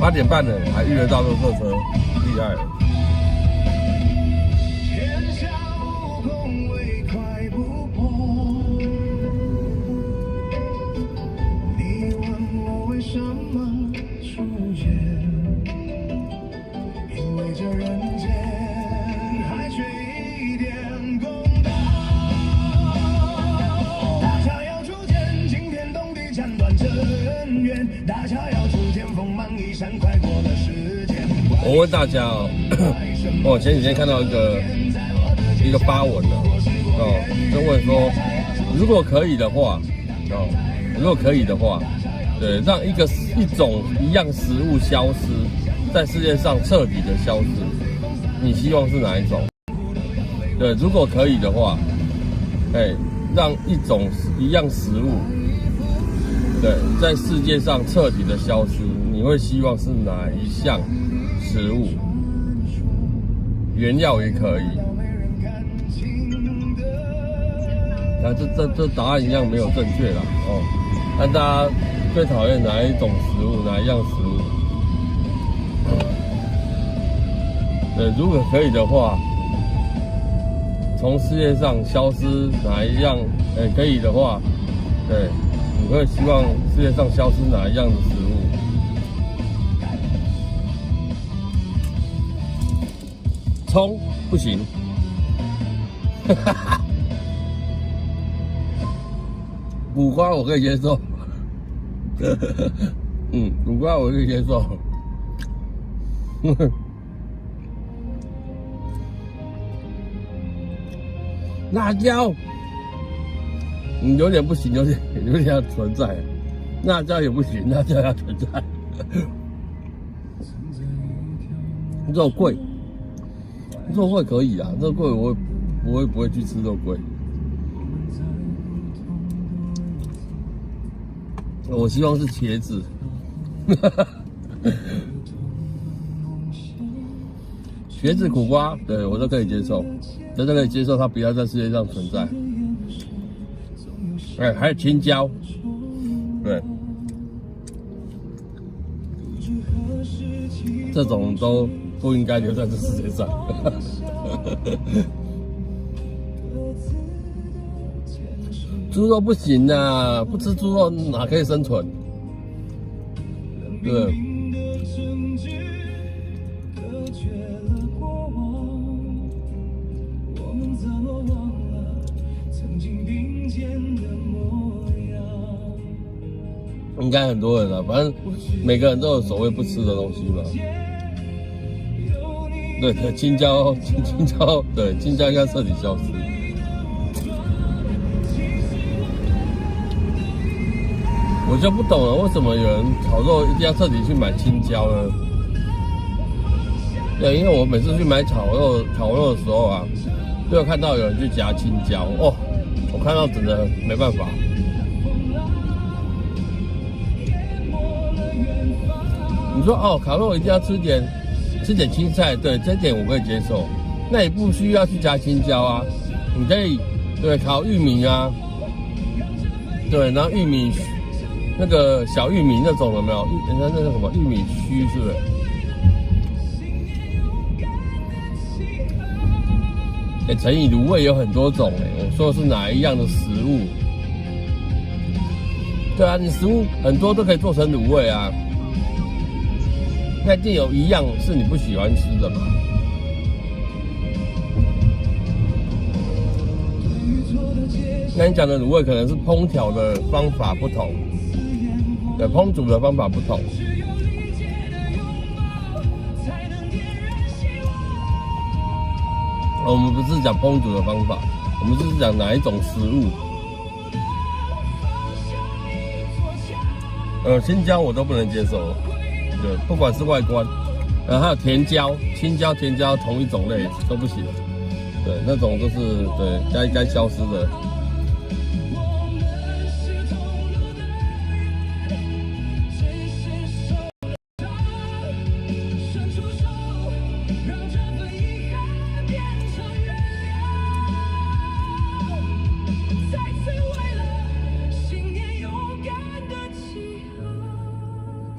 8点半了还预约到垃圾车，厉害了。天下武功唯快不破。你问我为什么出现？因为这人间还缺一点公道。大侠要出剑，惊天动地斩断尘缘。大侠要出剑，锋芒一闪，快过了时间。我问大家哦，我前几天看到一个发文了哦，就问说，如果可以的话，对，让一种一样食物消失，在世界上彻底的消失，你希望是哪一种？对，如果可以的话，让一样食物，对，在世界上彻底的消失，你会希望是哪一项食物？原料也可以。那这答案一样没有正确啦哦。但大家最讨厌哪一种食物，哪一样食物？对，如果可以的话，从世界上消失哪一样？可以的话，对，你会希望世界上消失哪一样的食物？葱不行，苦瓜我可以接受，苦瓜我可以接受，辣椒，有点不行，有点要存在，辣椒也不行，辣椒要存在，肉桂。肉桂可以啊，肉桂我不会去吃肉桂。我希望是茄子，茄子、苦瓜，对我都可以接受，真的可以接受它不要在世界上存在。还有青椒，对，这种都不应该留在这世界上。猪肉不行啊，不吃猪肉哪可以生存？对。应该很多人啊，反正每个人都有所谓不吃的东西嘛。对，青椒，对，青椒应该彻底消失。我就不懂了，为什么有人烤肉一定要彻底去买青椒呢？对，因为我每次去买烤肉的时候啊，都有看到有人去夹青椒哦，我看到真的没办法。你说哦，烤肉一定要吃点青菜，对，这点我可以接受。那也不需要去加青椒啊，你可以对烤玉米啊，对，然后玉米那个小玉米那种有没有？人家那个什么玉米须是不是？成语卤味有很多种我说的是哪一样的食物？对啊，你食物很多都可以做成卤味啊。那一定有一样是你不喜欢吃的嘛？那你讲的卤味可能是烹调的方法不同，对，烹煮的方法不同。我们不是讲烹煮的方法，我们就是讲哪一种食物。青椒我都不能接受。对，不管是外观，还有甜椒、青椒、甜椒同一种类都不行。对，那种都是对该消失的。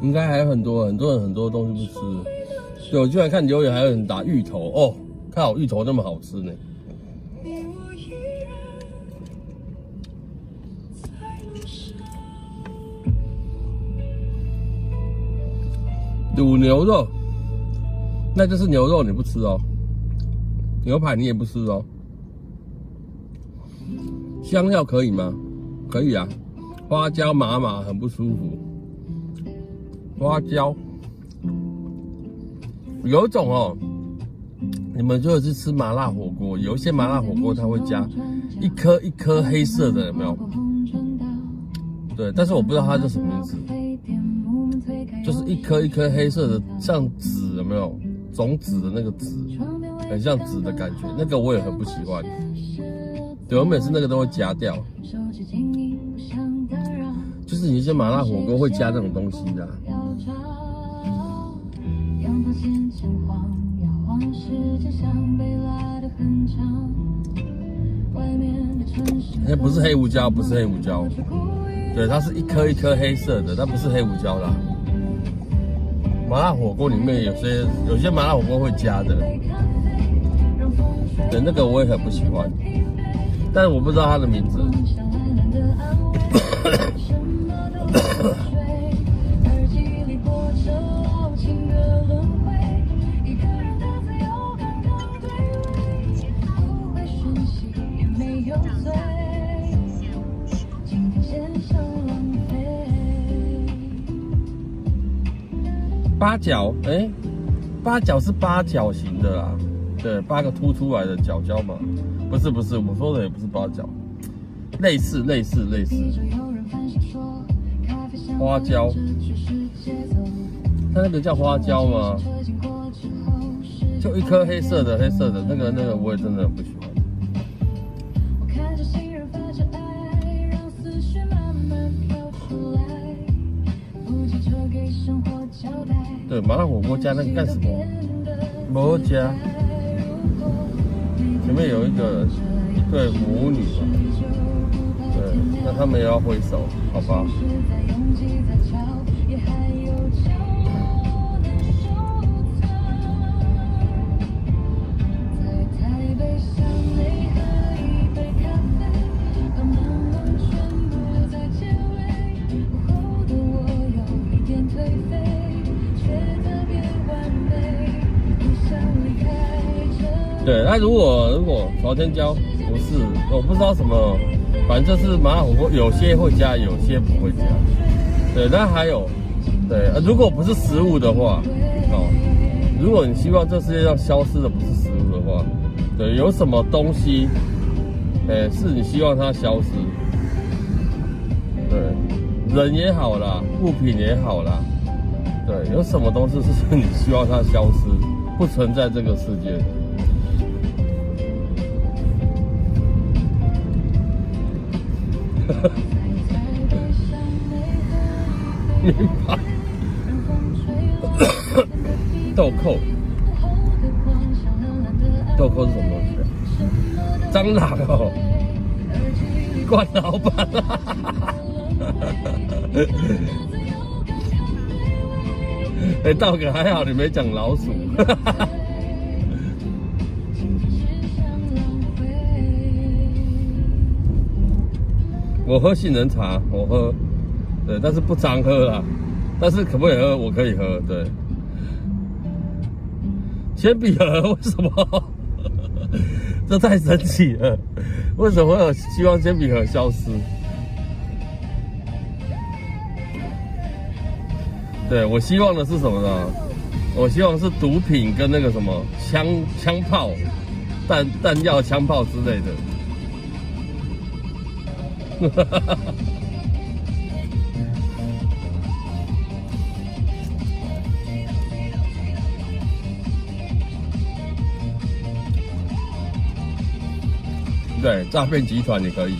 应该还有很多人很多东西不吃。对，我居然看留言还有人打芋头哦，看好芋头那么好吃呢。卤牛肉，那就是牛肉你不吃哦，牛排你也不吃哦。香料可以吗？可以啊，花椒麻麻很不舒服。花椒有一种哦，你们如果是吃麻辣火锅，有一些麻辣火锅它会加一颗一颗黑色的，有没有？对，但是我不知道它叫什么名字，就是一颗一颗黑色的，像籽，有没有？种子的那个籽，很像籽的感觉，那个我也很不喜欢。对，我每次那个都会夹掉，就是你一些麻辣火锅会加那种东西的。哎，不是黑胡椒，不是黑胡椒，对，它是一颗一颗黑色的，它不是黑胡椒啦。麻辣火锅里面有些麻辣火锅会加的，对，那个我也很不喜欢，但是我不知道它的名字。八角，八角是八角形的啦，对，8个凸出来的角角嘛，不是，我说的也不是八角，类似，花椒，它那个叫花椒吗？就一颗黑色的，那个我也真的很不喜欢。对，麻辣火锅加那个干什么？没加。前面有一对母女嘛，对，那他们也要挥手，好吧？对，那如果朝天椒不是，我不知道什么，反正就是麻辣火锅，有些会加，有些不会加。对，那还有，对，如果不是食物的话，如果你希望这世界上消失的不是食物的话，对，有什么东西，是你希望它消失？对，人也好啦，物品也好啦，对，有什么东西是你希望它消失，不存在这个世界？明白。豆蔻是什么东西啊？蟑螂哦，冠老板道哥还好你没讲老鼠。我喝杏仁茶，我喝，对，但是不常喝啦。但是可不可以喝？我可以喝，对。铅笔盒为什么？这太神奇了！为什么会有希望铅笔盒消失？对，我希望的是什么呢？我希望是毒品跟那个什么枪炮、弹药、枪炮之类的。对，诈骗集团也可以。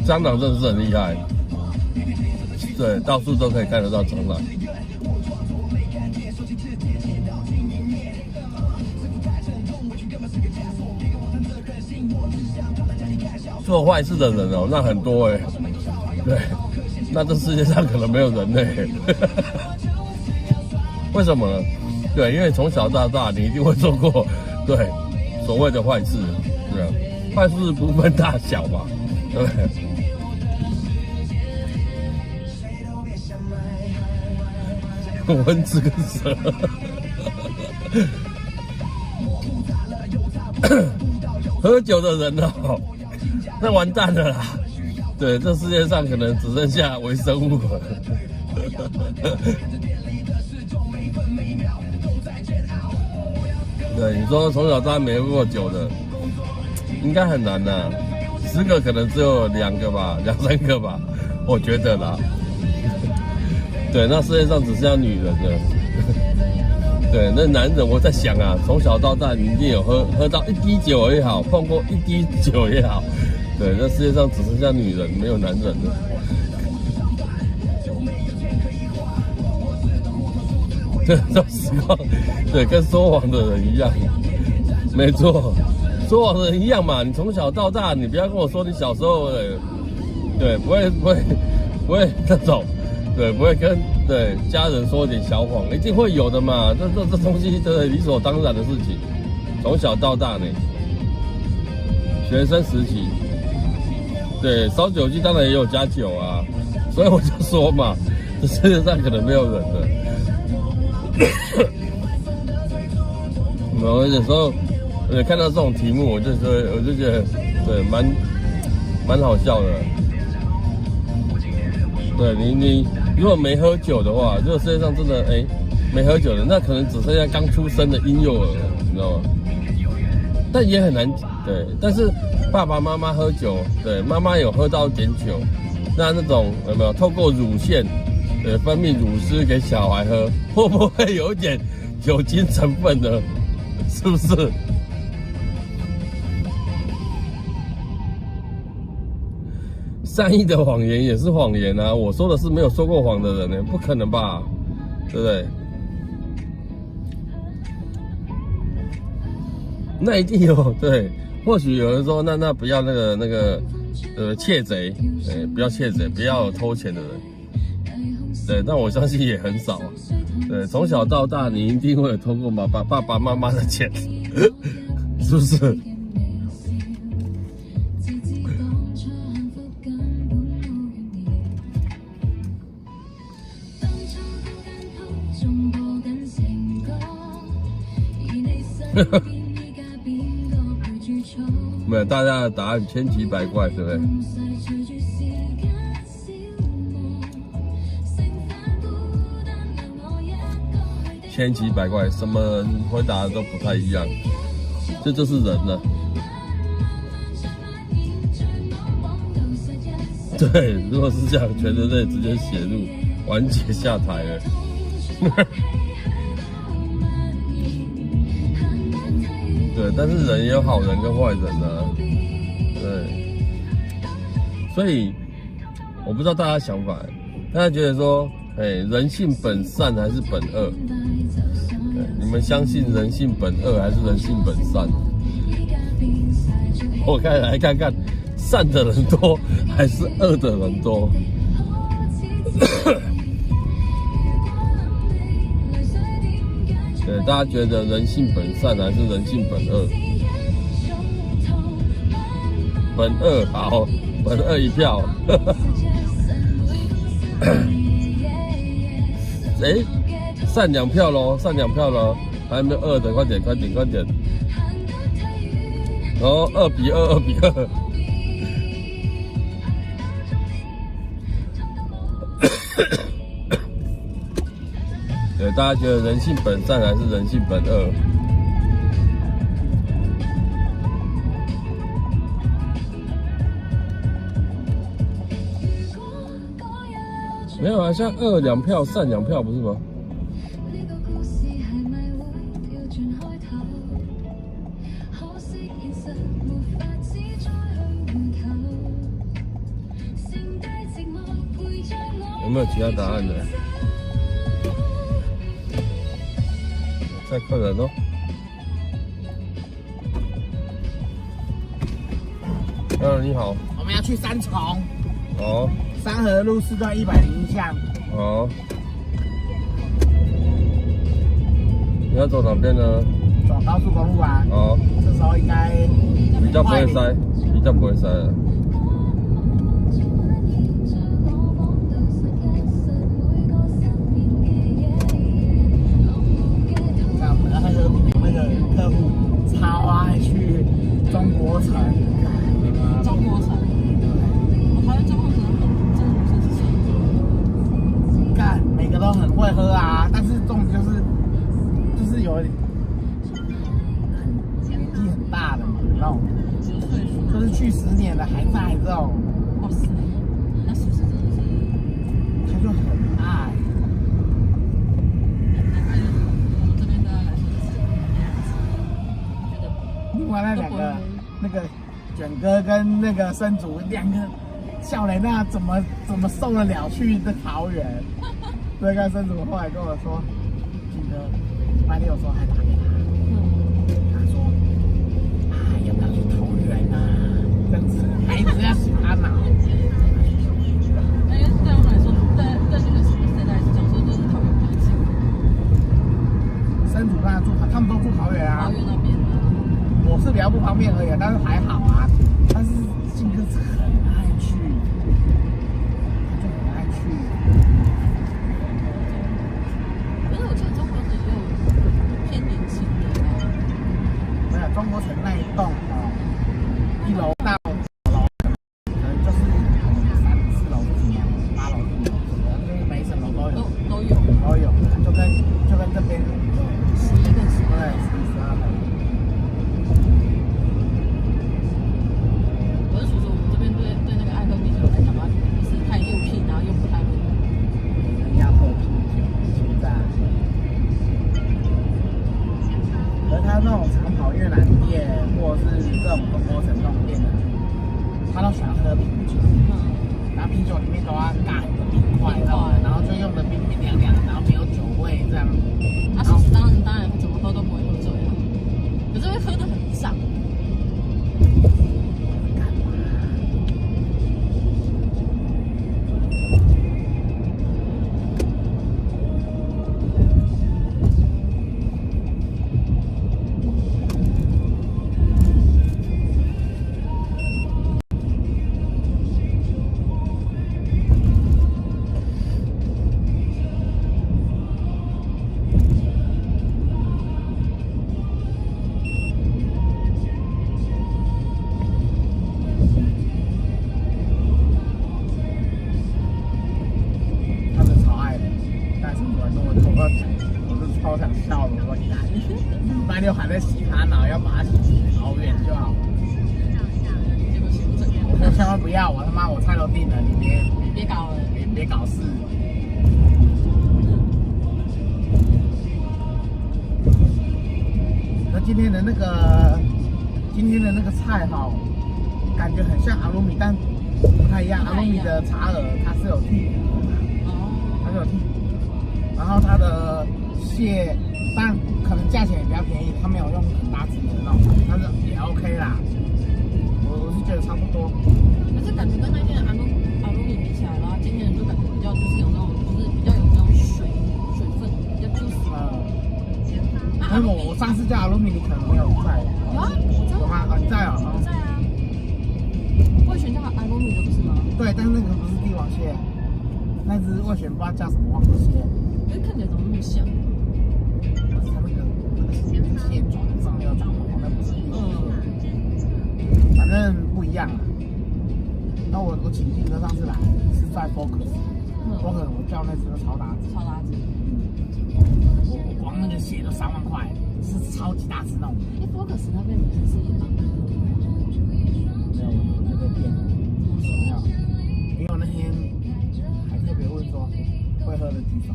蟑螂真的是很厉害。对，到处都可以看得到蟑螂。做坏事的人哦，那很多哎，对，那这世界上可能没有人类。为什么呢？对，因为从小到大你一定会做过对所谓的坏事，对啊，坏事不分大小嘛，对不对？蚊子跟蛇，喝酒的人哦，那完蛋了啦！对，这世界上可能只剩下微生物了。对，你说从小到大没喝过酒的，应该很难呐，10个可能只有2个吧，2、3个吧，我觉得啦。对，那世界上只剩下女人了。对，那男人我在想啊，从小到大你一定有喝到1滴酒也好，碰过1滴酒也好。对，那世界上只剩下女人，没有男人了。对，这种时光，对，跟说谎的人一样，没错，说谎的人一样嘛。你从小到大，你不要跟我说你小时候，对，不会那种。对，不会跟家人说点小谎，一定会有的嘛。这东西真的理所当然的事情。从小到大呢，学生时期，对，烧酒鸡当然也有加酒啊。所以我就说嘛，这世界上可能没有人的。我有时候看到这种题目，我就觉得对，蛮好笑的。对你如果没喝酒的话，如果世界上真的没喝酒的，那可能只剩下刚出生的婴幼儿，你知道吗？但也很难对。但是爸爸妈妈喝酒，对，妈妈有喝到点酒，那种有没有透过乳腺分泌乳汁给小孩喝，会不会有一点酒精成分呢？是不是？善意的谎言也是谎言啊！我说的是没有说过谎的人呢，不可能吧？对不对？那一定有对，或许有人说那不要那个窃贼，不要窃贼，不要偷钱的人，对，但我相信也很少。对，从小到大你一定会有偷过爸爸妈妈的钱，是不是？没有，大家的答案千奇百怪，对不对？千奇百怪，什么人回答的都不太一样，这就是人了。对，如果是这样，全人类直接写入完结下台了。对，但是人也有好人跟坏人啊。对，所以我不知道大家想法，大家觉得说，人性本善还是本恶？对，你们相信人性本恶还是人性本善？我来看看，善的人多还是恶的人多？对，大家觉得人性本善还是人性本恶？本恶好，本恶1票。善2票咯，善2票咯，还有没有恶的？快点！哦，2比2，2比2。对，大家觉得人性本善还是人性本恶？没有啊，像恶2票，善2票，不是吗？有没有其他答案呢？再客人哦。你好。我们要去三重。哦。三和路4段101巷。哦。你要走哪边呢？走高速公路啊。哦。这时候应该比较不会塞，比较不会塞了。那个客户超爱去中国城。中国城，我发现中国城真的不是吃。干，每个都很会喝啊，但是重点就是有点年纪很大的那种，就是去10年的还在这种。哇塞，那是不是真的是？他就很爱。我们这边的来说就是觉得。另外那两个，那个卷哥跟那个生竹两个笑雷那怎么受得了去的桃园？那个生竹后来跟我说，金哥，拜六的时候还打给他，他说啊要不要去桃园啊？这样子还一直要洗他脑。那因为对我们来说，对那个什么谁来讲说就是桃园比较近。生竹那他们都住桃园啊。桃园那边。我是比较不方便而已，但是还好啊。但是金哥很爱去，他就很爱去。可是我记得中国城也有偏年轻的啊。没有，中国城那一栋1楼到9楼，可能就是3、4楼、8楼、就是每一层楼都有，都有，就跟这边11跟12，对，12楼。我是说我们这边对那个爱喝啤酒来讲吧，就是太又拼，然后又不太会。压迫啤酒，现在。而他那种长跑越南店，或者是这种中国城那种店的，他都喜欢喝啤酒。然后啤酒里面都要尬很多冰块，然后就用的冰冰凉凉，然后没有酒味这样。啊，其实当然怎么喝都不会喝醉啊，可是会喝得很胀。超想笑的，我干！礼拜六还在洗他脑，要把他洗好远就好。结果洗不整。我说千万不要，我他妈我菜都定了，你别搞了，别搞事。那今天的那个菜哈，感觉很像阿鲁米，但不太一样。阿鲁米的茶鹅它是有剔骨的，它是有剔骨，然后它的蟹，但可能价钱也比较便宜，它没有用很大只的那种，但是也 OK 啦。我是觉得差不多。可是感觉跟那天的阿鲁米比起来的话，今天的就感觉比较就是有那种，就是比较有那种水分，比较 juicy。因为我上次叫阿鲁米，你可能没有在。有啊，我在。有吗？啊，你在啊？我在啊。味全叫阿鲁米的不是吗？对，但是那个不是帝王蟹，那只味全不知道叫什么忘了蟹。因为看起来怎么那么像？它那个蟹爪上面有长毛，那不是帝王蟹。反正不一样啊。那我请金哥上次来是在 Focus，Focus 我叫那只超大只。超大只。我光那个蟹都3万块，是超级大只那种。哎 ，Focus 那边不是也蛮多的？没有，我这个店没有。因为我那天还特别问说会喝的举手，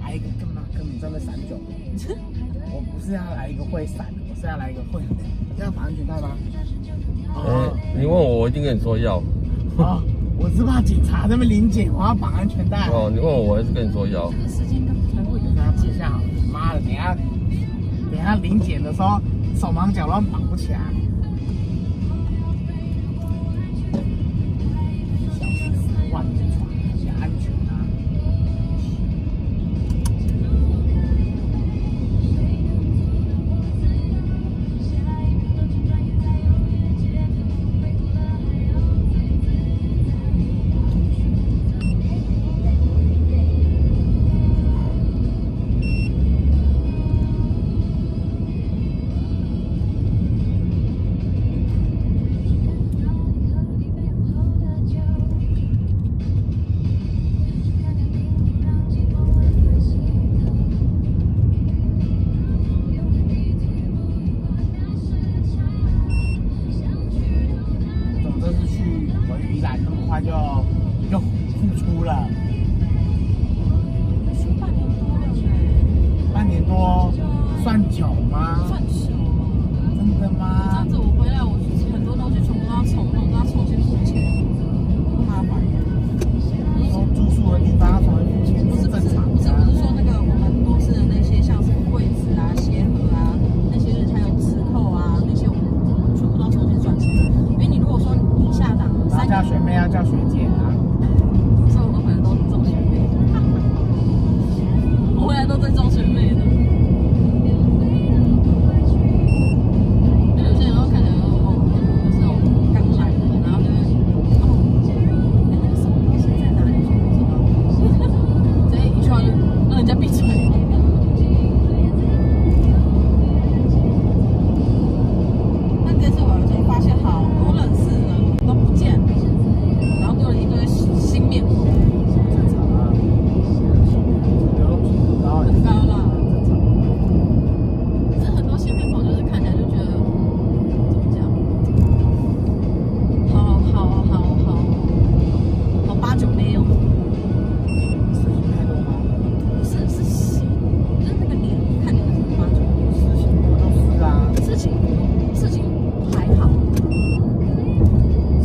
来一个根本真的闪酒。我不是要来一个会闪的，我是要来一个会。要绑安全带吗？你问我，我一定跟你说要。哦，我是怕警察那边临检，我要绑安全带。哦，你问我，我还是跟你说要。这个时间根本才会有。给他记下好了，妈的，等一下临检的时候手忙脚乱绑不起来。晚点闯也安全啊。就复出了，半年多算久吗？算久。真的吗？这样子我回来，我很多东西全部都要重新付钱，不麻烦。说住宿的地方要重新付钱，不是正常的。不是说那个我们公司的那些像什么柜子啊、鞋盒啊那些，还有磁扣啊那些，我们全部都要重新算钱。因为你如果说你下档3叫学妹要叫学姐啊。所以我们回来都是中学妹，我回来都是中学妹的。因为有些人都看起来就是那种刚来的，然后就是那个什么东西在哪里？不知道，直接一句话就让人家闭嘴。但这次我有时候发现好多认识的都不见了，然后多了一堆新面孔。正常啊，流动性很高，很高啦。正常。可是很多新面孔就是看起来就觉得怎么讲，好8、9没有，事情太多吗？是型，就是那个脸看起来是8、9。事情多都是啊，事情还好，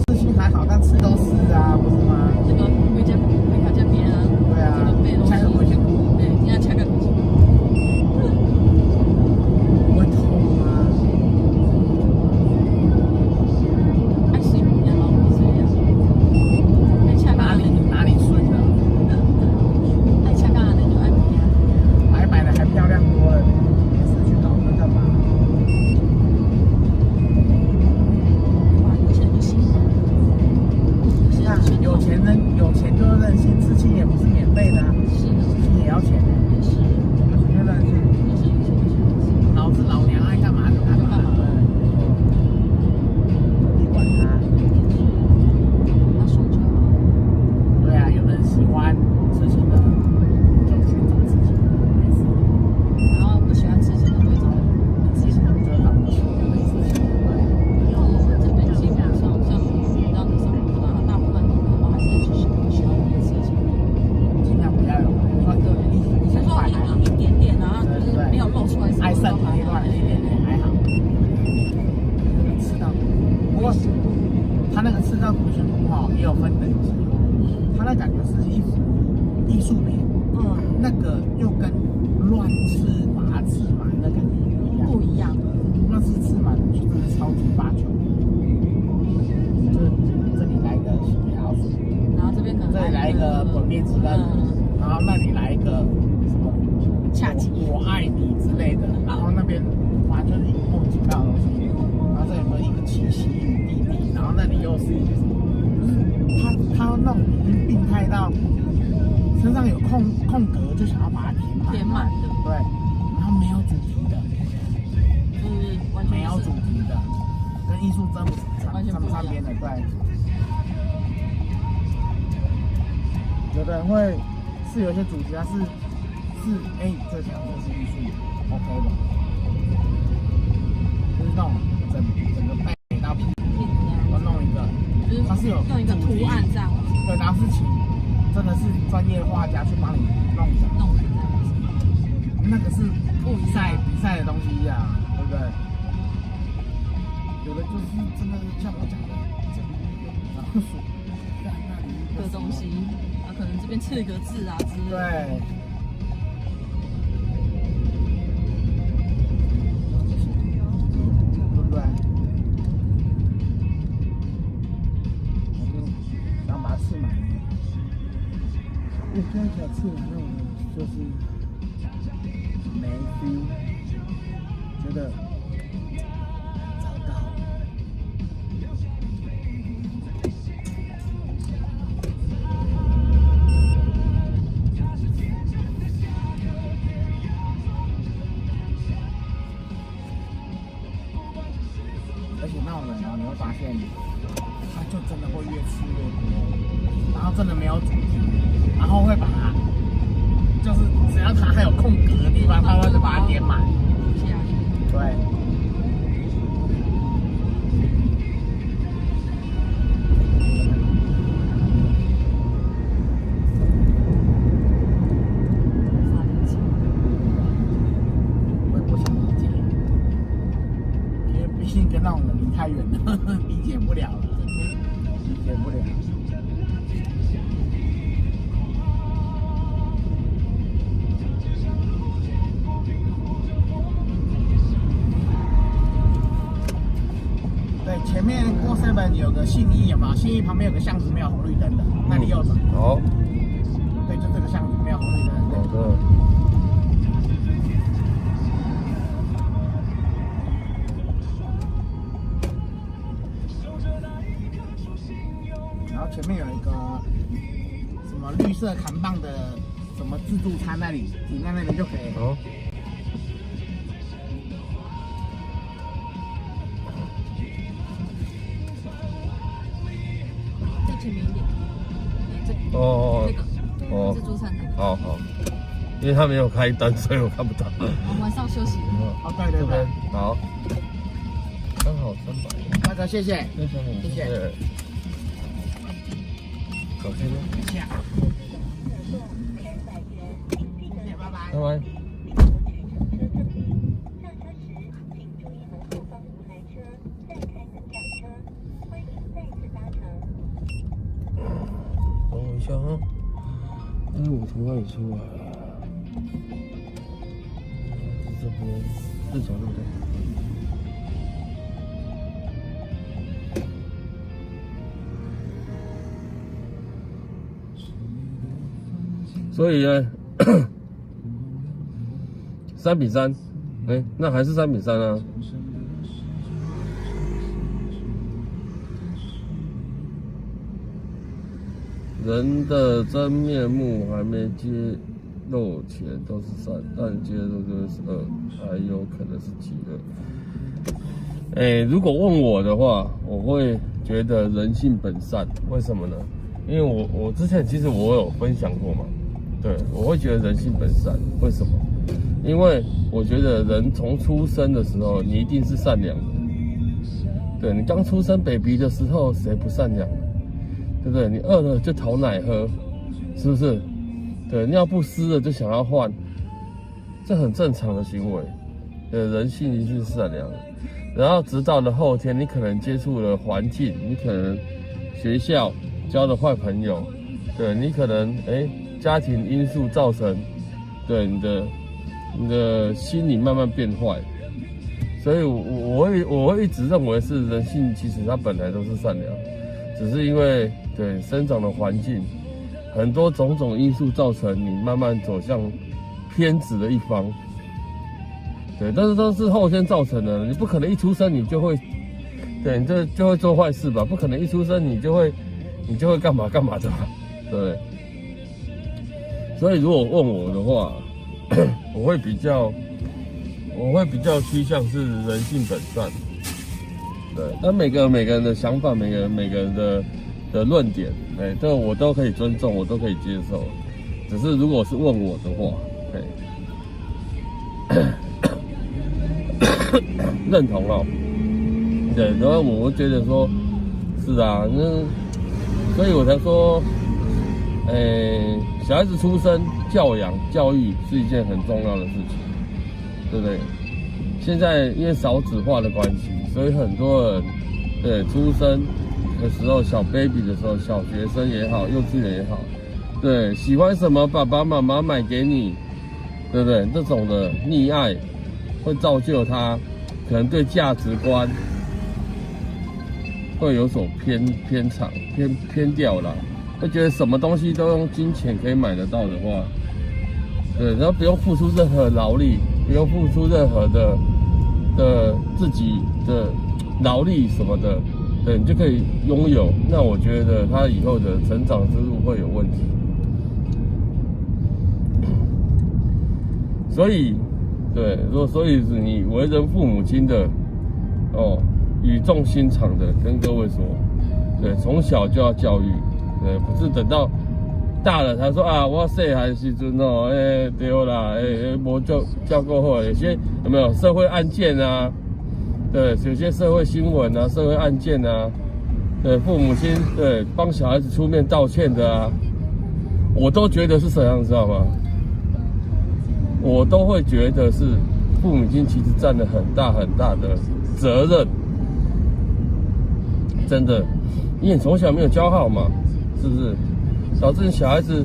事情还好，但吃都是啊，不是吗？那个会卡加边啊，对啊这个背都是掐个回去对，你要掐个回去。不会痛吗？爱睡眠啊，不睡呀，爱掐哪里睡的？爱掐干那就爱皮啊。白白的还漂亮多了，没事去搞那干嘛？哇，有钱就行了。那有钱就任性，刺青也不是免费的啊，是的，刺青也要钱的，是，有钱就任性，就是有钱就行。老子老娘爱干嘛就干嘛，你管他。要爽就好。对啊，有人喜欢刺青的就去找刺青的，没事。然后不喜欢刺青的就找刺青的。就找不起没刺青的，对。因为我们这边基本上像你到你上课，然后大部分都还是去学校里面刺青。尽量不要有，对，你所以说一点点，然后就是没有露出来什么爱上都还好那一段。一点点还好。刺到，不过他那个刺到图形图哈也有分等级，他那感觉是一幅艺术品，那个又跟乱刺把它刺满的感觉不一样。不一样。乱刺刺满就真的超级8、9。就这里来一个小老鼠，然后这边可能这里来一个滚灭之刃，然后那里来一个什么恰吉，我爱你之类的，然后那边反正就是一个莫名其妙的东西，然后这有个一个七夕与弟弟，然后那里又是一个什么，就是他那种已经病态到身上有空格就想要把它填满，的，对，然后没有主题的，就是完全没有主题的，跟艺术真不完全不一样上边的，对。有的人会是有一些主题，它是这条就是艺术 ，OK 的，就是那种整个背到屁股，我弄一个，就是它是有用一个图案这样子对，然后是请真的是专业画家去帮你弄的，弄成这样子。那个是比赛的东西呀、对不对？有的就是真的是像我讲的，然后说在那里一个的东西，啊，可能这边刺一个字啊之类的。对。对不对？我就想把它刺满。看起来吃完那种就是没 feel， 觉得糟糕。而且那种人哦，你会发现，他就真的会越吃越多，然后真的没有主题，然后会把它，就是只要他还有空格的地方，他会就把它填满。对。我也不想理解，因为毕竟跟那种人离太远了，理解不了了，理解不了。对，前面过 7有个信义有没有？信义旁边有个巷子没有红绿灯的，那里右转。好，对，就这个巷子没有红绿灯。好的。然后前面有一个什么绿色扛棒的什么自助餐那里，停在那边就可以。好。再前面一点。哦这个自助餐那个。好好，因为他没有开灯，所以我看不到。我们晚上休息。哦，对对对。好，刚好300。那个谢谢，谢谢你，谢谢。走这边。谢谢，拜拜。拜拜。等我一下啊，我从哪里出来啊？这边4条对不对？所以呢，3-3，那还是3-3啊。人的真面目还没揭露前都是3，但揭露就是2，还有可能是2。如果问我的话，我会觉得人性本善，为什么呢？因为我之前其实我有分享过嘛。对，我会觉得人性本善，为什么？因为我觉得人从出生的时候，你一定是善良的。对，你刚出生 baby 的时候，谁不善良？对不对？你饿了就讨奶喝，是不是？对，尿不湿了就想要换，这很正常的行为。人性一定是善良的。然后直到了后天，你可能接触了环境，你可能学校交了坏朋友，对你可能家庭因素造成，对你的心理慢慢变坏，所以我会一直认为是人性其实它本来都是善良，只是因为对生长的环境很多种种因素造成你慢慢走向偏执的一方，对，但是都是后天造成的，你不可能一出生你就会，对，你就会做坏事吧？不可能一出生你就会干嘛干嘛的吧？对不对？所以如果问我的话，我会比较趋向是人性本善，对。但每个人的想法，每个人的论点，这我都可以尊重，我都可以接受。只是如果是问我的话，认同哦，对。然后我会觉得说，是啊，所以我才说，小孩子出生、教养、教育是一件很重要的事情，对不对？现在因为少子化的关系，所以很多人对出生的时候，小 baby 的时候，小学生也好，幼稚园也好，对，喜欢什么爸爸妈妈买给你，对不对？这种的溺爱会造就他可能对价值观会有所偏差、偏掉啦。会觉得什么东西都用金钱可以买得到的话，对，然后不用付出任何劳力，不用付出任何的自己的劳力什么的，对，你就可以拥有。那我觉得他以后的成长之路会有问题。所以，对，所以你为人父母亲的，哦，语重心长的跟各位说，对，从小就要教育，对，不是等到大了才说啊，我细汉时阵哦，对啦，无教过好，有些有没有社会案件啊？对，有些社会新闻啊，社会案件啊，对，父母亲对帮小孩子出面道歉的啊，我都觉得是怎样，知道吗？我都会觉得是父母亲其实占了很大的责任，真的，因为你从小没有教好嘛，是不是？导致你小孩子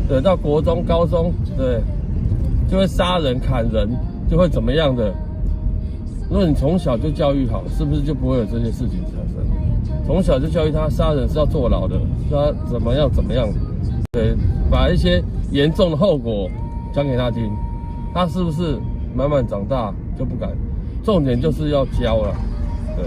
等到国中、高中，对，就会杀人、砍人，就会怎么样的？如果你从小就教育好，是不是就不会有这些事情产生？从小就教育他，杀人是要坐牢的，是他怎么样？对，把一些严重的后果讲给他听。他是不是慢慢长大就不敢？重点就是要教了，对。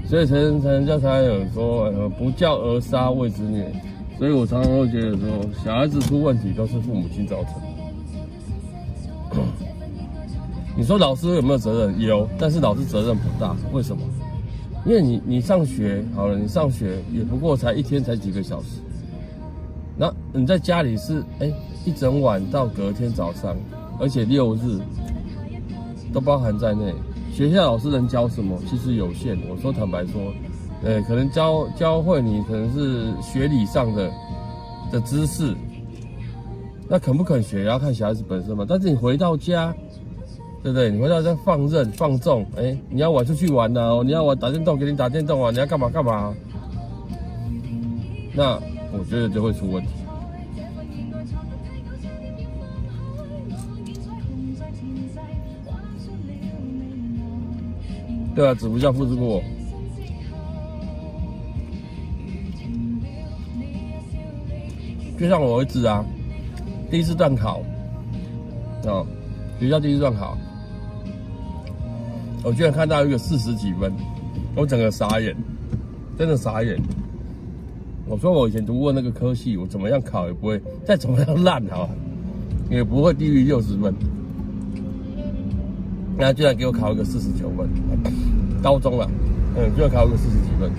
所以人家才有说，不教而杀谓之虐。所以我常常会觉得说，小孩子出问题都是父母亲造成的。你说老师有没有责任？有，但是老师责任不大。为什么？因为你上学好了，你上学也不过才一天才几个小时。那你在家里是一整晚到隔天早上，而且6日都包含在内。学校老师能教什么？其实有限。我说坦白说，可能教会你可能是学理上的知识，那肯不肯学也要看小孩子本身嘛。但是你回到家，对不对？你回到家放任放纵，你要玩出去玩啊，你要玩打电动给你打电动啊，你要干嘛干嘛，那我觉得就会出问题。对啊，子不教父之过。就像我儿子啊，第一次段考，学校第一次段考，我居然看到一个40几分，我整个傻眼，真的傻眼。我说我以前读过那个科系，我怎么样考也不会，再怎么样烂好，也不会低于60分。那居然给我考一个49分，高中了，居然考一个40几分，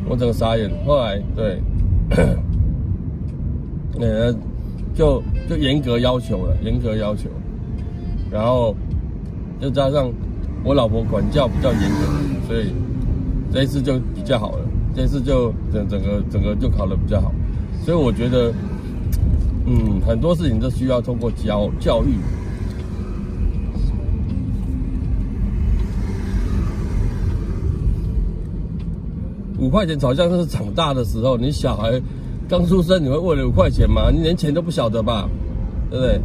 我整个傻眼。后来对，就严格要求了，然后就加上我老婆管教比较严格，所以这一次就比较好了。这一次就整个就考得比较好，所以我觉得，很多事情都需要通过教育。5块钱吵架那是长大的时候，你小孩刚出生，你会为了5块钱吗？你连钱都不晓得吧，对不对？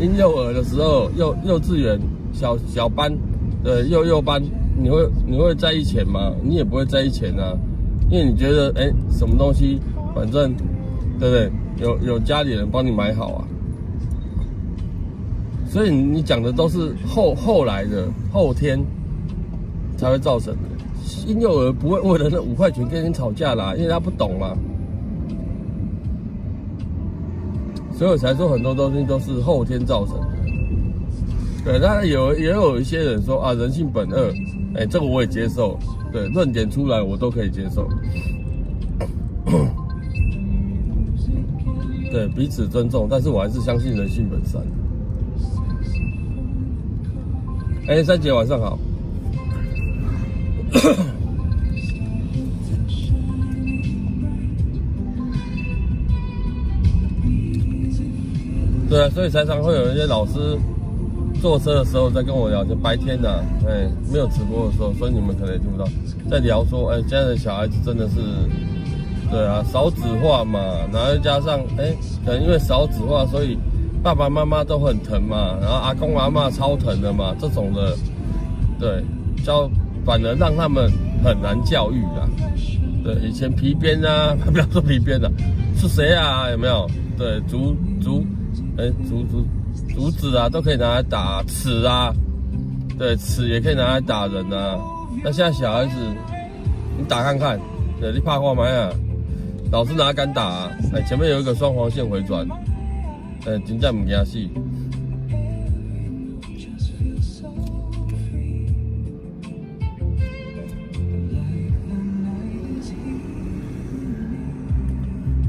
婴幼儿的时候，幼稚园小班，幼班。你会在意钱吗？你也不会在意钱啊，因为你觉得什么东西反正对不对？有家里人帮你买好啊，所以你讲的都是后来的后天才会造成的。婴幼儿不会为了那5块钱跟你吵架啦，因为他不懂嘛，所以我才说很多东西都是后天造成的。对，当然也有一些人说啊，人性本恶。这个我也接受，对，论点出来我都可以接受，对，彼此尊重，但是我还是相信人性本善。3姐晚上好。对啊，所以常常会有一些老师坐车的时候在跟我聊，就白天啊，没有直播的时候，所以你们可能也听不到，在聊说，现在的小孩子真的是，对啊，少子化嘛，然后加上，可能因为少子化，所以爸爸妈妈都很疼嘛，然后阿公阿嬷超疼的嘛，这种的，对，反而让他们很难教育啦。对，以前皮鞭啊，不要说皮鞭了，是谁啊？有没有？对，竹子啊，都可以拿来打尺啊，对，尺也可以拿来打人啊。那现在小孩子，你打看看，对，你怕挂吗啊？老师哪敢打啊？前面有一个双黄线回转，真正唔惊死。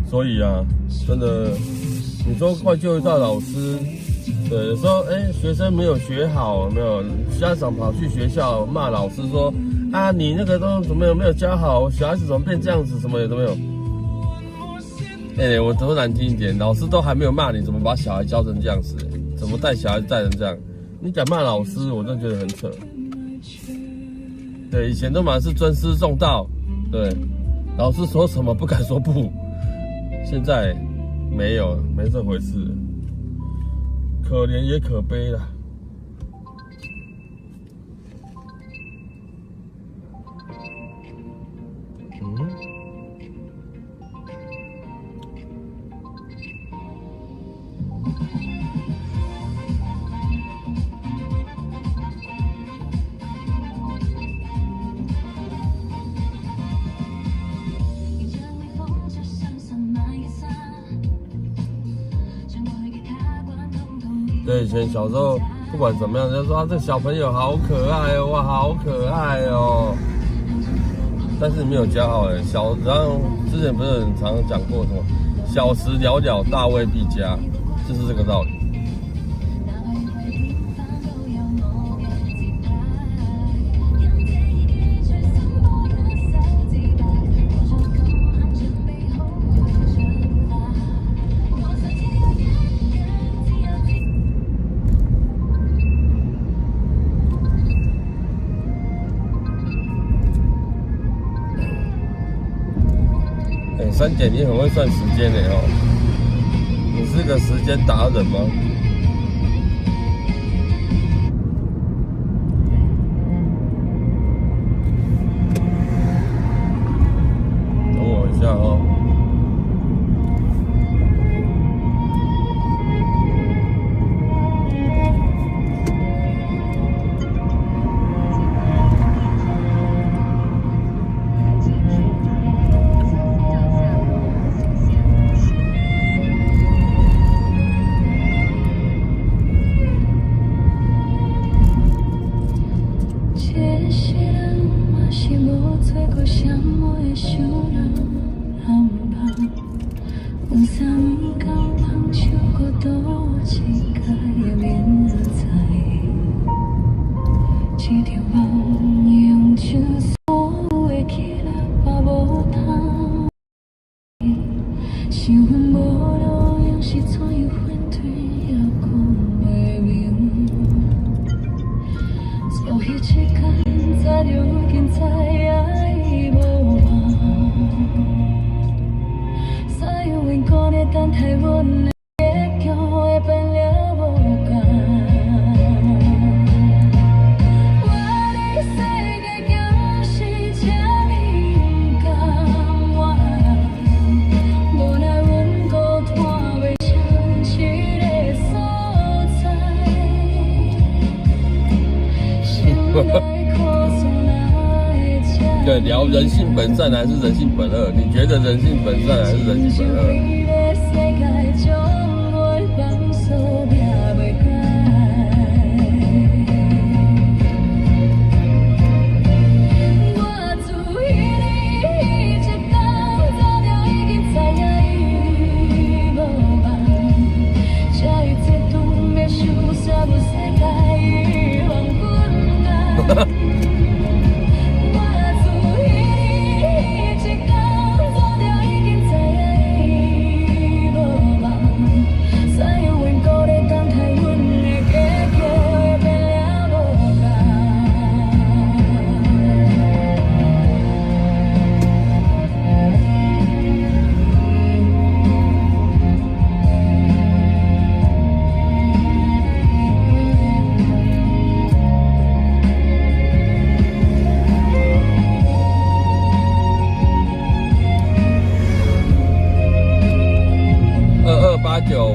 所以啊，真的，你说怪就到老师，对，有时候学生没有学好，有没有家长跑去学校骂老师说啊，你那个都怎么没有教好，小孩子怎么变这样子，什么也都没有。我说难听一点，老师都还没有骂你，怎么把小孩教成这样子？怎么带小孩子带成这样？你敢骂老师，我真的觉得很扯。对，以前都满是尊师重道，对，老师说什么不敢说不。现在没这回事，可怜也可悲啦。对，以前小时候不管怎么样，人家说啊，这小朋友好可爱哦，哇，好可爱哦。但是没有教好然后之前不是很常讲过什么小时了了，大未必佳，就是这个道理。3点你很会算时间你是个时间达人吗？等我一下对，聊人性本善还是人性本恶？你觉得人性本善还是人性本恶？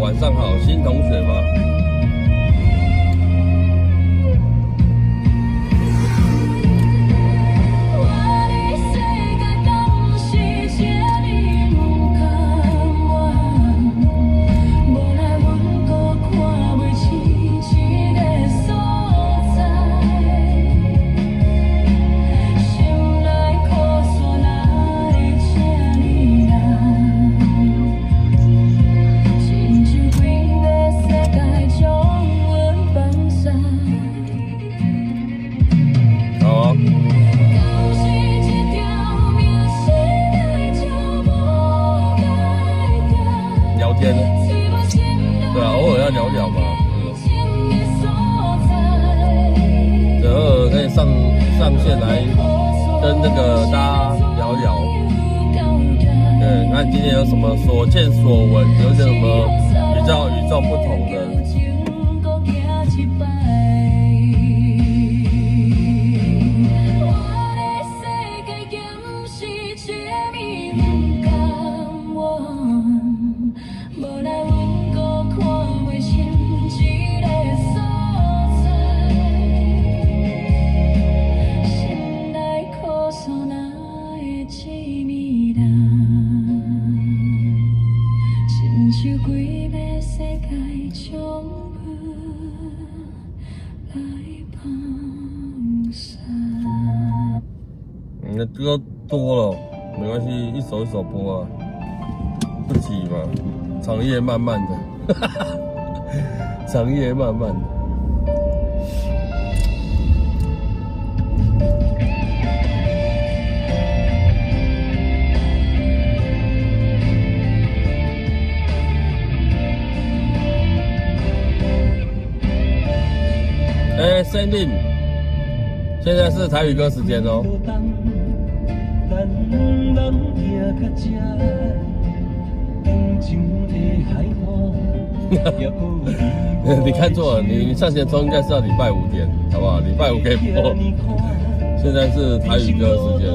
晚上好，新同学吗？对啊，偶尔要聊聊嘛。偶尔可以上线来跟那个大家聊聊。对，看今天有什么所见所闻，有点什么与众不同的。你的歌多了，没关系，一首一首播啊，不急嘛，长夜漫漫的，长夜漫漫的。Sending， 现在是台语歌时间哦。你看错了，你上线中应该是要礼拜5点，好不好？礼拜5可以播。现在是台语歌时间。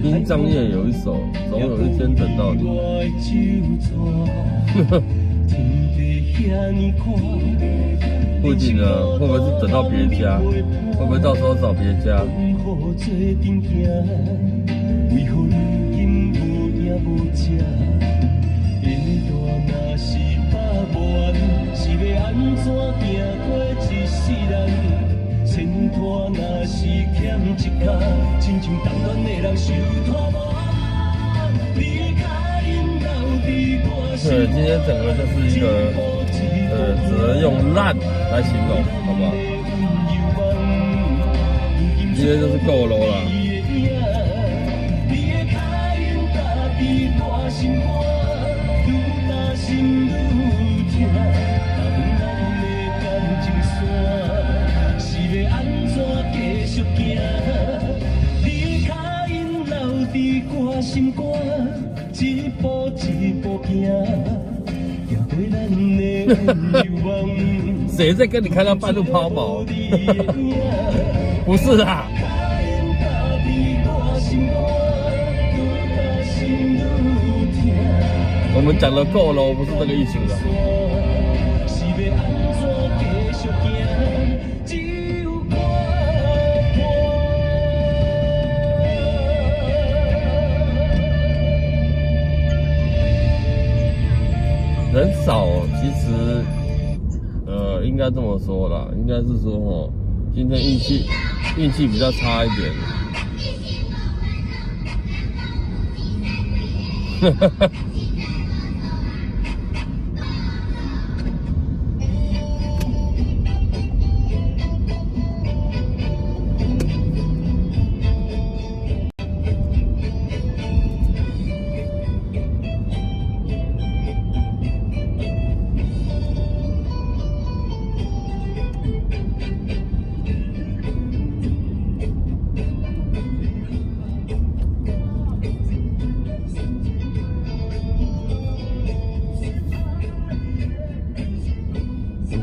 殡葬业有一首《总有一天等到你》，不一定呢，会不会是等到别家？会不会到时候找别家？对，今天整个就是一个只能用烂来形容，好不好？今天就是够 low 了。心肝一步一步行，行过咱的愿望。谁在跟你开到半路抛锚？不是啦。我们讲的够了，不是这个意思的。人少，其实，应该这么说啦，应该是说哦，今天运气比较差一点。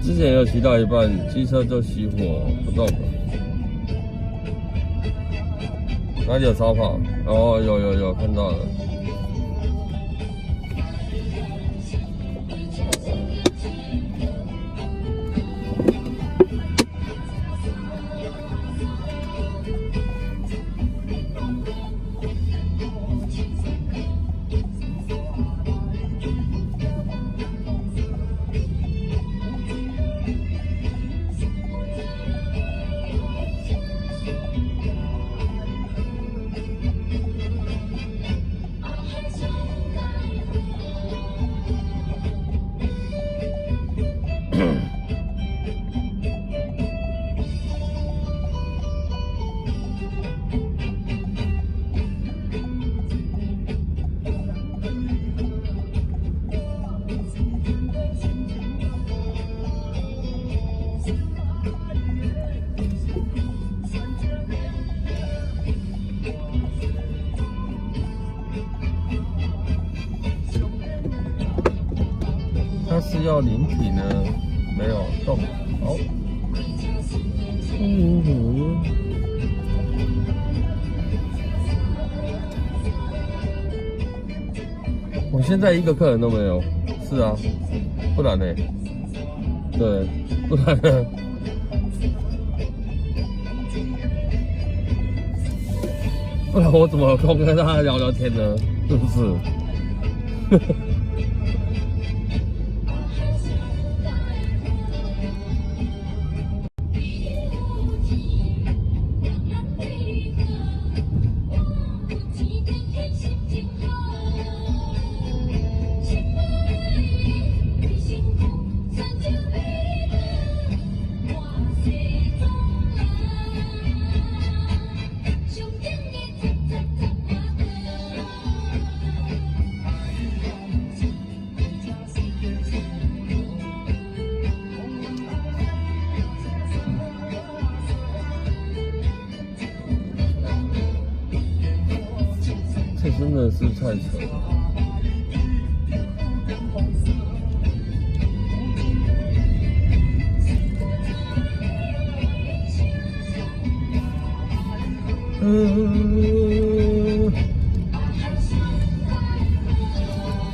之前有骑到一半，机车就熄火不动了。哪里有超跑？哦，有看到了。它是要临停呢，没有动，好。我现在一个客人都没有，是啊，不然呢？对，不然呢？不然我怎么空跟他聊聊天呢？是不是？这真的是太扯了。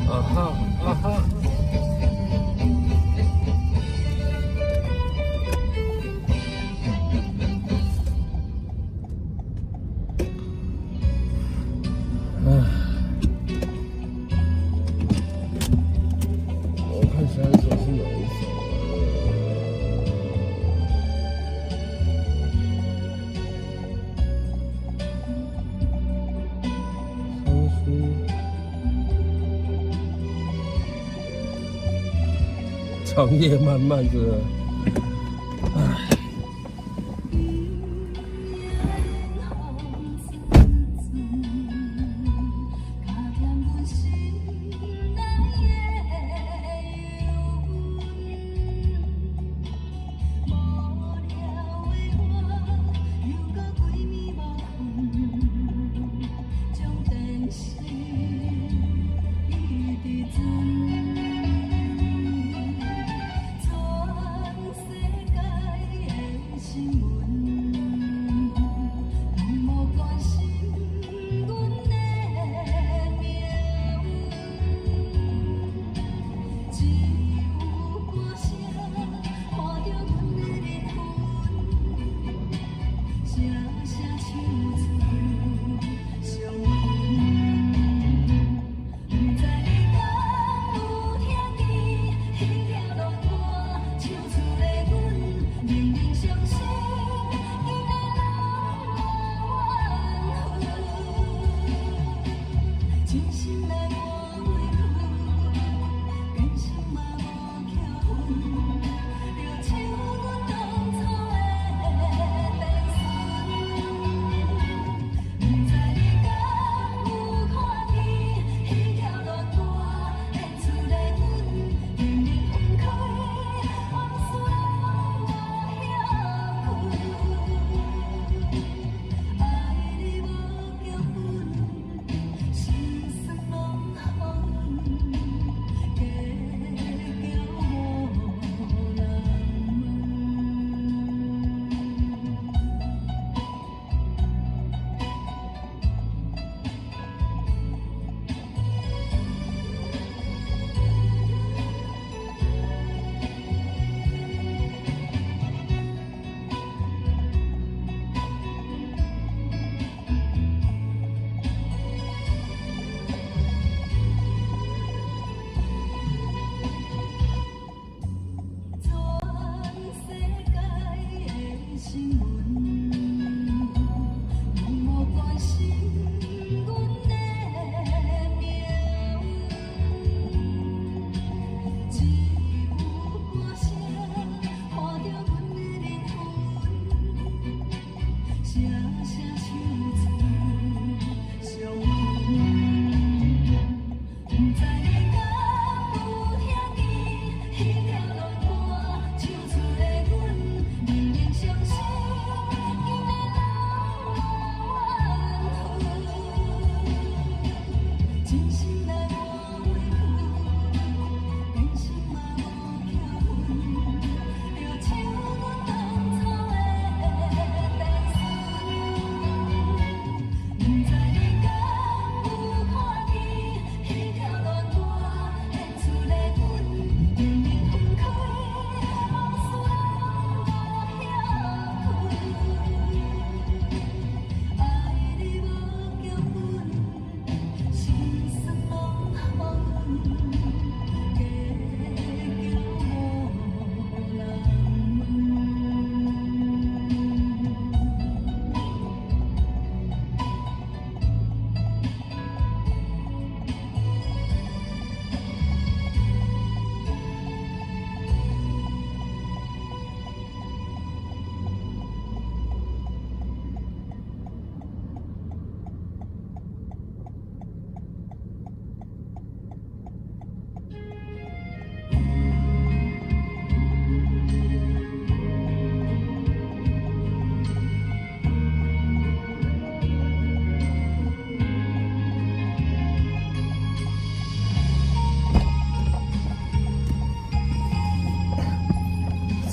啊哈啊哈。我看下一首是哪一首？长夜漫漫着，唉。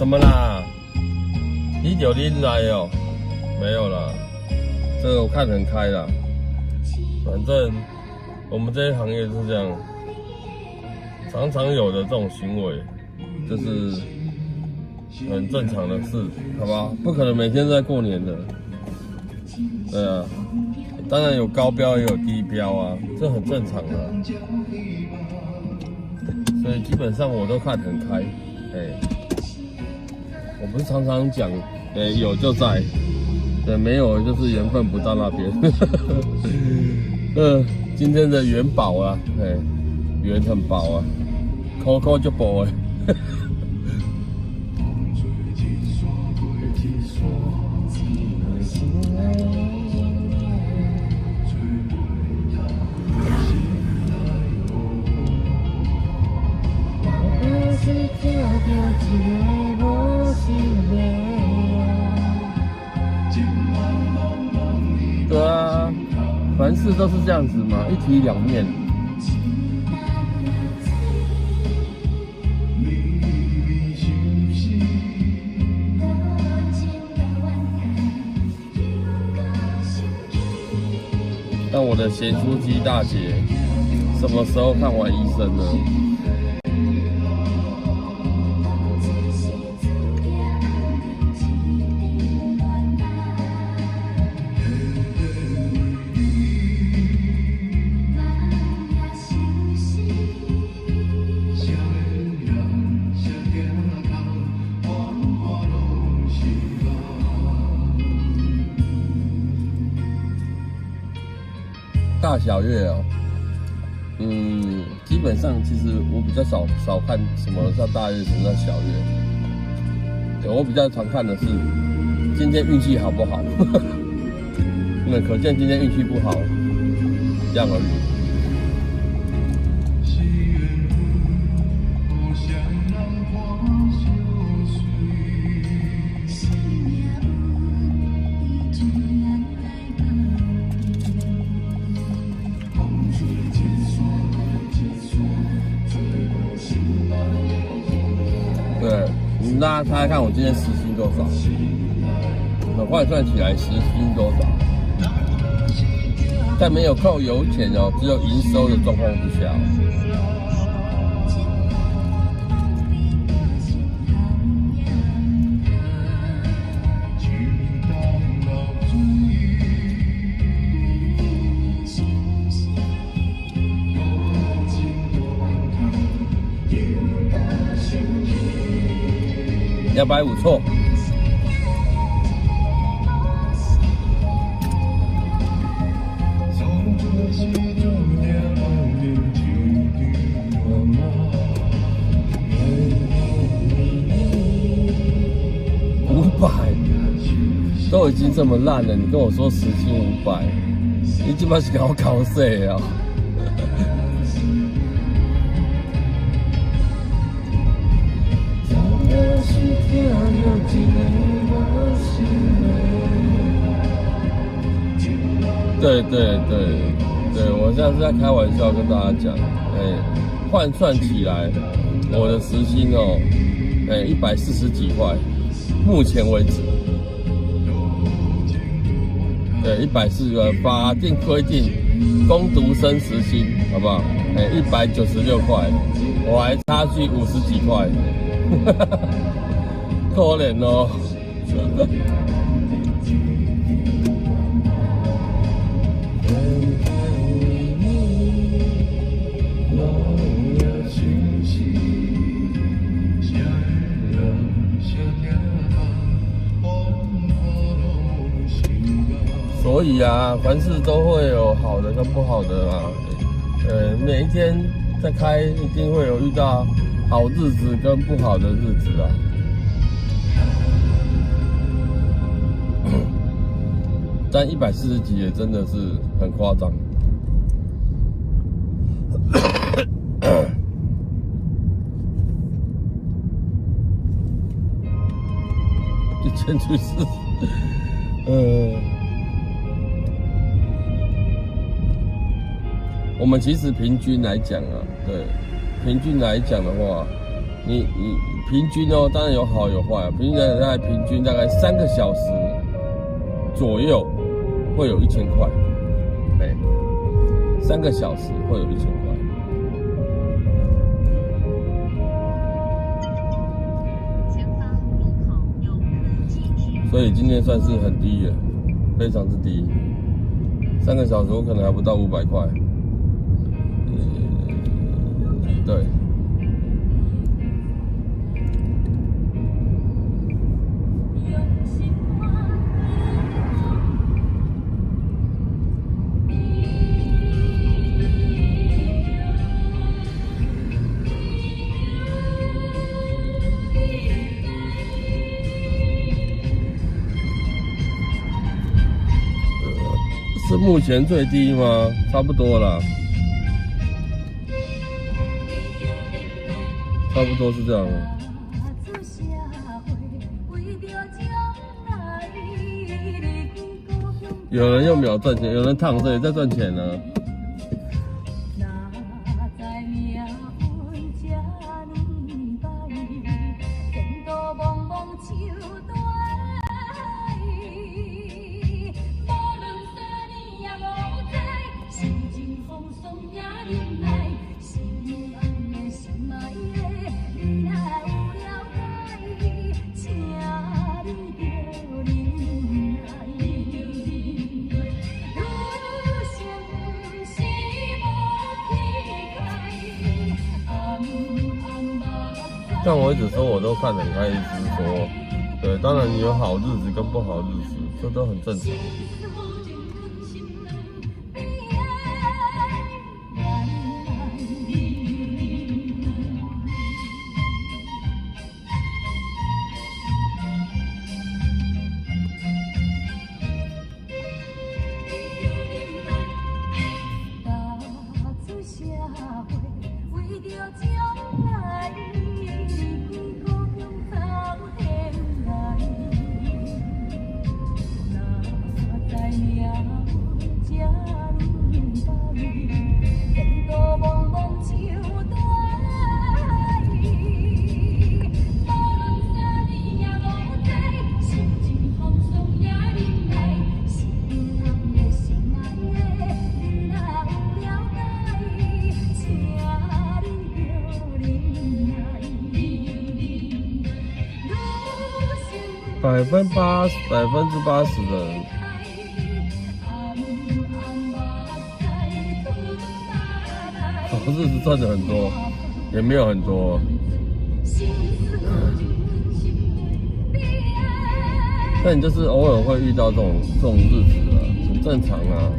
什么啦？你有拎来哦？没有啦，这个我看很开啦。反正我们这些行业是这样，常常有的这种行为，就是很正常的事，好吧？不可能每天都在过年的。对啊，当然有高标也有低标啊，这很正常的。所以基本上我都看很开，我不是常常讲，有就在，对，没有就是缘分不到那边。今天的元宝啊，缘很薄啊，扣扣就薄哎。对啊，凡事都是这样子嘛，一体两面。那我的咸酥鸡大姐什么时候看完医生呢？大小月哦，基本上其实我比较少看什么叫大月，什么叫小月。对，我比较常看的是今天运气好不好。那可见今天运气不好，这样而已。对，大家猜猜看，我今天时薪多少？我换算起来时薪多少？在没有扣油钱哦，只有营收的状况之下。250错。500，都已经这么烂了，你跟我说时薪500，你基本是给我搞死啊！对，我现在是在开玩笑跟大家讲，换算起来，我的时薪哦，140几块，目前为止，对，140块，法定规定，工读生时薪，好不好？196块，我还差距50几块。可怜哦。所以啊，凡事都会有好的跟不好的嘛。每一天在开，一定会有遇到好日子跟不好的日子啊。但140几也真的是很夸张。就前去试，我们其实平均来讲啊，对，平均来讲的话，你平均哦，当然有好有坏啊。平均大概3个小时左右会有1000块，3个小时会有1000块。所以今天算是很低了，非常之低。3个小时我可能还不到500块。对。是目前最低吗？差不多啦。差不多是这样。有人用秒赚钱，有人躺着也在赚钱呢。但我一直说我都看得很开心，说，对，当然你有好日子跟不好日子，这都很正常。天都茫茫像大海，无论啥年也无知，心情风霜也忍耐，是有人的心爱的，你若有了解，请你着忍耐。80%的人，日子赚的很多，也没有很多。但你就是偶尔会遇到这种日子啊，很正常啊。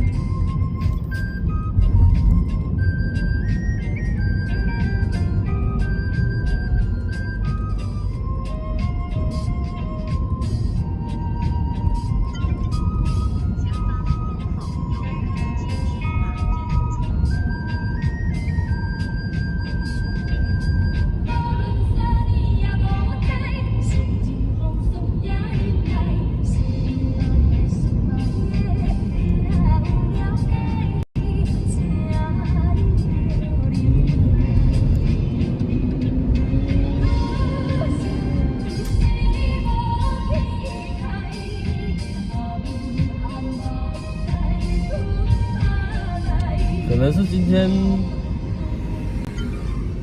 可能是今天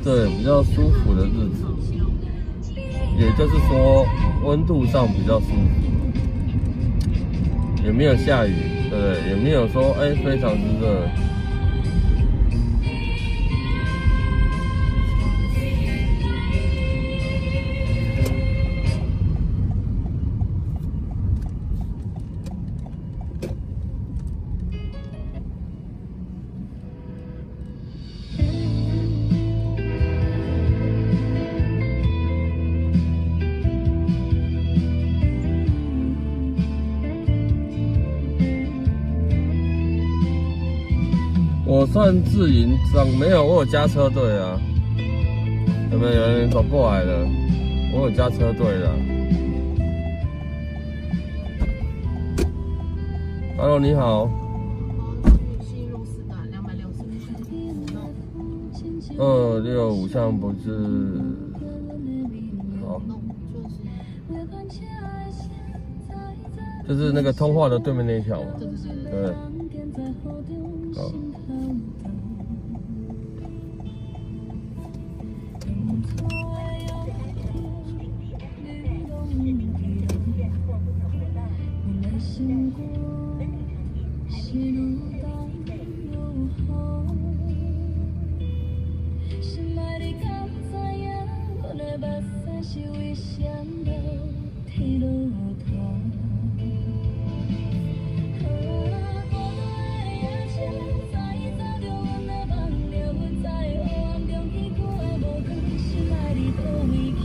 对比较舒服的日子，也就是说温度上比较舒服，也没有下雨，对不对？也没有说非常之热。我算自营商，没有，我有加车队啊。有没有人走过来了？我有加车队的。Hello， 你好。西路4段260。 265项不是好，就是那个通化的对面那一条嘛。对。好。心爱的，敢知影？阮的目屎是为谁落天落土？孤单的夜深，早已找着阮的梦了，在黑暗中去看无光。心爱的，倒位去？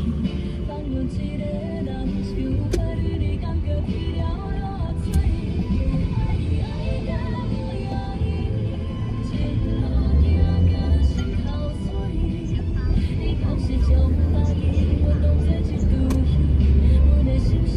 放阮一个人唱，快你的感觉去了偌多？爱你爱到无压抑，前路行心口水。你敢是将我怀疑？我当作一出戏，阮的心事。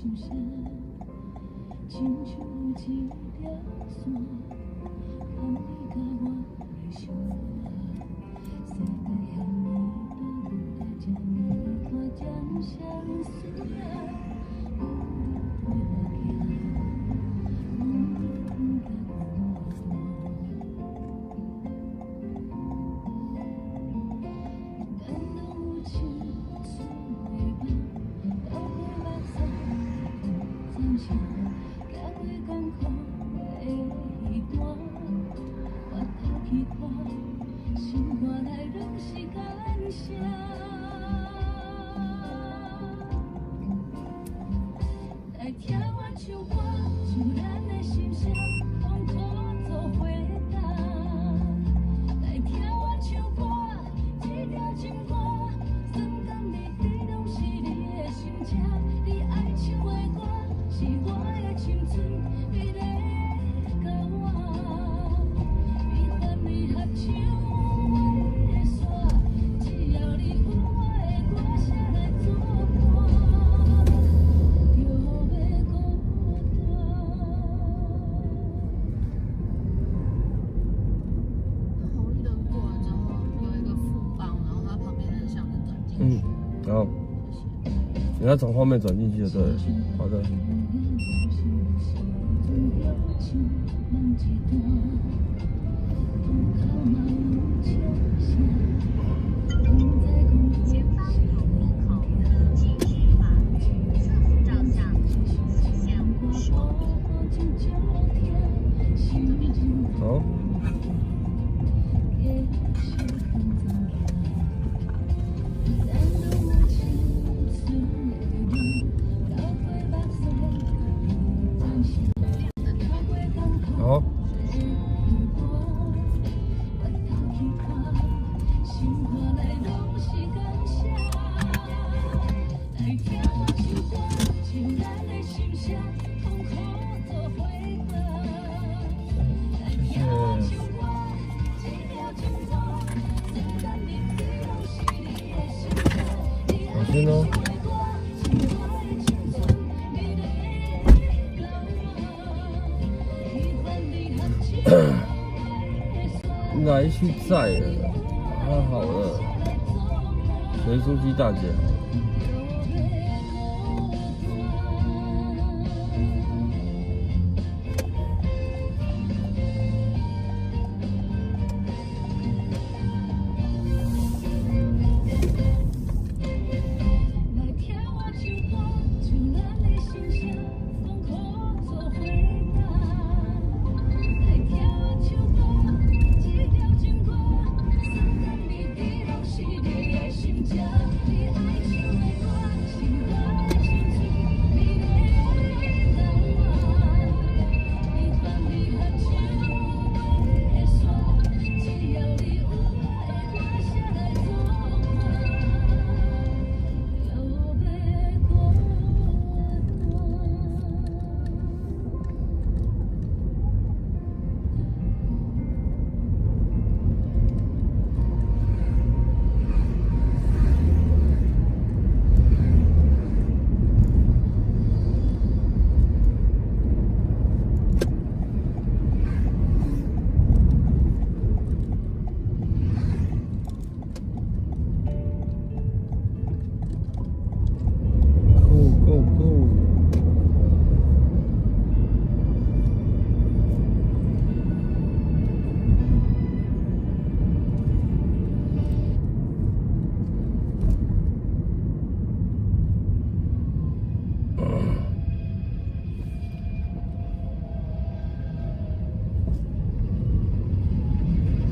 心声，亲像一条线，牵你甲我的生活。世界遐尼大，舞台这呢看真相思啊，陪我行，咱拢有情绪的梦，流过目屎有掌声，行过艰苦的彼端，我头去看，心肝内拢是感谢。来听我唱歌，唱咱的心声，痛苦做回答。来听我唱歌，这条情歌，酸甘甜甜拢是你的心情。你爱唱的歌，是我的青春美丽交换。悲欢离合唱我的线，只要你有我的歌声来作伴，就要孤单。红绿灯过了之后，有一个富邦，然后它旁边的巷子转进去。然后你要从后面转进去就对了。好的。前方有路口科技区法，侧幅照相，时限50公里。好。好。小心哦。来去载了，太好了，随书记大姐好。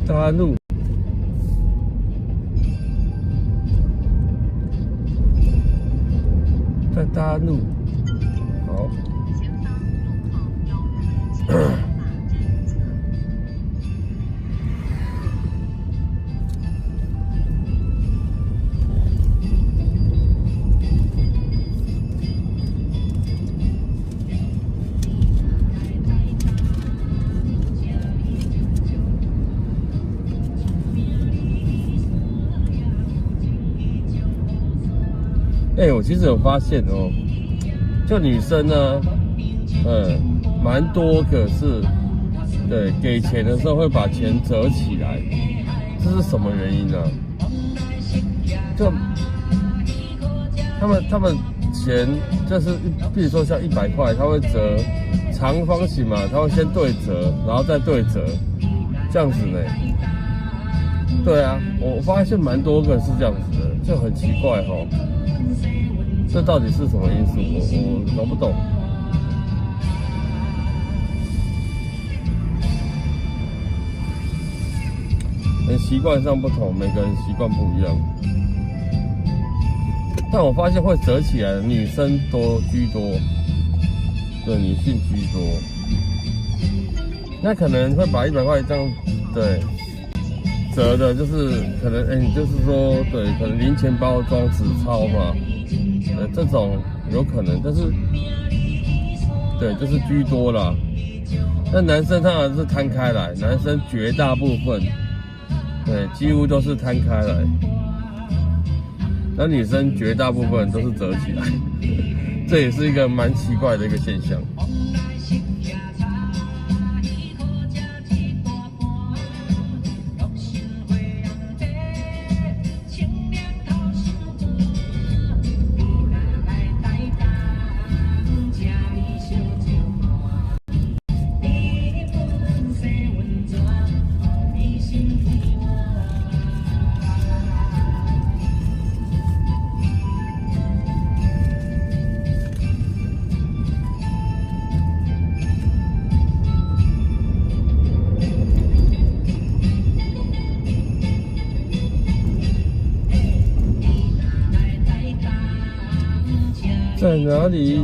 大路，在大路，好。前方路口有科技法侦测。我其实有发现哦，就女生呢，蛮多个是，对，给钱的时候会把钱折起来，这是什么原因呢？就他们钱就是，比如说像100块，他会折长方形嘛，他会先对折，然后再对折，这样子呢。对啊，我发现蛮多个是这样子的，就很奇怪哦。这到底是什么因素？我搞不懂。习惯上不同，每个人习惯不一样。但我发现会折起来的女生居多，对，女性居多。那可能会把100块这样，对，折的，就是可能，你就是说，对，可能零钱包装纸钞嘛，这种有可能，但是，对，就是居多啦。那男生当然是摊开来，男生绝大部分。对，几乎都是摊开来，那女生绝大部分都是折起来，这也是一个蛮奇怪的一个现象。在哪里？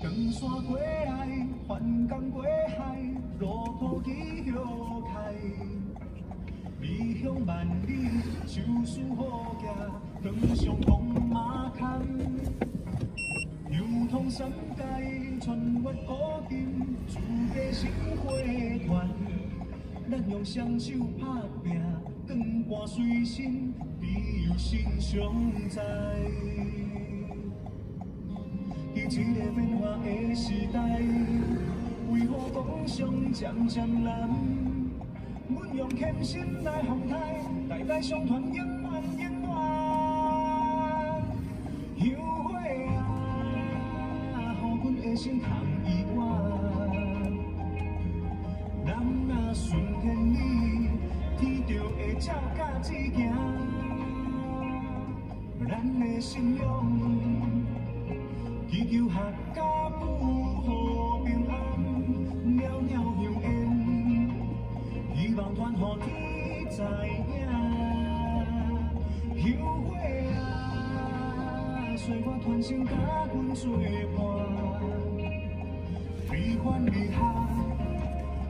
长山过来，翻江过海，路途起摇开。离乡万里，手势好行，登上风马坎。流通三界，穿越古今，自家生活团。咱用双手拍拼，光盘随身，只有心常在。在这个变化的时代，为何讲上渐渐难？阮用虔诚来奉台，代代相传，永远永远。后悔啊，予阮的心通遗忘。咱若顺天理，天就会照甲子行。咱的信仰，祈求合家富好平安，袅袅香烟，希望传予天知影。后悔啊，岁月传承甲阮作伴，悲欢离合，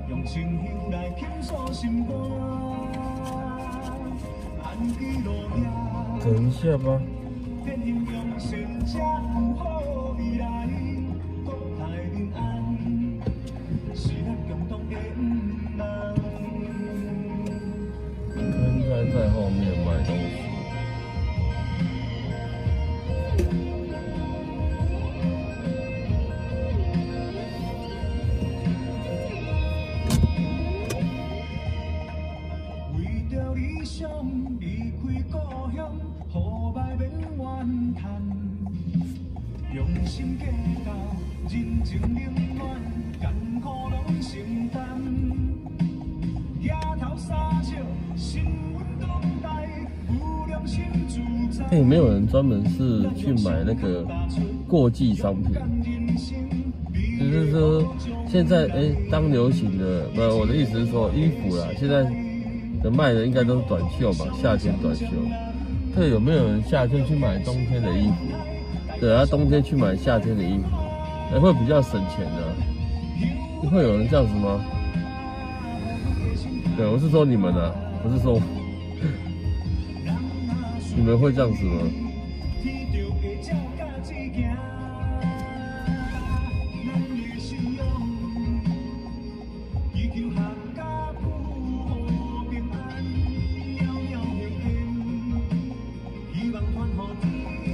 用情绪来倾诉心肝，安居乐业。等一下吧。天形容善者有好未来，国泰民安，是咱共同的愿望。应该在后面买东西。为着理想离开故乡，雨霾免怨叹，用心计较，人情冷暖，艰苦拢承担。野头沙笑，心温当代，有良心自在。哎，没有人专门是去买那个过季商品，就是说现在当流行的，不，我的意思是说衣服啦，现在的卖的应该都是短袖嘛，夏天短袖。对，有没有人夏天去买冬天的衣服？对，他冬天去买夏天的衣服，会比较省钱的。会有人这样子吗？对，我是说你们啊，不是说你们会这样子吗？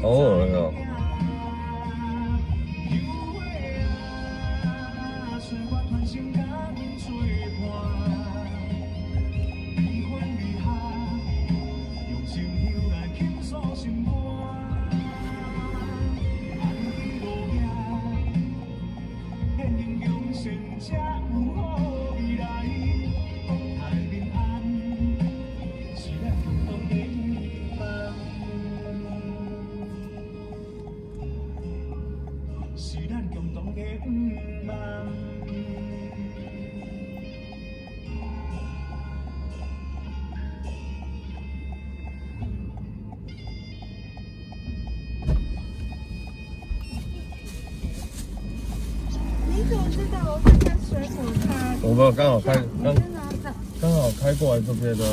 偶尔哦。是咱共同的愿望。你怎么知道我会在水手看？我们刚好开过来这边呢，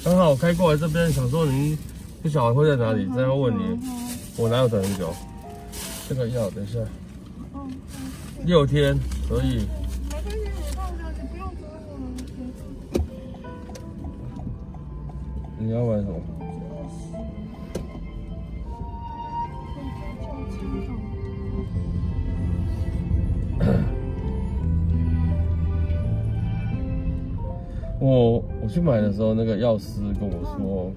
刚好开过来这边，想说您不晓得会在哪里，再问你，我哪有等很久？这个药等一下，6天，所以没关系，你放着，你不用给我。你要买什么？我去买的时候，那个药师跟我说，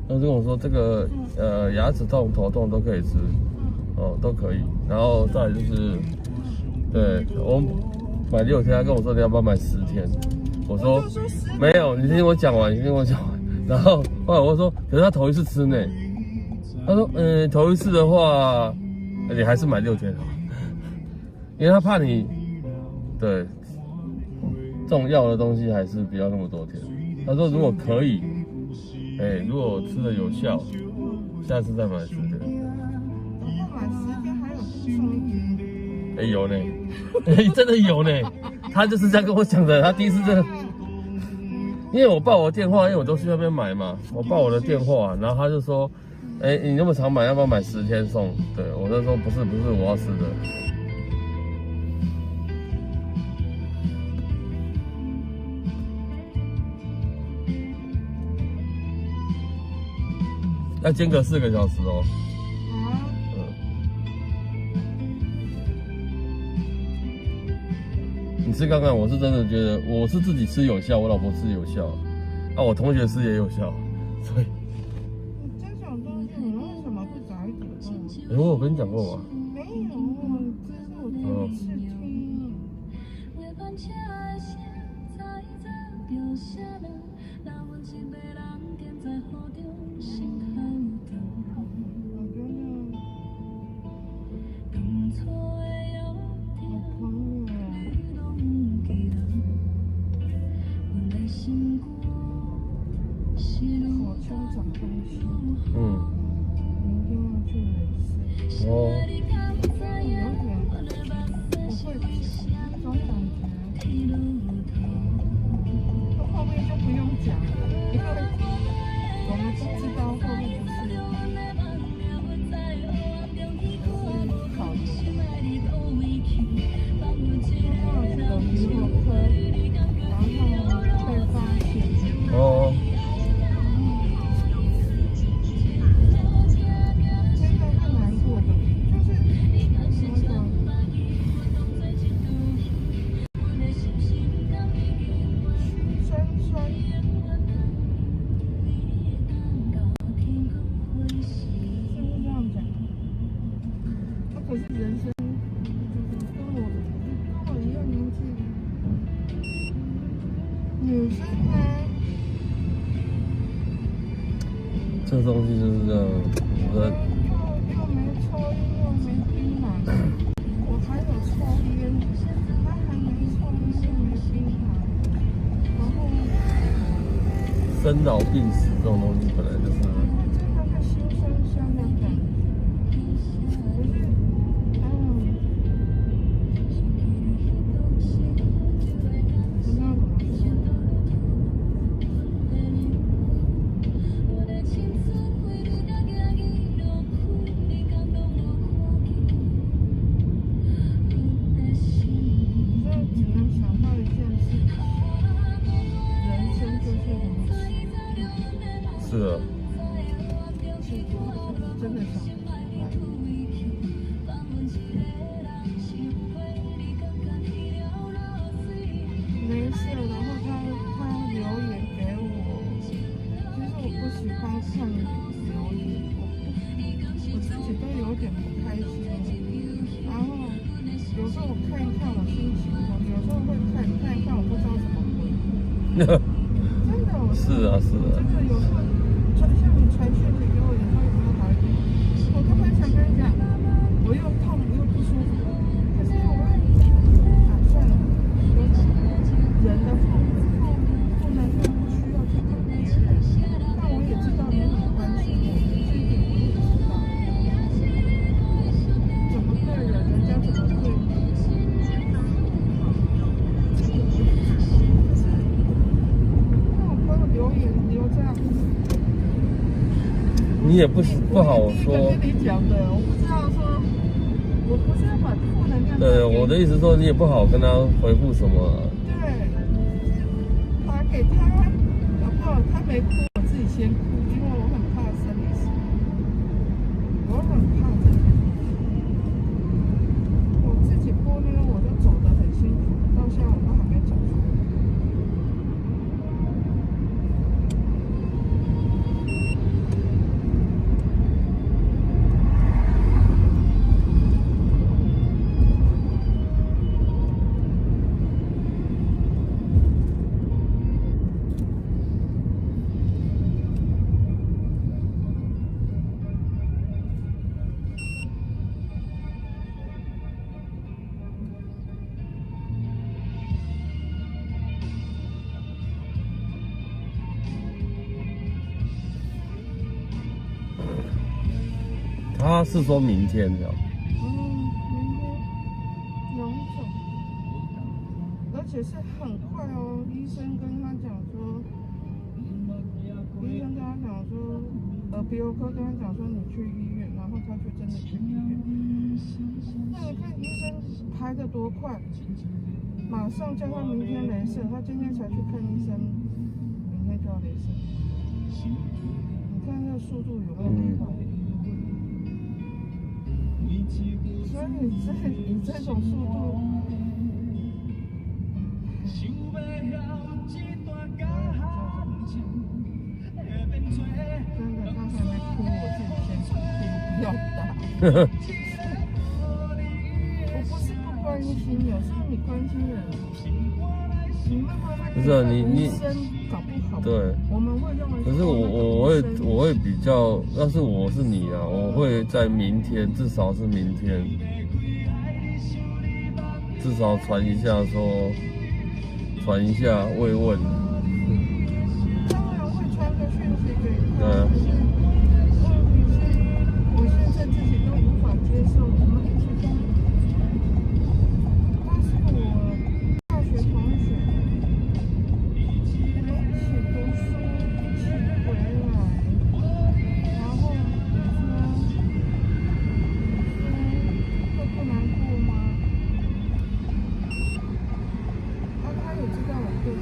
他跟我说这个牙齿痛、头痛都可以吃，哦都可以。然后再来就是，对我买6天，他跟我说你要不要买10天？我说没有，你听我讲完，然后后来我说，可是他头一次吃呢。他说头一次的话，你还是买6天好，因为他怕你，对。这种药的东西还是不要那么多天。他说如果可以，如果吃的有效，下次再买10天。买10天还有送1天？有呢，真的有呢。他就是这样跟我讲的。他第一次真的，因为我报我的电话，因为我都去那边买嘛，我报我的电话，然后他就说，你那么常买，要不要买10天送？对，我就说不是，我要吃的。要间隔4个小时哦。你吃看看，我是真的觉得我是自己吃有效，我老婆吃有效，啊，我同学吃也有效，所以。这种东西你为什么不早一点问我？我有跟你讲过吗？没有，这是我第一次听。我真长东西，明天要去雷士。哦，我有点，我会那种感觉。后面就不用讲了，因为我们都知道后面不是考研，然后有皮肤科，然后被发现。哦。可是人生跟我一样年纪，女生呢？这东西就是这样，又没抽烟又没槟榔，我还有抽烟，他还没抽烟又没槟榔，然后生老病死这种东西本来就是。真的是心酸酸的感觉。是的。真的想没事，然后他留言给我，其实我不喜欢看留言，我自己都有点不开心。然后有时候我看一看我心情好，有时候会看一看我不知道怎么回。真的，我是啊是啊。真的有时候像你传讯息给我，有时候有没有好一点？我都很想跟你讲，我又痛又不舒服，可是我会算了，人的负能量不需要去给别人，但我也知道你很关心我，这一点我也知道。怎么对人，人家怎么对你。留言留这样，你也不好说。跟你讲的，我不知道说，我不是要把负能量。对，我的意思说你也不好跟他回复什么。对，打给他，搞不好他没哭，我自己先哭，因为我很怕生理期，我很怕这个，我自己播那个我都走得很辛苦，到现在我都还没走出来。他是说明天的。明天臃肿，而且是很快哦。医生跟他讲说，耳鼻喉科跟他讲说你去医院，然后他就真的去医院。那你看医生排得多快，马上叫他明天雷射，他今天才去看医生，明天就要雷射。你看那个速度有没有快？所以以这种速度，我不是不关心，有时候你关心人，你慢慢不是啊你搞不好，对，我们会认为。可是我会比较，要是我是你啊，我会在明天，至少是明天，至少传一下慰问。当然会传个讯息给他，对。可是问题是，我现在自己都无法接受，我们一起工作，他是我大学同学，我们一起读书，一起回来，然后你说会不难过吗？他也知道我过去。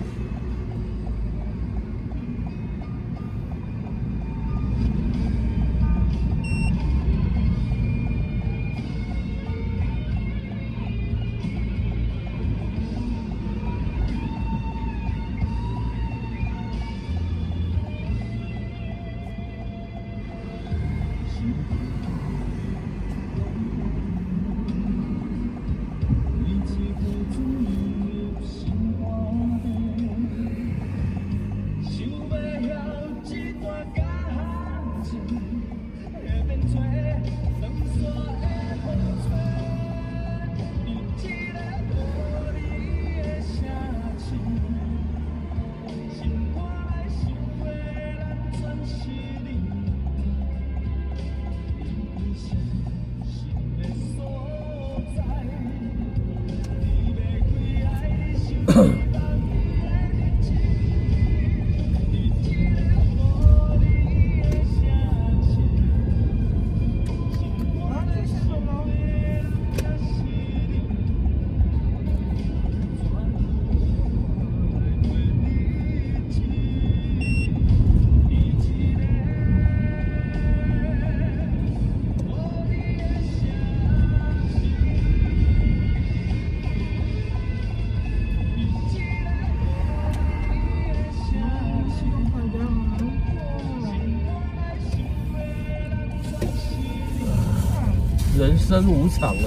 人生无常啊。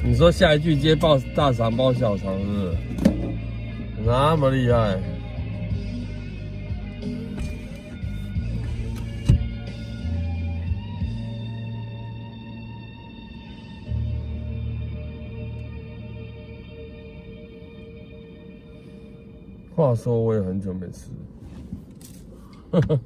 你说下一句接爆大肠包小肠是不是？那么厉害？话说我也很久没吃，呵呵。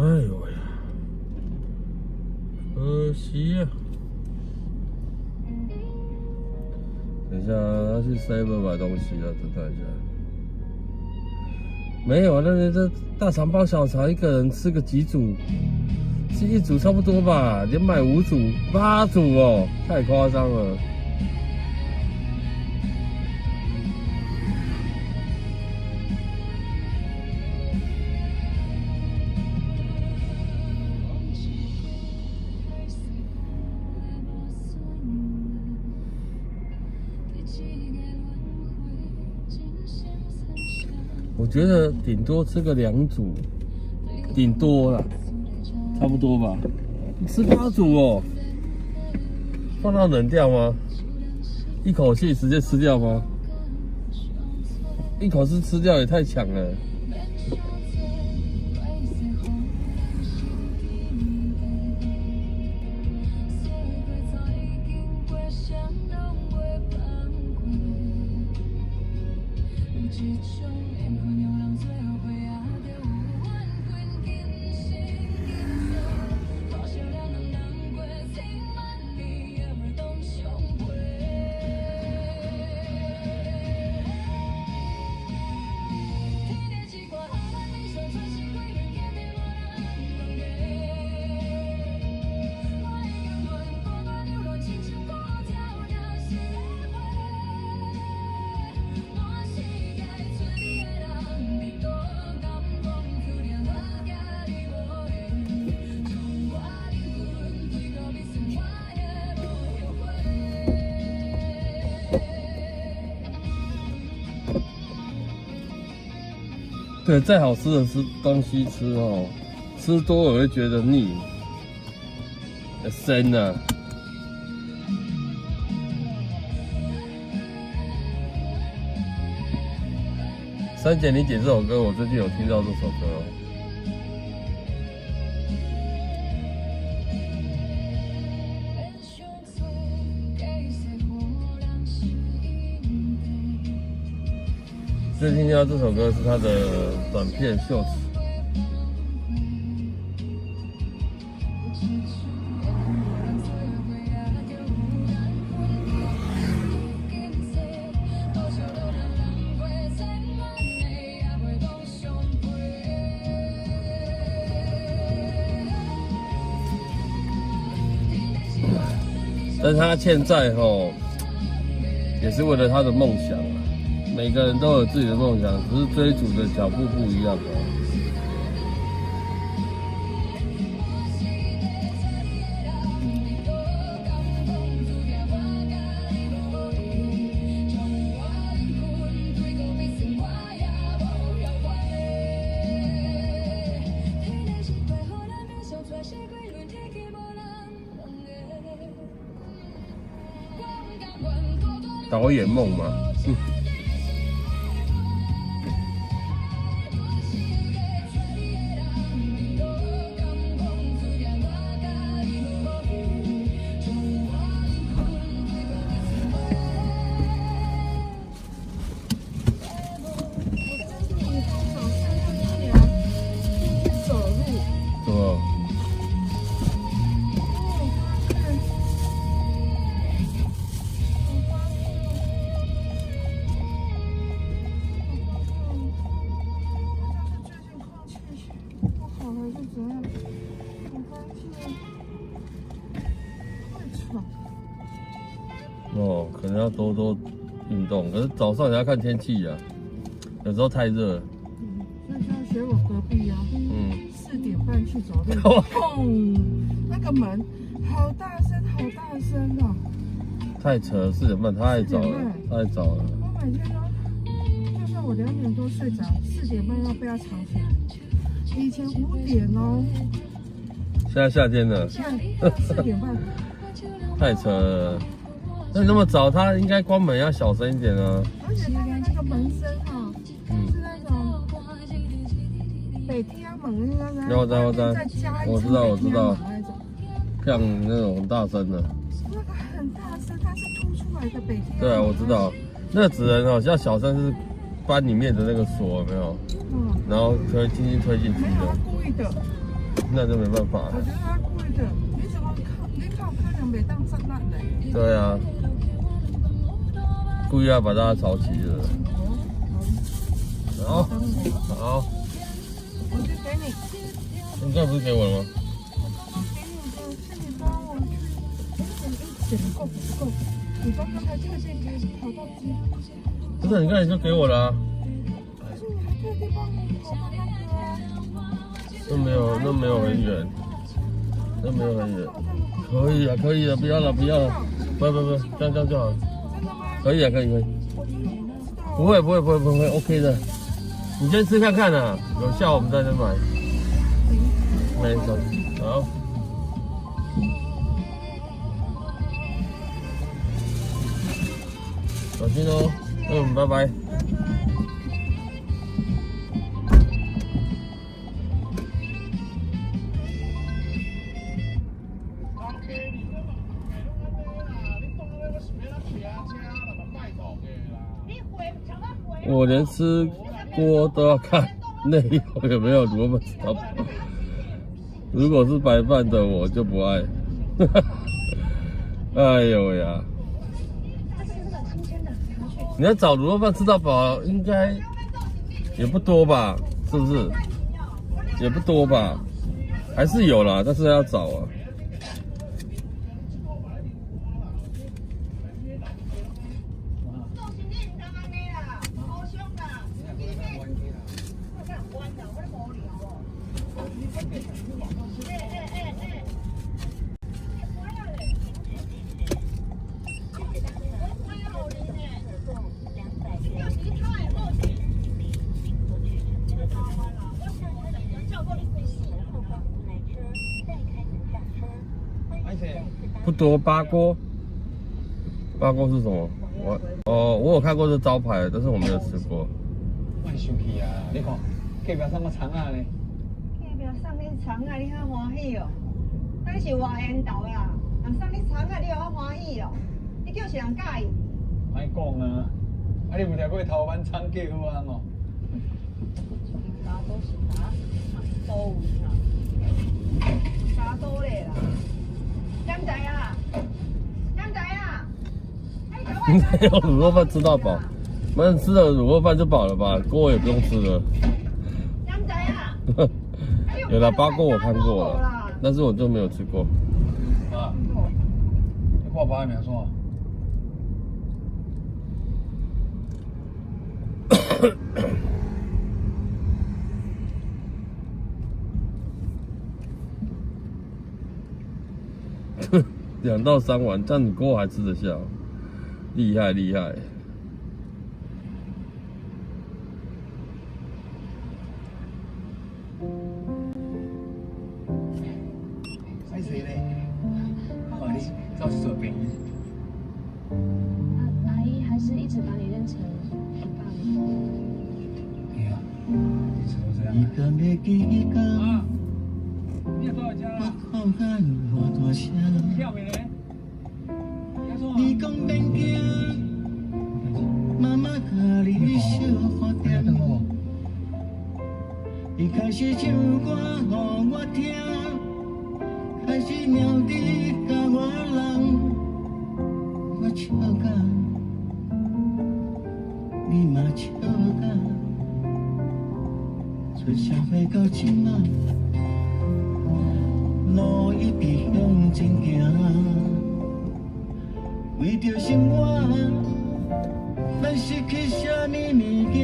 哎呦喂，可惜呀。等一下，要去 7买东西了，等一下。没有，那这大肠包小肠，一个人吃个几组？吃一组差不多吧，连买5组、8组哦，太夸张了。我觉得顶多吃个2组，顶多啦，差不多吧。吃8组哦，放到冷掉吗？一口气直接吃掉吗？一口气吃掉也太强了。对，再好吃的东西吃哦，吃多了会觉得腻，生啊。珊姐，你点这首歌，我最近有听到这首歌哦。最近听到这首歌是他的短片秀词。但是他现在也是为了他的梦想啊。每个人都有自己的梦想，只是追逐的脚步不一样哦。导演梦嘛，哦，可能要多运动，可是早上也要看天气啊，有时候太热。所以像学我隔壁啊，4点半去走路，砰，那个门好大声哦！太扯了，4点半太早了，太早了。我每天都，就算我2点多睡着，4点半要被他吵起来。以前5点哦。现在夏天了。现在4点半。太扯了。那么早，他应该关门要小声一点啊。而且他的那个门声是那种北天门那种。我知道。像那种很大声的。那个很大声，它是凸出来的北天。对啊，我知道。那只能要小声是搬里面的那个锁有没有？然后轻轻推进去的。没有，他故意的。那就没办法了。我觉得他故意的，你怎么靠？你靠可能没当真烂嘞。对啊，故意要把大家吵起了。好，好，我就给你，你刚才不是给我了吗？是你帮我去，不够不够，你帮他排这个线跑到机。不是，你刚才就给我了啊。可是你还特地帮我跑到那个啊。那没有很远，那没有很远。可以啊，可以啊，不要了，不要了，不，这样就好了。真的吗？可以啊，可以。我真的不知道。不会 ，OK 的。你先吃看看啊，有效我们再买。没错，好。小心哦，拜拜。我连吃锅都要看内容有没有萝卜丝汤包，如果是白饭的我就不爱。哎呦呀！你要找卤肉饭吃到饱，应该也不多吧？是不是？也不多吧？还是有啦，但是要找啊。不多8锅，8锅是什么？我有看过这招牌，但是我没有吃过。我生气啊！你看，隔壁送个肠啊呢？隔壁送你肠啊，你较欢喜哦？咱是外缘投啦，人送你肠啊，你又较欢喜哦？你叫是人介意？莫讲啊！啊，你有听过头湾肠价好安哦？啥都是啥，都有啦，啥都嘞啦。敢知啊？敢知啊？有卤肉饭吃到饱，反正吃了卤肉饭就饱了吧，锅也不用吃了。敢知啊？有啦，8锅我看过了，但是我就没有吃过。啊，你看爸的名说。2到3碗，这样你锅还吃得下，厉害。谁谁嘞？哦，你照是做便宜。阿姨还是一直把你认成爸吗？对啊，是不是这样？你敢要记得？啊，你也到我家了。我哭甲有偌大声？跳没嘞？你讲免惊，妈妈甲你小花点。你开始唱歌予我听，开始鸟你甲我人，我笑甲，你嘛笑甲，出社会到即仔，路一直向前行。为着生活，咱失去啥物物件？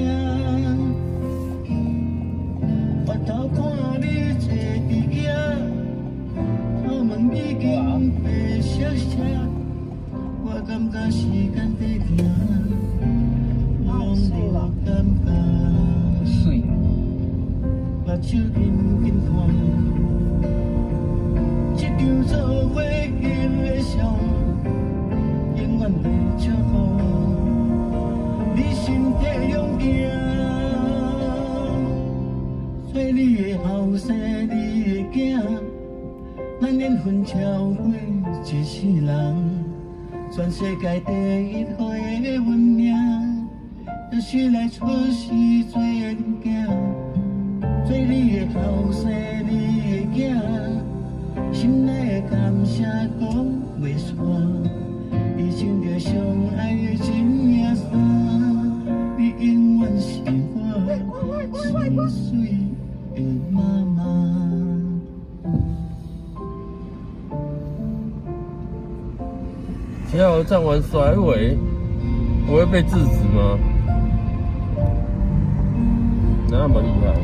回头看你坐伫遐，头毛已经白闪闪，我感觉时间在行，拢无感觉。水。目睭紧紧看，这场做伙翕的相。永远袂笑好，你身体勇行，做你的后生，你的囝，咱缘分超过一世人，全世界第一好的运命，就是来出世做缘囝，做你的后生，你的囝。啥讲袂煞，伊穿着上爱的真领衫，你永远是我最水的妈妈。加油站玩甩尾，不会被制止吗？那么厉害。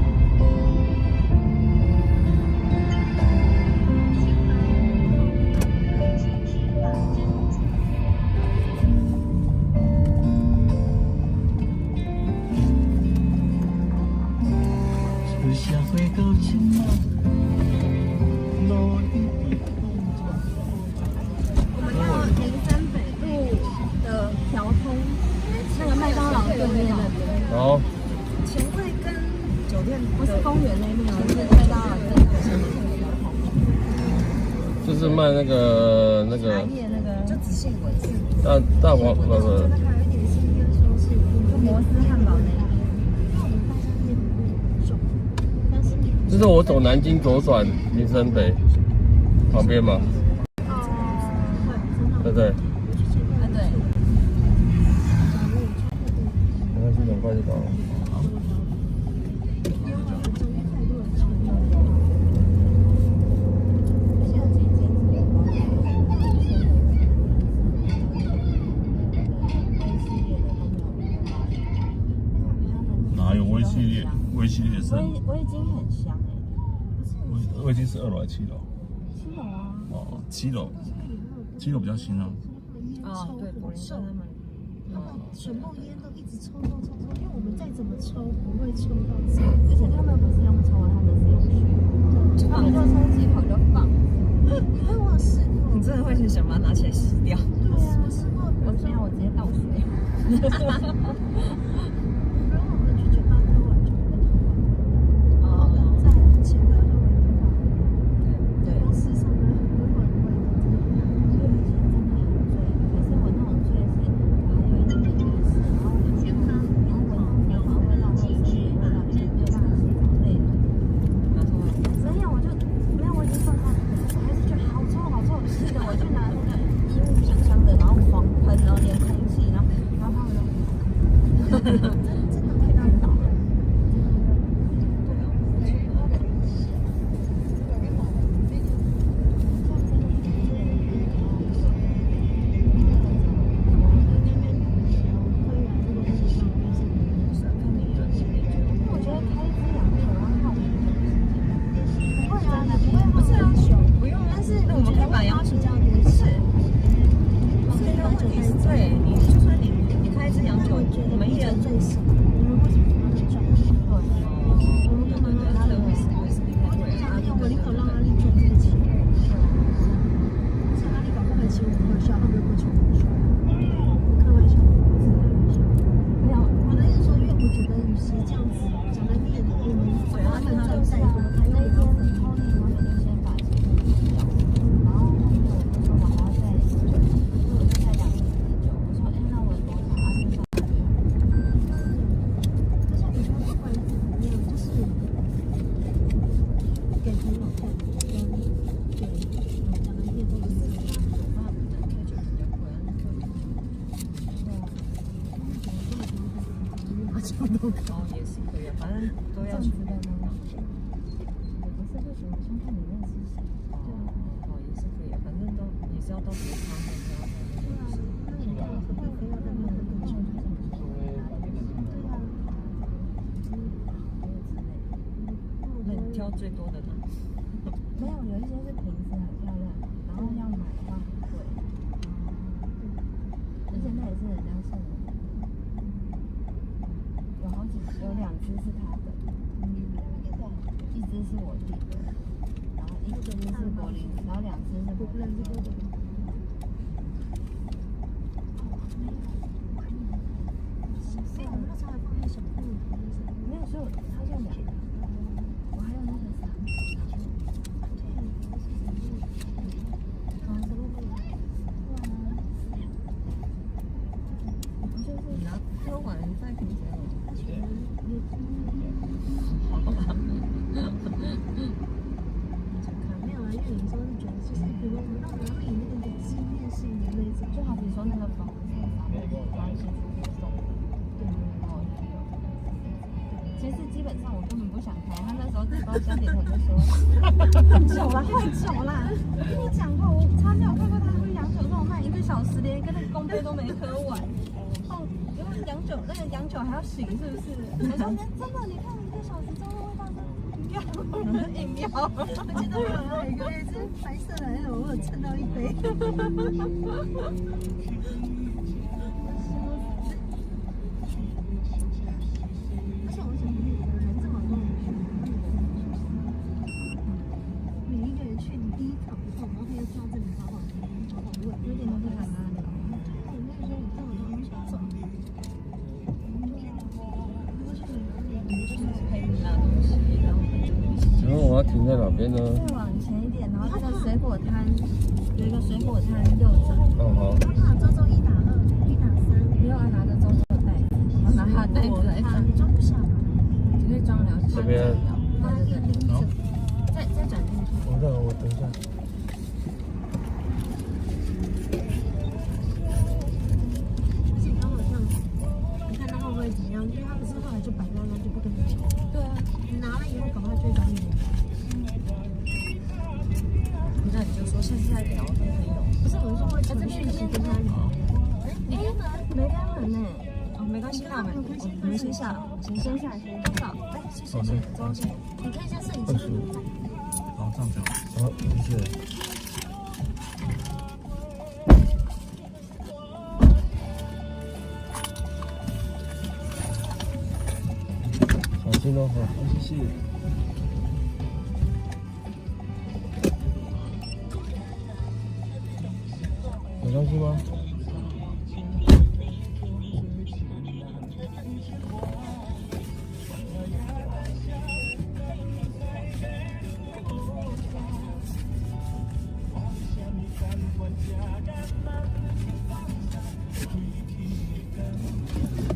出社会到现在，路一直我们到林森北路的条通，那个麦当劳对面那边。好，前卫跟酒店不是公园那边，是麦当劳对面。就是卖那个茶叶那个，就只信文字。大黄不，还有一点是应该说是就摩斯汉堡那边。这是我走南京左转林森北旁边嘛，对不对？对。没关系，很快就到了。哪有微系列？微系列是味精很香味精是2楼还是7楼7楼啊。哦，7楼，7楼比较新啊。哦，对，柏林社他们。全部烟都一直抽，因为我们再怎么抽不会抽到这。而且他们不是用抽，他们是用吸，他们就抽几口就放。哎，我有试过。你真的会去想把它拿起来吸掉？对啊，我试过。我没有，我直接倒水。然后我们去酒吧喝完就不会头发，然后在前面都会头发。对，公司上班很多人会真的很醉，可是我那种醉是，我还有一点点意识，然后我前方，然后我有时候会让自己会让你没有办法睡着累了。所以我就没有，我已经放开，我还是觉得好臭好臭，气的我就拿那个衣物香香的，然后狂喷，然后连空气，然后他们就。真的可以让你倒了。我觉得开一只羊酒要靠我们。不会啊，你不会不是啊，不用，但是我们可以把羊起这样子吃。对，你就算你开一只羊酒，我们一人最少。我们为什么要赚？我们干嘛要他的威士忌太贵了。他要我宁可让阿丽赚这个钱。是阿丽搞不好请我们喝笑，会不会不请我们喝笑？开玩笑，没有，我的意思说，因为我觉得与其这样子讲在面，我们他们赚再多，他又那不要天后面我们就先把钱掉，然后后面我就说我还要再酒，我就再2瓶酒，我说哎那我多少啊？就说而且你说不管怎么样，就是给朋友看，跟给讲的店都是一样的。那那酒比较贵，那就拿酒都哦也是可以，反正都要去的吗？也不是不行，先看你认识谁。哦也是可以，反正都也是要到别场的，对啊，那你看会不会非要在那喝多久？对啊，那你挑最多的呢？没有，有一些是瓶子很漂亮，然后要买的话很贵。而且那也是人家送的。有好几只，有2只是他的，一只是我弟的，然后一只是柏林，然后2只是柏林的。哎，我们那时候还放在小裤里，没有，所以他就2个，我还有那个啥，不就是拿喝完再瓶子了？没有啊，因为有时候是觉得，其实比如我们那种其实基本上我根本不想开，他那时候在包厢里头就说太久了，太久了。我跟你讲过，我差点有看过他喝洋酒那种卖1个小时，连一个那个公杯都没喝完。哦，因为洋酒那个洋酒还要醒，是不是？我说真的，你看1个小时之后味道真饮料，我记得我有一个是白色的，我有蹭到一杯。然后我要停在哪边呢？再往前一点，然后这个水果摊有一个水果摊右转。哦好。周周1打2，1打3，没有要拿着周周的袋子，我拿他的袋子来装，装不下吧？你可以装2次。这边。对，好。再转进去。我等一下。而且刚好这样子，你看他会不会怎么样？因为他不是后来就摆在那，就不跟你讲。对啊，你拿了以后，搞不好就会找你聊。那你就说现在聊都可以有。不是，我说会传讯息跟他聊。没开门呢。哦，没关系，那我们先下，先下。哎，谢谢，周谢。你看一下摄影机。好，这样就好。好，谢谢。小心哦，好，谢谢。有东西吗？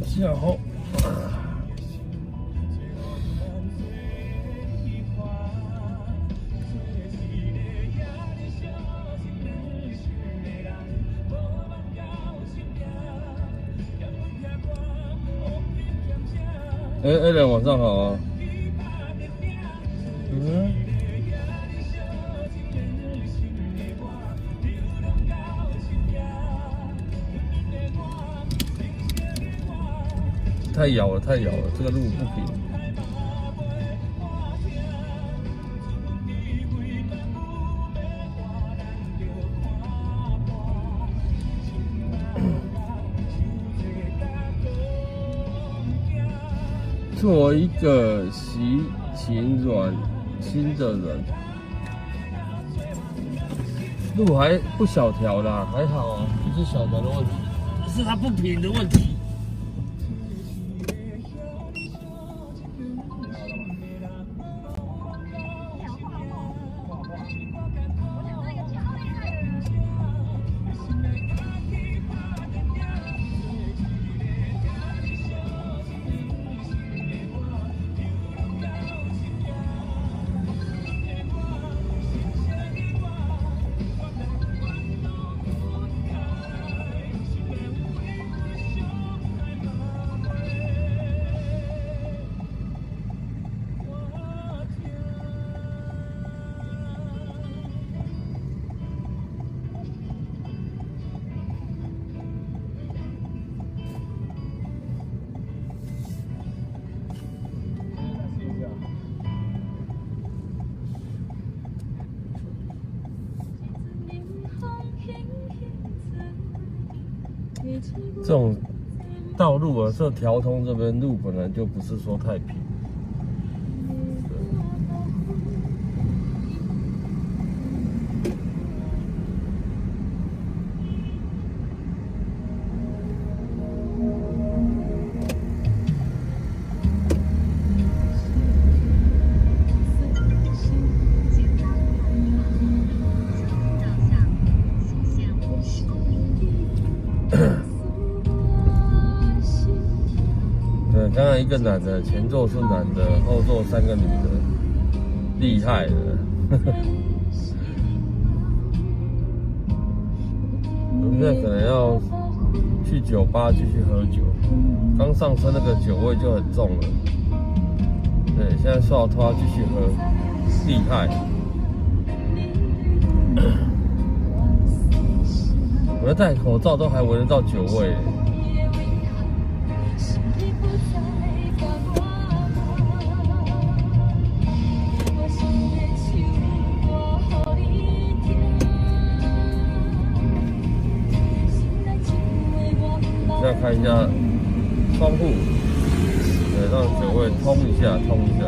下好。A 晚上好啊。太摇了，这个路不平。做一个习情软心的人，路还不小条啦，还好啊，不是小条的问题，是它不平的问题。这种道路啊，这条通这边路本来就不是说太平。刚刚一个男的，前座是男的，后座3个女的，厉害了。我们现在可能要去酒吧继续喝酒，刚上车那个酒味就很重了。对，现在受到拖继续喝，厉害。我在戴口罩都还闻得到酒味。现在看一下窗户，对，让酒味通一下，通一下。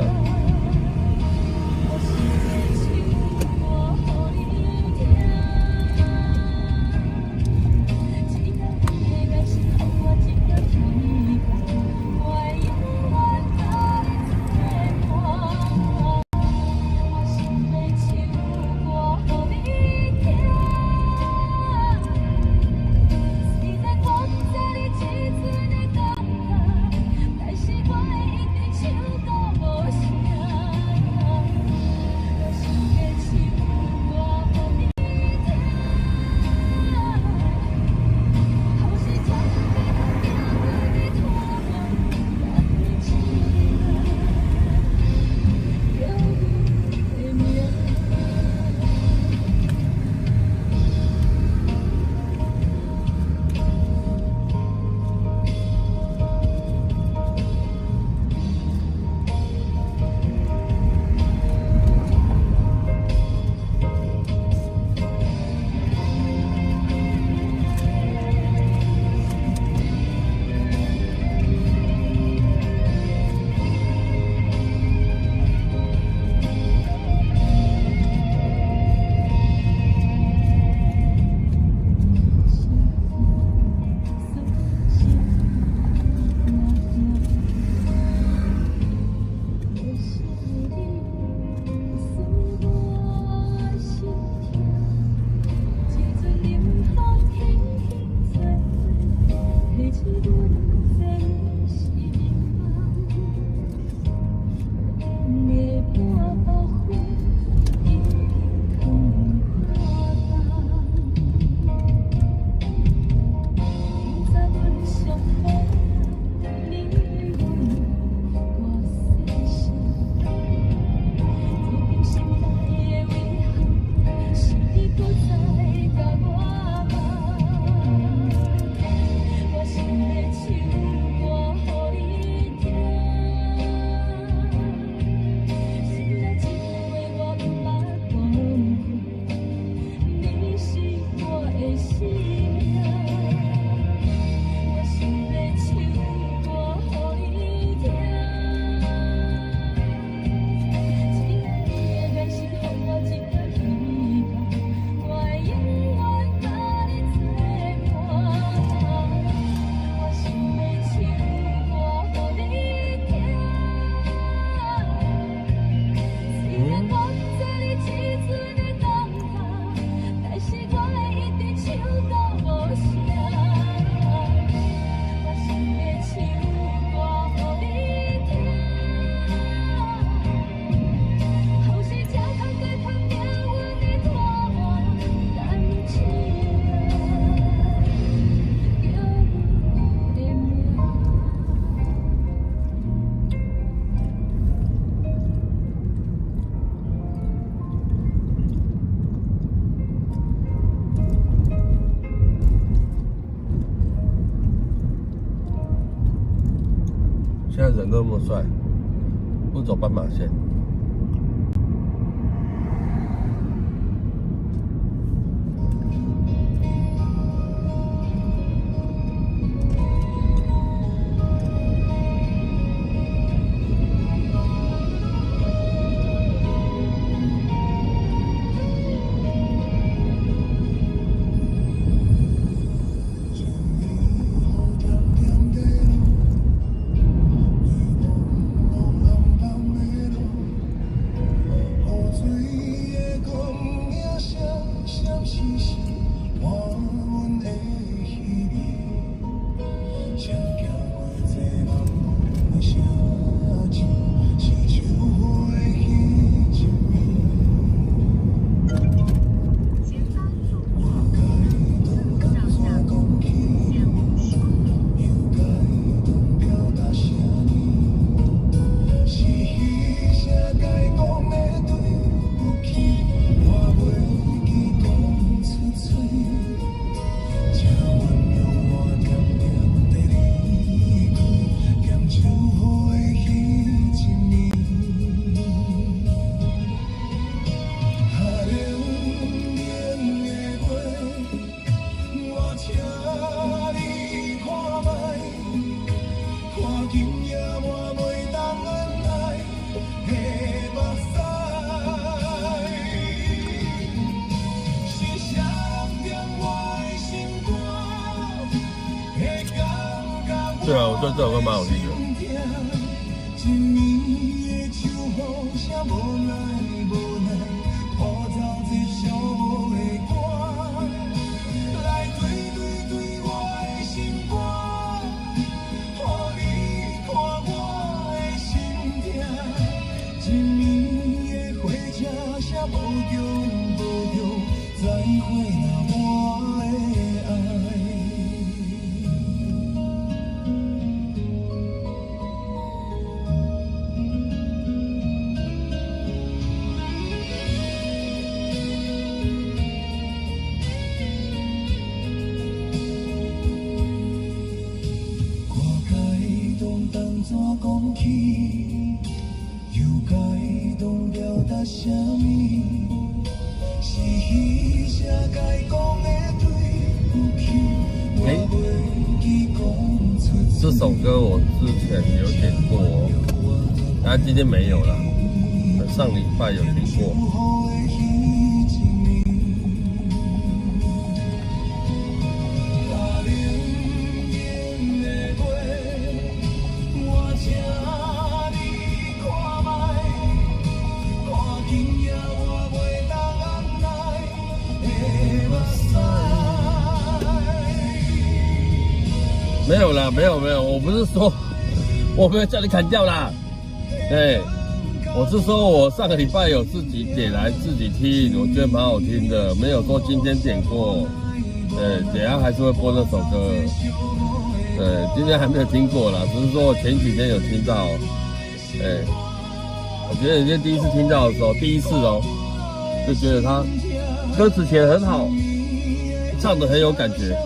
现在人都那么帅，不走斑马线。对啊，我觉得这首歌蛮好听的。这首歌我之前有点过，但今天没有了。上礼拜有听过。没有啦，没有，我不是说，我没有叫你砍掉啦，对，我是说我上个礼拜有自己点来自己听，我觉得蛮好听的，没有说今天点过，对，等一下还是会播那首歌，对，今天还没有听过啦，只是说我前几天有听到，对，我觉得今天第一次听到的时候，第一次哦，就觉得他歌词写得很好，唱得很有感觉。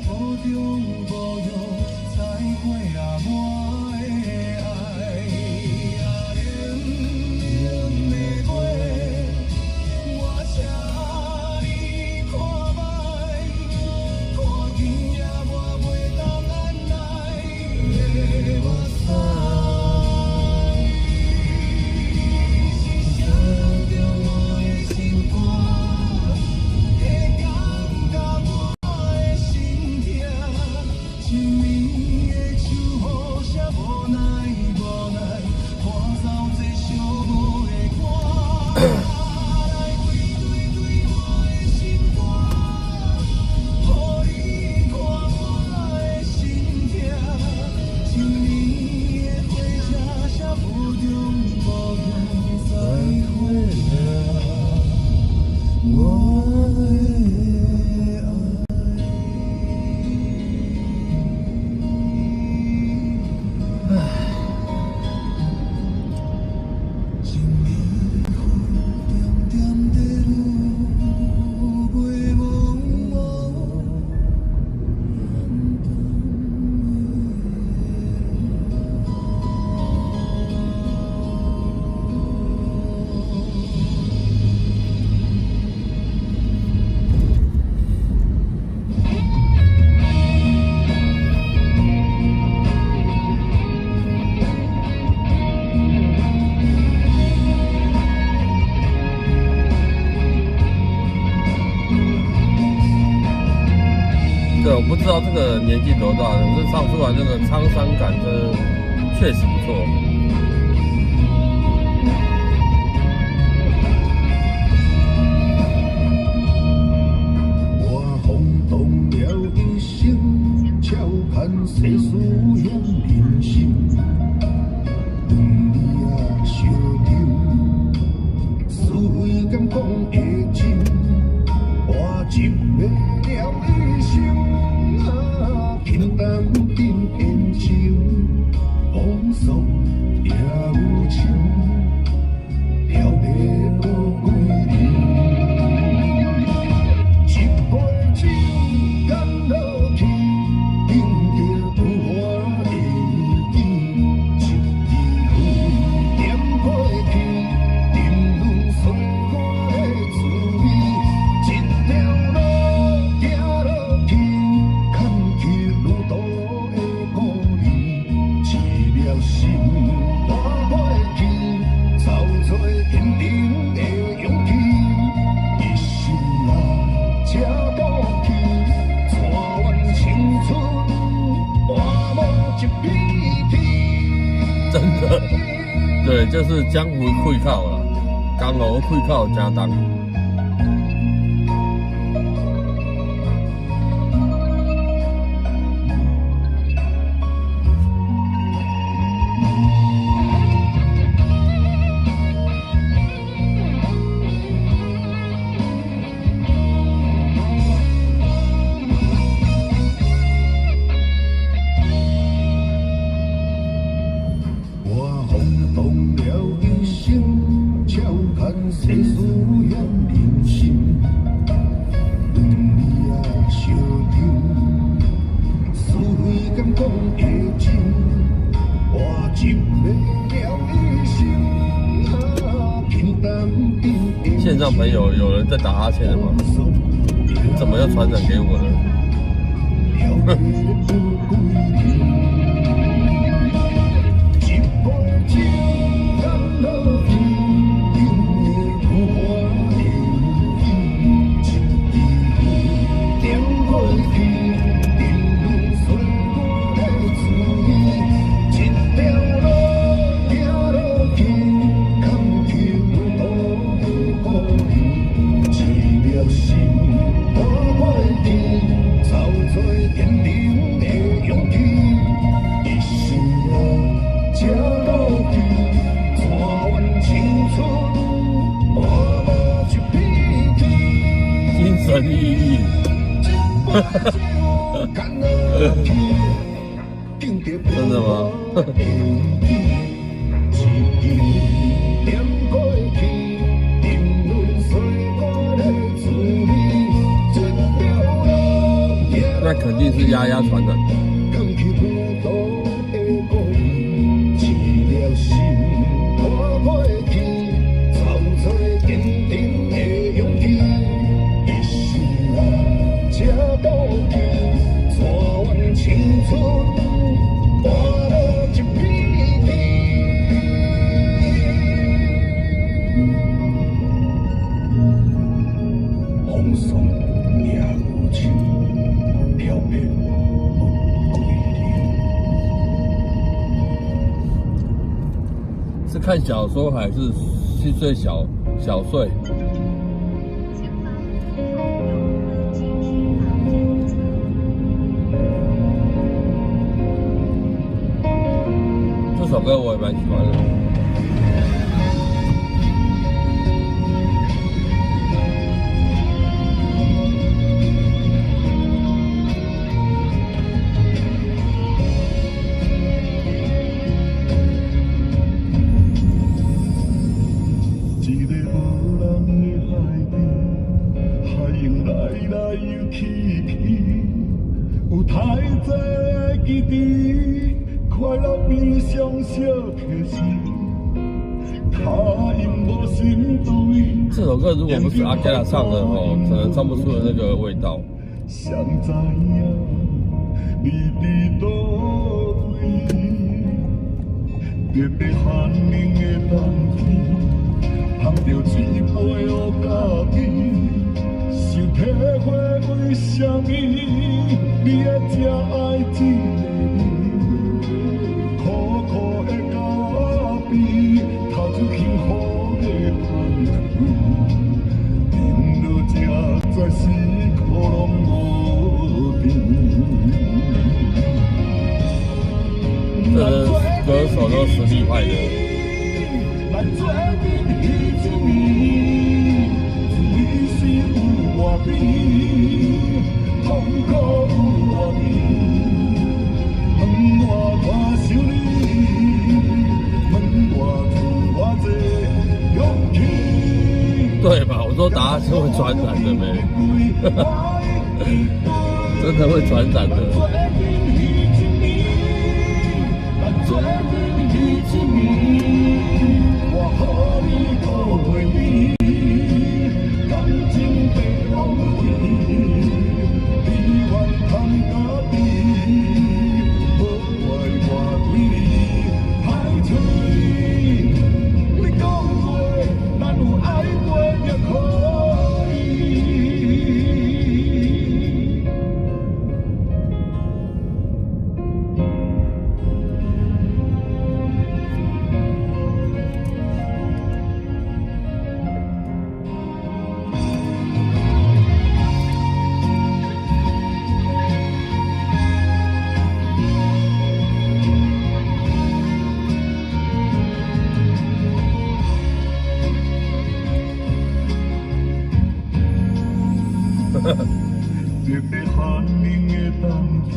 对，我不知道这个年纪多大，可是唱出来那个沧桑感，真的确实不错。我轰动了一生，笑看世事险人心。你啊，小友，是非敢讲会真，我一秒了一生。平淡变偏情，风霜就是江湖会靠啦，江湖会靠家当。线上朋友有人在打哈欠了吗？怎么又传染给我了？神意义，真的吗？那肯定是丫丫传染的。是看小说还是去睡小睡？前方有路阶梯道右侧。这首歌我也蛮喜欢的。有太多记忆，快乐比上小开心。他因无心对，这首歌如果不是阿盖拉唱的哦，可能唱不出那个味道。谁知影你伫倒位？特别寒冷的冬天，含着一杯乌咖啡。想体会为什么你会这爱一个人？苦苦的咖啡，透出幸福的香气。饮落这才是苦拢无甜。这歌手都实力派的。来做阵彼一面，自己是有外边，痛苦有外面，问我多想你，问我有偌济勇气。对吧？我说答案是会传染的呗，真的会传染的。我和你都会你，感情被忘记，你愿通家己，无爱我对你歹嘴。你讲过，咱有爱过也可以。特别寒冷的冬天，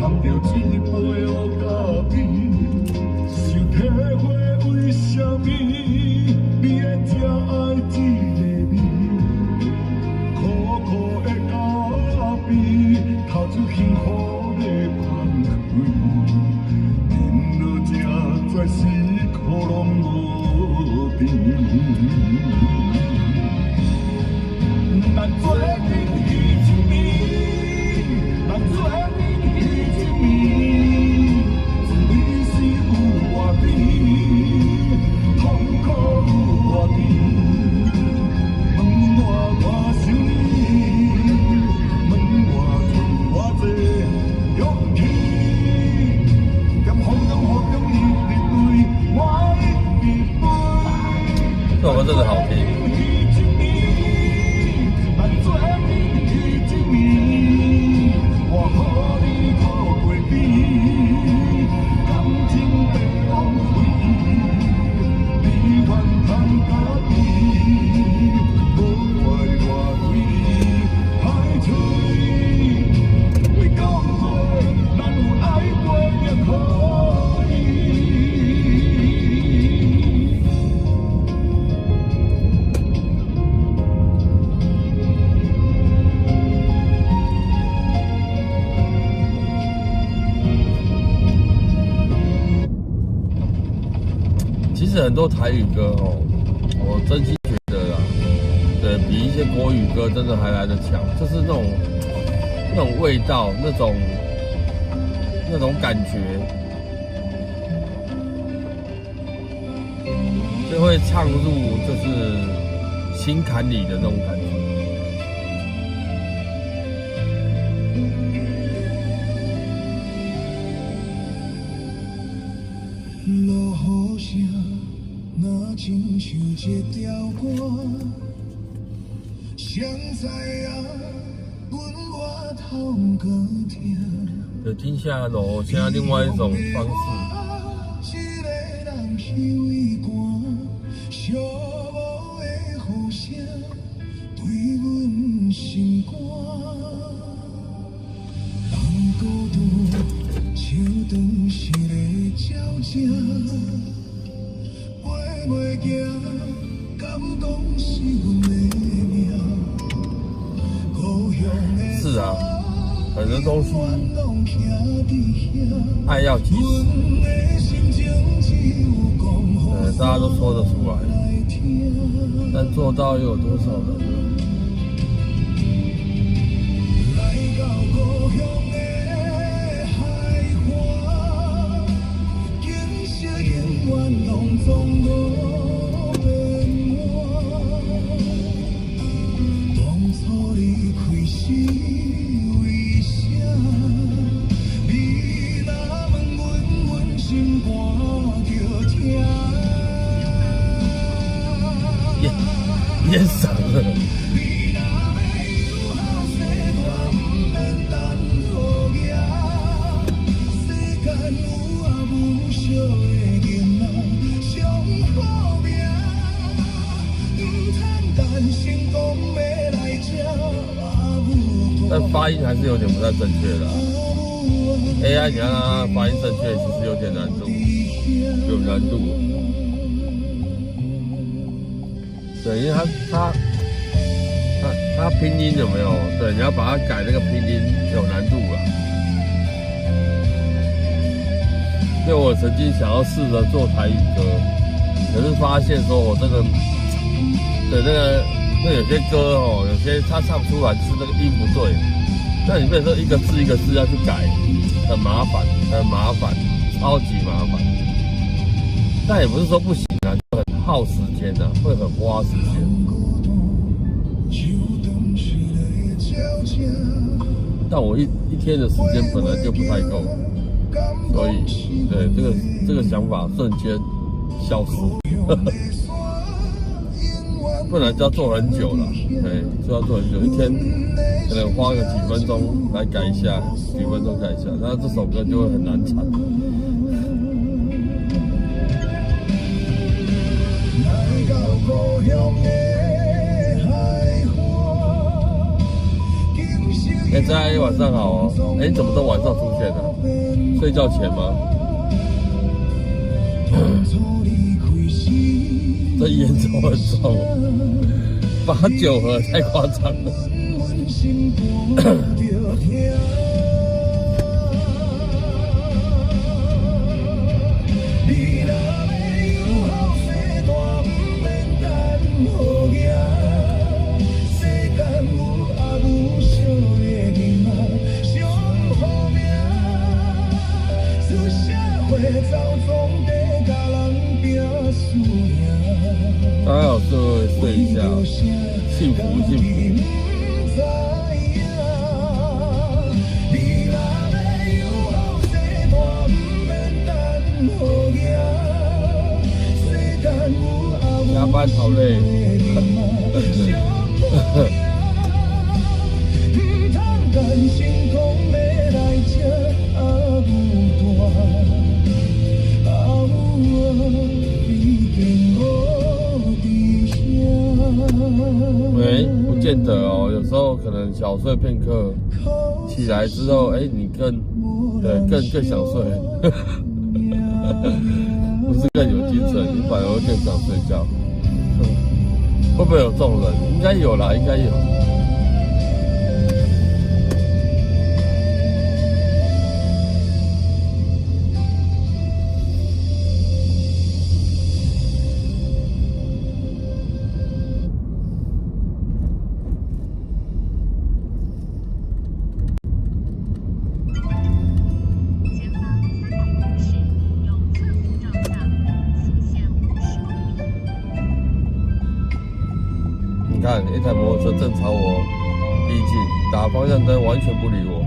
捧着一杯乌咖啡，想体会为什么你会这爱这个味，苦苦的咖啡，头就幸福的放开，饮落这绝世可拢无甜。咱做阵彼一暝，咱做阵彼一暝，你是有偌甜，痛苦有偌甜。问我想你，问我剩偌济勇气，在风中一日对我一杯。这首歌真的好听。其实很多台语歌哦，我真心觉得啦，对比一些国语歌真的还来得强，就是那种味道，那种感觉，就会唱入就是心坎里的那种感觉。落雨声，若亲像一条歌，谁知影阮我头壳疼。就听下楼，现在另外一种方式。一个人休伊寒，寂寞的雨声对阮心肝。人孤独，像长时个鸟声，飞袂行，敢讲是阮的命。故乡的是啊，很多东西爱要及时，大家都说得出来，但做到又有多少人呢？淹嗓了。但发音还是有点不太正确的、AI 你让它发音正确，其实有点难度，有难度。对，因为它拼音有没有？对，你要把它改那个拼音有难度啊。因为我曾经想要试着做台语歌，可是发现说我真的，对那有些歌哦，有些它唱不出来，就是那个音不对。那你变成说一个字一个字要去改，很麻烦，超级麻烦。但也不是说不行啊，就很耗时间啊，会很花时间。但我一天的时间本来就不太够，所以对这个想法瞬间消失。不然就要做很久了，对，就要做很久，一天可能花个几分钟来改一下，几分钟改一下，那这首歌就会很难唱。哎，张阿姨晚上好哦。哎，你怎么都晚上出现呢？睡觉前吗？这烟抽很重，8、9盒太夸张了。大家有睡一下，幸福幸福。加班好累。不见得哦，有时候可能小睡片刻，起来之后，哎，你更想睡，不是更有精神，你反而会更想睡觉。会不会有这种人？应该有啦，应该有。你看，一台摩托车正朝我逼近，打方向灯完全不理我。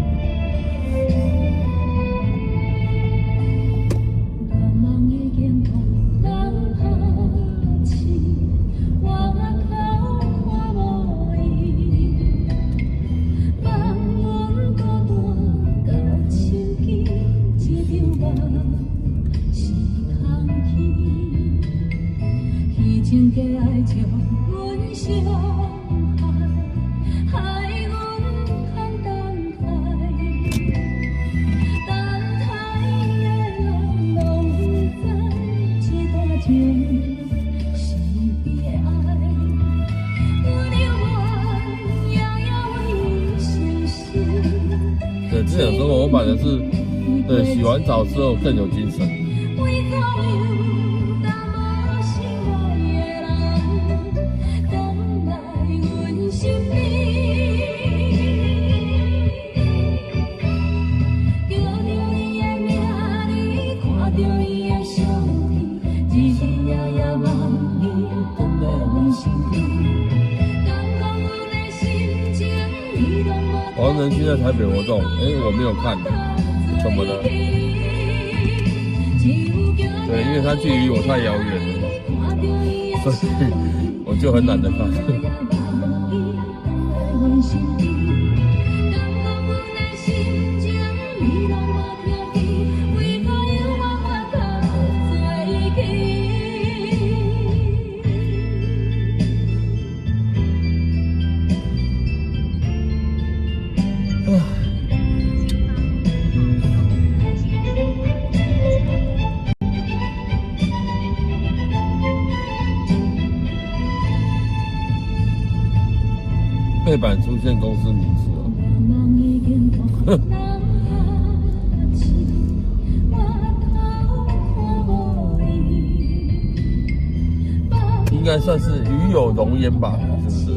对，之前说过我买的是，对，洗完澡之后更有精神。黄仁勋在台北活动，我没有看，怎么了？对，因为他距离我太遥远了，所以我就很懒得看。背板出现公司名字哦，应该算是与有荣焉吧，是不是？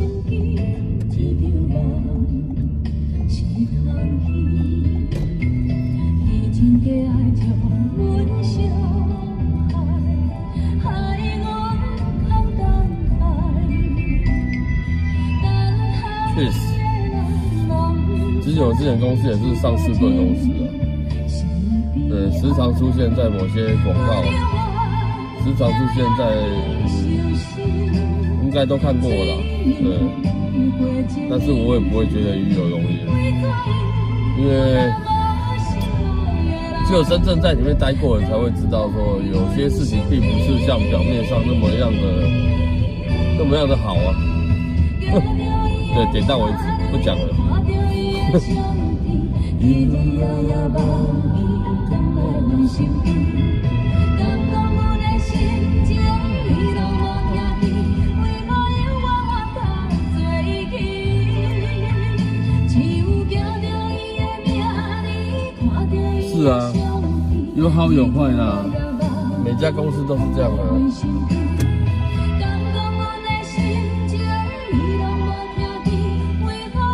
确实，其实我之前公司也是上市贵公司啊，对，时常出现在某些广告，时常出现在，应该都看过了，对，但是我也不会觉得与有荣焉，因为只有真正在里面待过的人才会知道，说有些事情并不是像表面上那么样的好啊。对，点到为止，不讲了。日日夜夜梦伊等来阮身边，敢讲阮的心情伊拢无听见，为何犹我当做起？只有惊着伊的名字，看着伊是啊，有好有坏啦，每家公司都是这样的。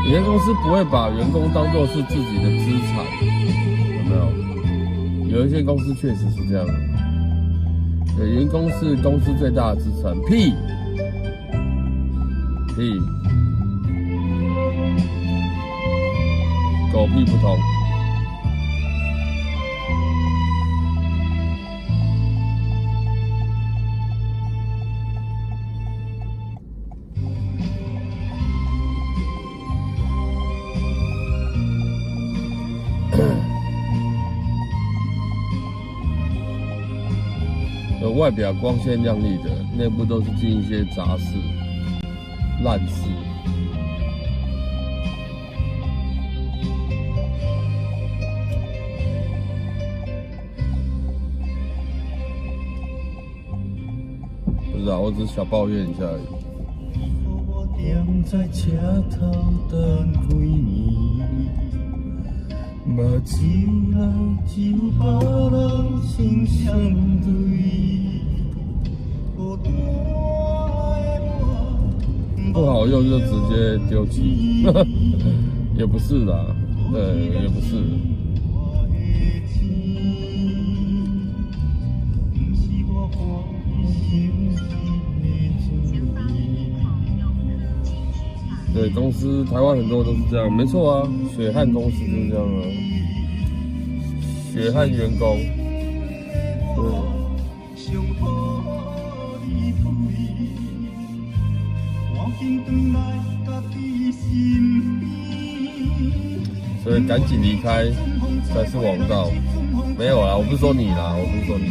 有些公司不会把员工当作是自己的资产，有没有？有一些公司确实是这样的。对，员工是公司最大的资产。屁，狗屁不通。外表光鲜亮丽的，内部都是进一些杂事、烂事。不知道，我只是小抱怨一下而已。我踮在车头等几年，目睭内只有别人心相对。不好用就直接丢弃，也不是啦，对，也不是。对，公司台湾很多都是这样，没错啊，血汗公司就是这样啊，血汗员工，对。所以赶紧离开才是王道。没有啦，我不是说你啦，我不是说你。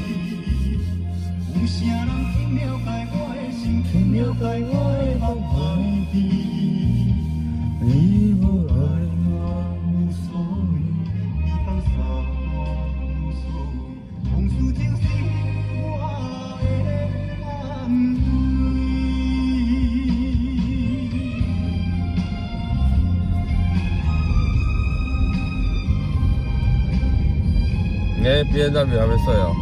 你不爱我无所谓，你放下我无所谓，往事就是我的安慰。BMW 还没睡哦。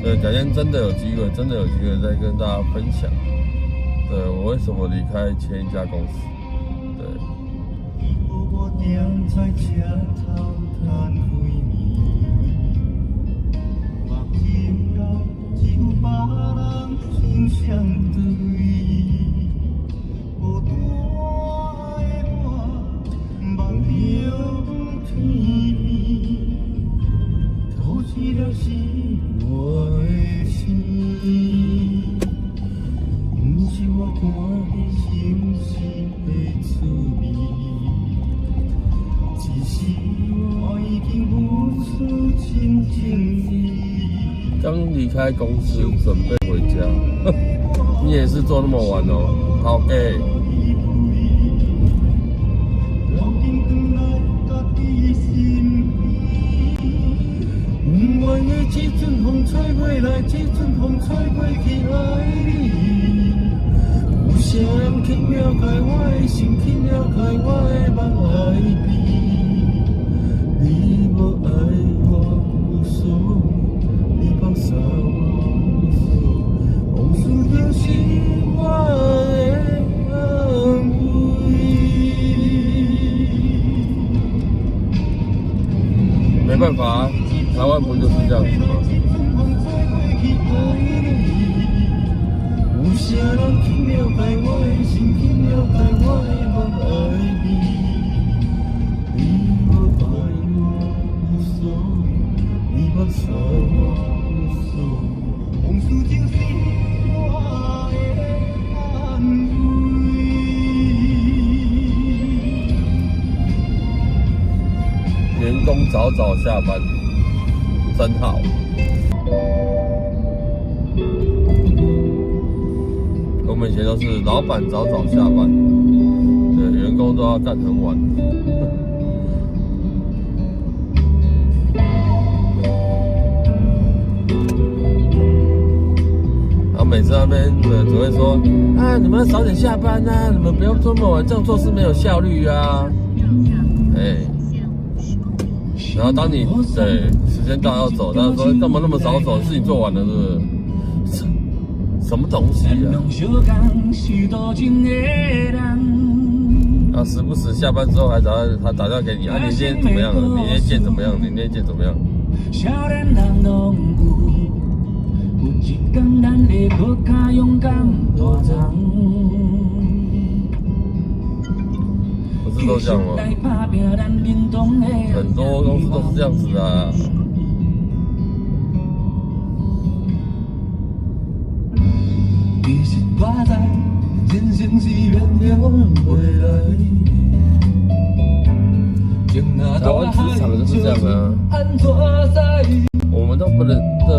对，改天真的有机会再跟大家分享。对，我为什么离开前一家公司？对。我踮在车头等几年，目睭内只有别人心相对。孤单的我，望着天边，透视了是我的心。不是我看你心事的滋味，只是我已经付出真情意。刚离开公司，准备回家。你也是做那么晚哦，好给。不愿意这阵风吹过来，这阵风吹过去爱你。有谁人去了解我的心，去了解我的梦爱你？你无爱我无所谓，你放下我无所谓，往事就是我的安慰。没办法，台湾不就是这样子吗？有谁人去了解我的心，去了解我的梦爱你？你无爱我无所谓，你放下我无所谓，往事就是我的安慰。员工早早下班。真好。我们以前都是老板早早下班，对，员工都要干很晚。然后每次那边只会说啊，你们要早点下班啊，你们不用这么晚，这样做事没有效率啊。哎，然后当你对时间到要走，他说干嘛那么早走？事情做完了是不是？什么东西啊？啊，时不时下班之后还他打电话给你，啊，你今天怎么样了？你那件怎么样？你那件怎么样？不是都这样吗？很多公司都是这样子的啊。其实我知，人生是远远未来。台湾职场就是这样啊，我们都不能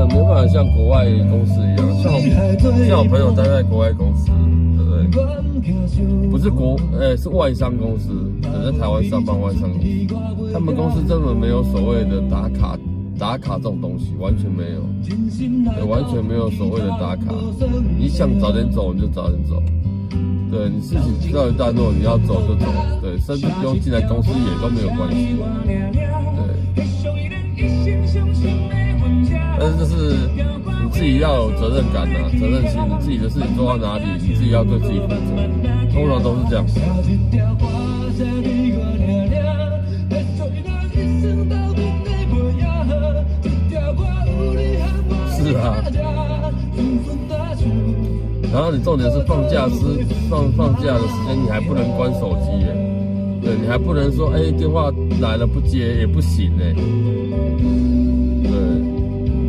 没办法像国外公司一样，像我朋友待在国外公司，对不对？不是是外商公司，在台湾上班外商公司，他们公司根本没有所谓的打卡这种东西，完全没有，对，完全没有所谓的打卡。你想早点走你就早点走，对，你事情到一段落你要走就走，对，甚至不用进来公司也都没有关系，对。但是就是你自己要有责任感啊，责任心，你自己的事情做到哪里，你自己要对自己负责，通常都是这样。是啊，然后你重点是放假的时间，你还不能关手机耶，对，你还不能说电话来了不接也不行哎，对，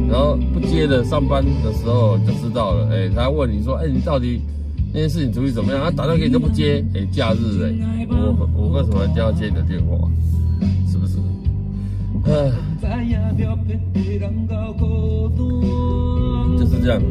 然后不接的上班的时候就知道了，他还问你说你到底那件事情处理怎么样？他打电话给你都不接，假日我为什么一定要接你的电话？是不是？就是这样。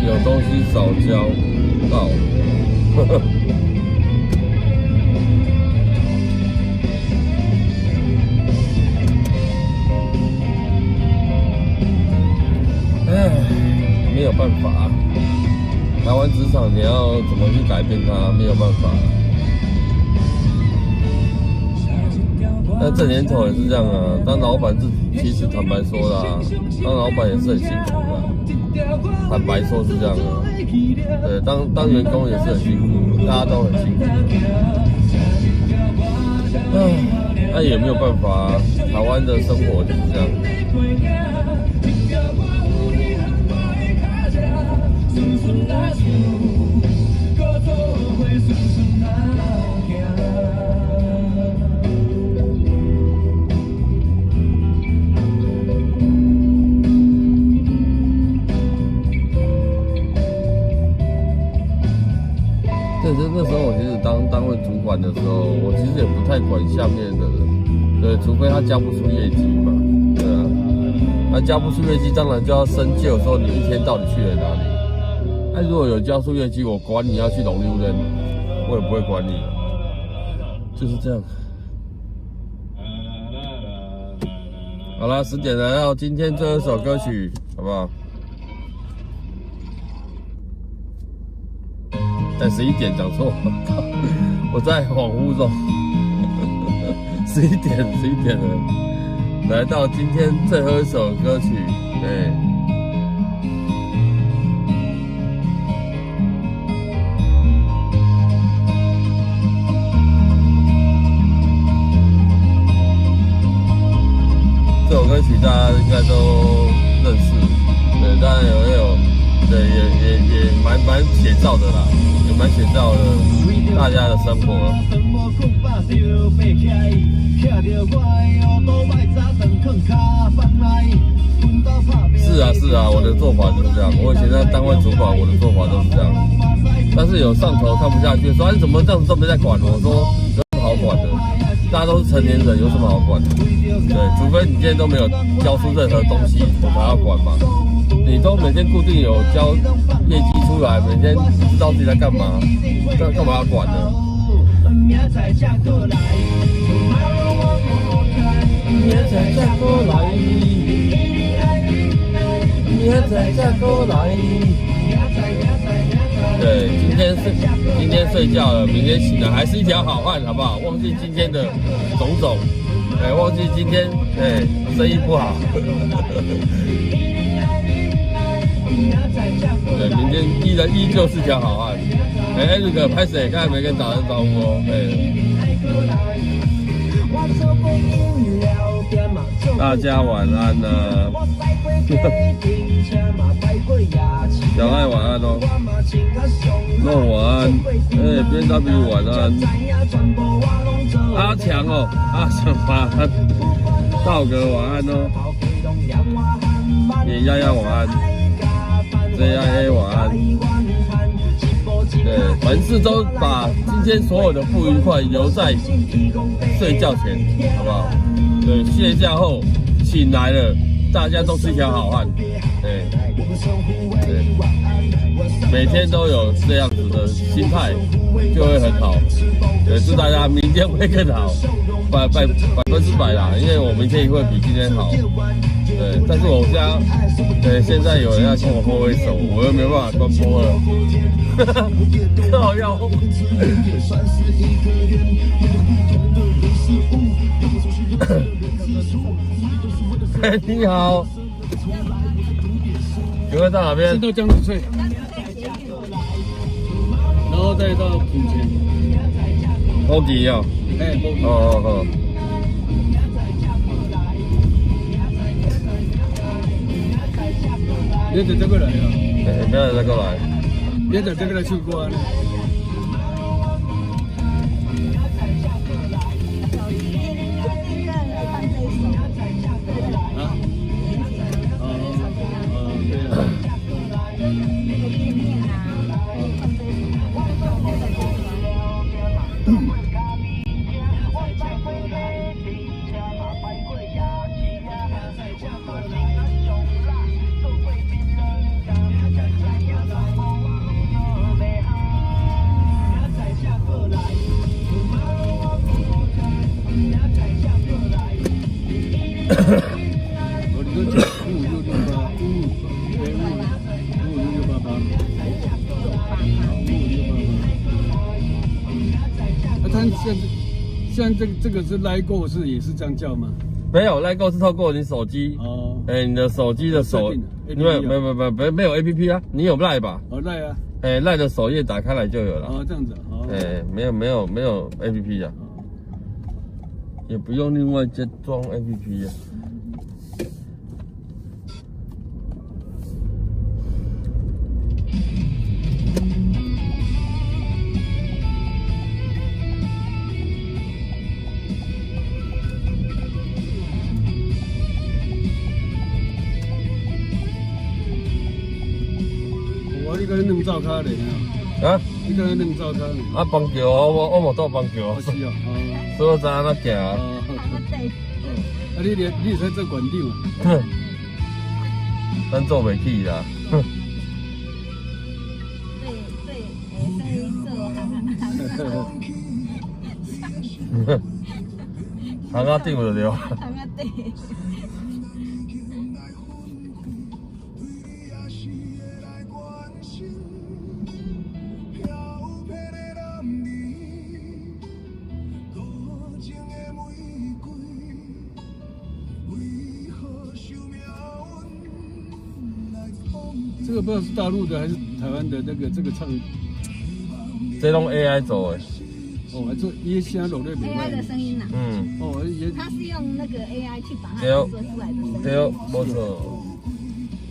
有东西早交到，没有办法，台湾职场你要怎么去改变它，没有办法。但这年头也是这样啊，当老板其实坦白说啦，当老板也是很辛苦的，坦白说是这样啊。对，当员工也是很辛苦，大家都很辛苦。那也没有办法啊，台湾的生活就是这样。那时候我其实当单位主管的时候，我其实也不太管下面的人，对，除非他交不出业绩嘛，对啊，他交不出业绩，当然就要深究说你一天到底去了哪里。那如果有交出业绩，我管你要去龙溜人，我也不会管你，就是这样。好啦，10点来到今天最后一首歌曲，好不好？11点讲错，我在恍惚中，11点了，来到今天最后一首歌曲，这首歌曲大家应该都认识，对，当然有，对，也蛮写照的啦，也蛮写照的大家的生活了。是啊，我的做法就是这样。我以前在单位主管，我的做法都是这样。但是有上头看不下去，说你怎么这样子都没在管我？我说有什么好管的？大家都是成年人，有什么好管的？对，除非你今天都没有交出任何东西，我才要管嘛。你都每天固定有交业绩出来，每天知道自己在干嘛，干嘛要管呢？明仔再过来，明仔再过来，明仔再过来。对，今天睡觉了，明天醒来还是一条好汉，好不好？忘记今天的种种，忘记今天生意不好。对，明天依旧是条好汉。那个拍谁？刚才没跟打声招呼哦。大家晚安啊！小爱晚安哦，弄晚安，BNW 晚安，阿强哦，阿强晚安，道哥晚安哦，也丫丫晚安，JIA 晚安。对，凡事都把今天所有的不愉快留在睡觉前，好不好？对，卸假后醒来了，大家都是一条好汉。对，每天都有这样子的心态，就会很好。对，祝大家明天会更好，100%啦，因为我明天也会比今天好。对，但是我家，现在有人要跟我挥挥手，我又没办法关播了。靠腰。你好，你会到哪边？到江子翠，然后再到埔前。高级哦。哦。你就这个来啊？不要再过来。你就这个来去过啊？像这个是来购是也是这样叫吗？没有，来购是透过你手机哦，你的手机的手，没有 APP 啊，你有赖吧？哦赖啊，赖的首页打开来就有了。哦这样子，哦，没有 APP 啊，也不用另外再装 APP 啊。你个两灶卡嘞啊？你个两灶卡嘞？啊，棒球我冇到棒球。是哦，所以我知影哪行啊。啊，你才做馆长啊？哼，咱做袂起啦。哼。行啊顶就对。行啊顶。这个不知道是大陆的还是台湾的这个唱，这拢 AI 做的。哦，还做伊声落咧袂 AI 的声音呐、嗯，哦，也它是用那个 AI 去把它对哦制作出来的声音，对，没错。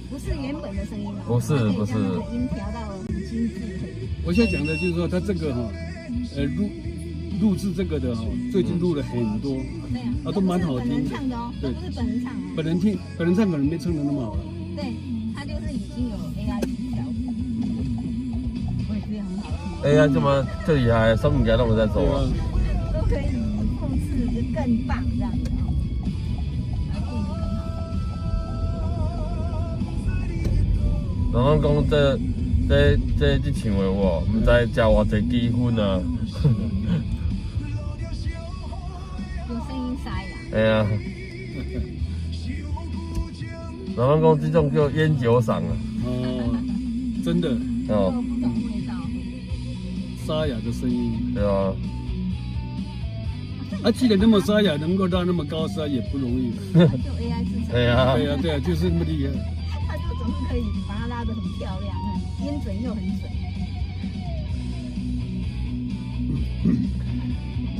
不是原本的声音哦。不是它可以不是将那个音调到很精致，很我现在讲的就是说，他这个哈，录制这个的哈，最近录了很多，对啊，啊都蛮好听的本人唱的哦，对都不是本人唱哦。本人唱可能没唱的那么好了。对，它就是已经有 AI 去调，我也觉得很好听， AI 这么这厉害，什么物件都有在做啊。都可以讽刺就更棒这样子哦，来变得更好。然后讲这唱的我，唔知加偌济积分啊。用声音塞啦。哎呀，然后讲这种叫烟酒嗓啊。哦，真的哦，不同味道。沙哑的声音。对啊。啊，既然那么沙哑，能够到那么高沙也不容易。就 AI 制成。对啊。对啊，就是那么厉害。它就总是可以把它拉得很漂亮，音准又很准。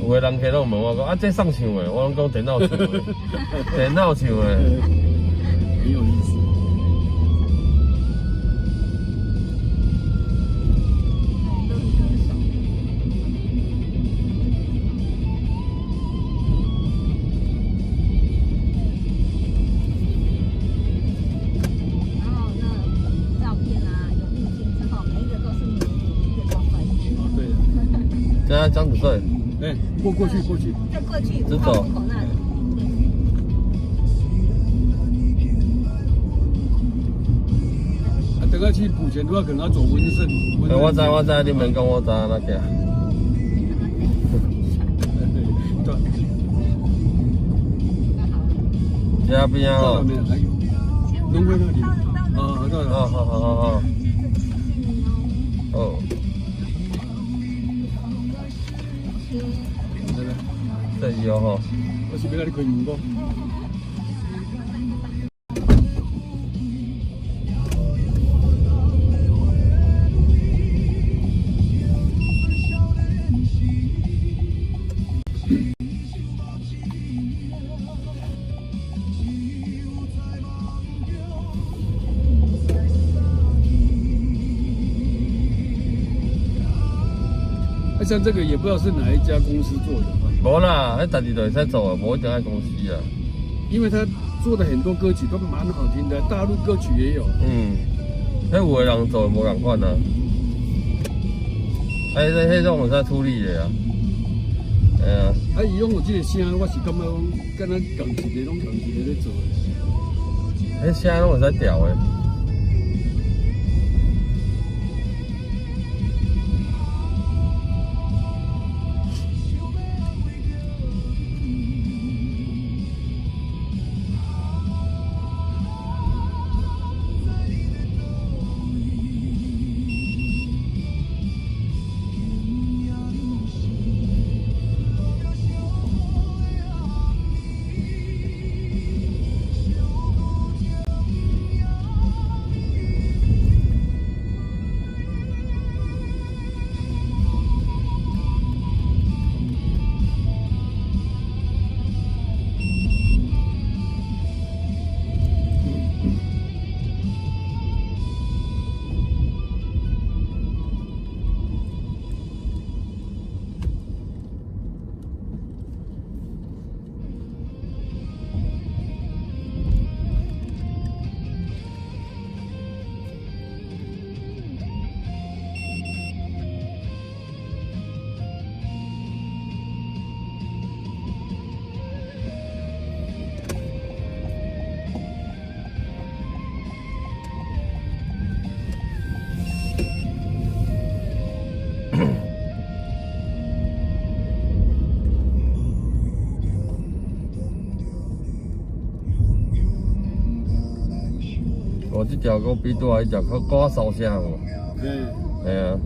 有的人客拢问我讲啊，这送唱的，我拢讲电脑唱的，电脑唱的。很有意思。都是歌手。然后那照片啊，有滤镜之后，每一个都是美女，一个都帅气。啊，对。现在江子帅。哎，过去。再过去，直走。口那里。啊，等下去补钱的话，可能要走文胜。我知，你们讲我知那个。对。这边哦。龙辉那里。啊，到了。好。哦。这里哦吼。我是要甲你开门讲。像这个也不知道是哪一家公司做的。无啦，那家己就会使做啊，无一定爱公司啊。因为他做的很多歌曲都蛮好听的，大陆歌曲也有。嗯，迄有的人做无共款啊。迄种有使处理的啊。哎呀。啊，伊用有这个声，我是感觉敢若共一个拢共一个咧做的。迄声拢有使调的。哦，这条佫比拄仔迄条佫烧声哦。嘿啊。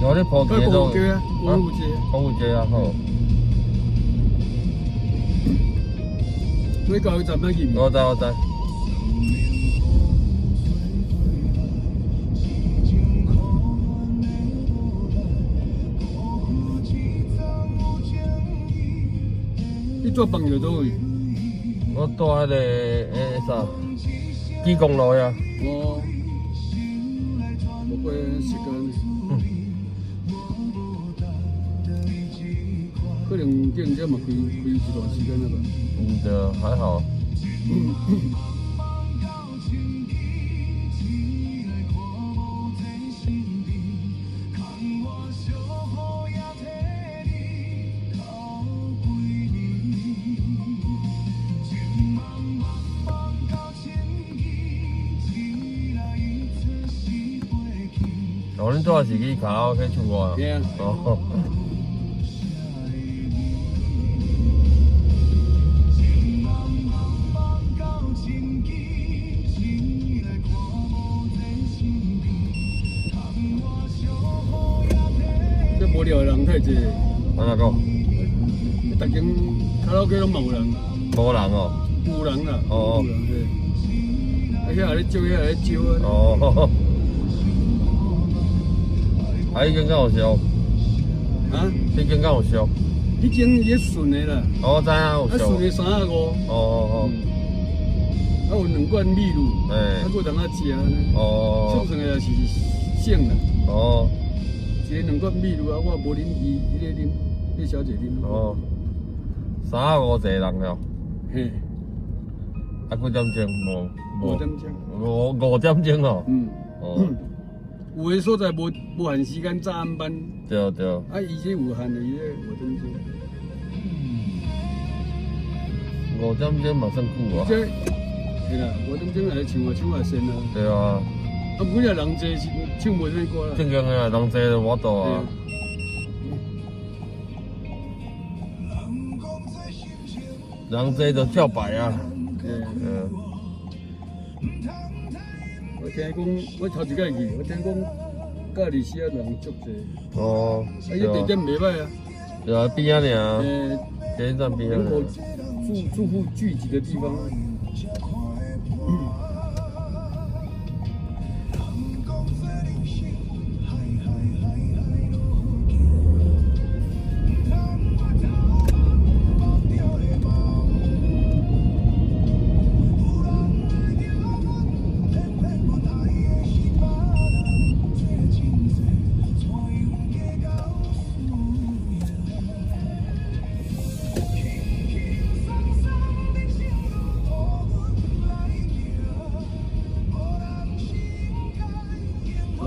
有咧铺街都，街啊，国父街。国父街啊，吼。你教佢站乜嘢？我知我知。你做朋友都會。我住迄個啥，基公路呀。哦。冇過時間。可能見這嘛開一段時間了吧？對，還好。哦，恁住是去卡拉 OK 唱歌啊？對啊。哦。無聊的人太濟。安怎講？逐間卡拉 OK 攏冇人。無人哦。有人啦。哦。有人對。遐咧招，遐咧招啊。哦。啊，迄間敢有燒？啊？迄間敢有燒？迄間也順的啦。我知影有燒。順的35。哦。啊，有2罐秘魯。哎。啊，佫通啊食呢。哦。剩下也是剩啦。哦。一個2罐秘魯啊，我無啉伊個啉，迄小姐啉。哦。35個人了。嘿。啊，幾點鐘？5點鐘。5點鐘哦。嗯。哦。有的所在無限時間早暗班。對對。啊，伊這有限的，伊這5點鐘。5點鐘嘛算久啊。這係啦，5點鐘來唱也先啦。對啊。啊，每日人濟是唱袂啥歌啦。正經的人濟就我度啊。人濟就叫牌啊。嗯。我聽講，我頭一屆去，我聽講嘉義市啊人足濟。哦。啊，伊地點袂歹啊。對啊，邊啊爾。捷運站邊啊。人口住戶聚集的地方。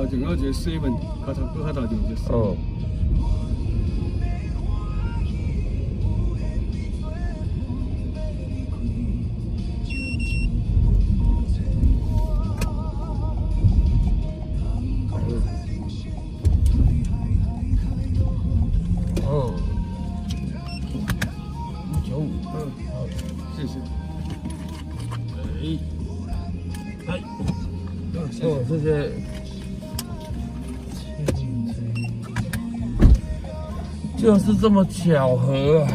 仲有一個7，較頭就一個7。哦。哦。595。好，謝謝。哎。哦，謝謝。就是這麼巧合啊！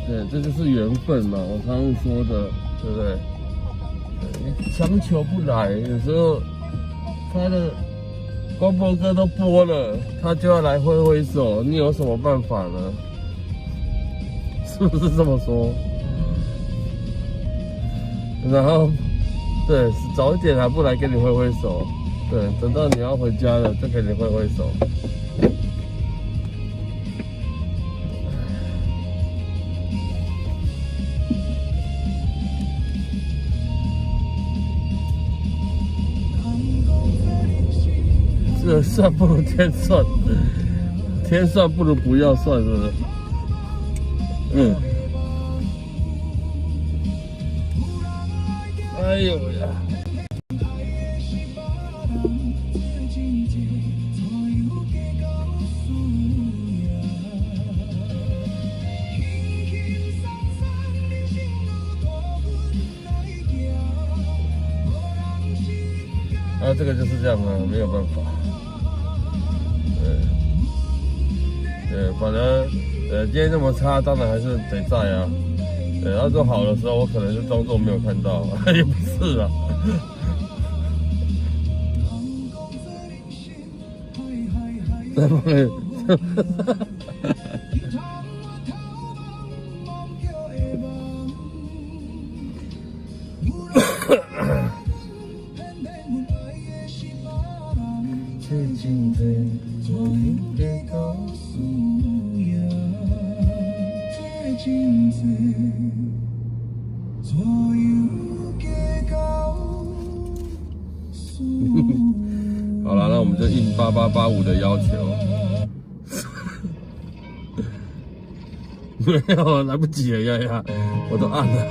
對，這就是緣分嘛，我常常說的，對不對？你強求不來，有時候他的光播歌都播了，他就要来挥挥手，你有什么办法呢？是不是这么说？然后，对，早一点还不来跟你挥挥手，对，等到你要回家了再给你挥挥手。这算不如天算，天算不如不要算，是不是？哎呦呀！这个就是这样啊，没有办法。对，反正今天这么差，当然还是得在啊。对，要做好的时候，我可能就装作没有看到，也不是啊。在旁边，好了，那我们就应8885的要求。没有，来不及了呀，我都按了。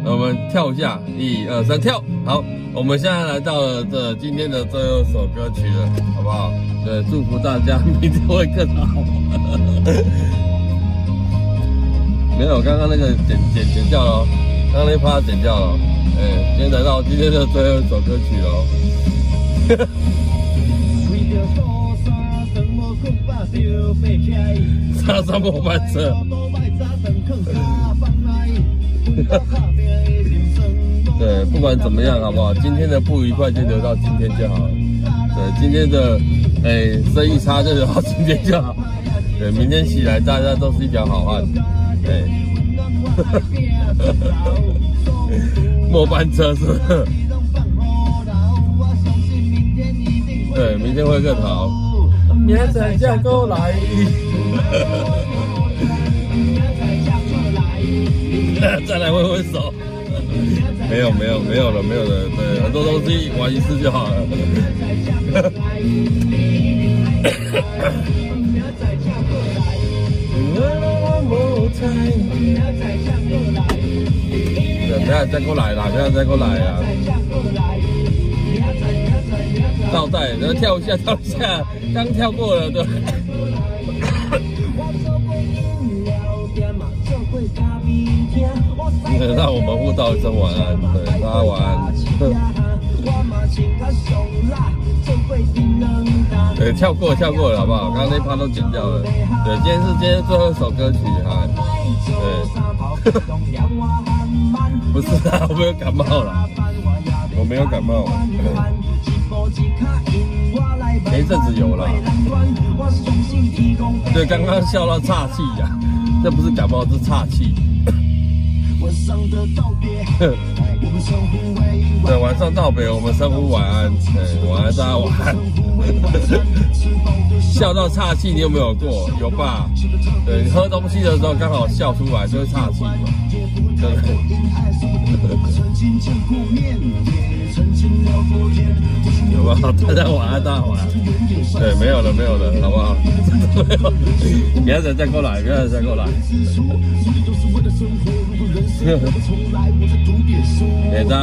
我们跳一下，1、2、3，跳！好，我们现在来到了今天的最后一首歌曲了，好不好？对，祝福大家明天会更好。没有，刚刚那个剪掉了，刚刚那趴剪掉了。今天来到今天的最后一首歌曲了。沙沙末班车。对，不管怎么样，好不好？今天的不愉快就留到今天就好了。对，今天的生意差就留到今天就好。对，明天起来大家都是一条好汉。末班车是不是？对，明天会更好。明仔再过来。再来挥挥手。没有了，对，很多东西玩一次就好了。不要再过来啦！不要再过来啊！倒带，然后跳一下，刚跳过了，对。让我们互道一声晚安，对，大家晚安。对，跳过了，好不好？刚刚那趴都剪掉了。对，今天最后一首歌曲哈。对。不是啊，我没有感冒了，我没有感冒。前一阵子有了。对，刚刚笑到岔气呀，这不是感冒，这是岔气。对，晚上道别，我们称呼晚安。对，晚安，大家晚安。笑到岔气，你有没有过？有吧？对，你喝东西的时候刚好笑出来，就会岔气嘛，对不对？有吧？大家晚安，大家晚安。对，没有了，好不好？没有，不要再过来，大家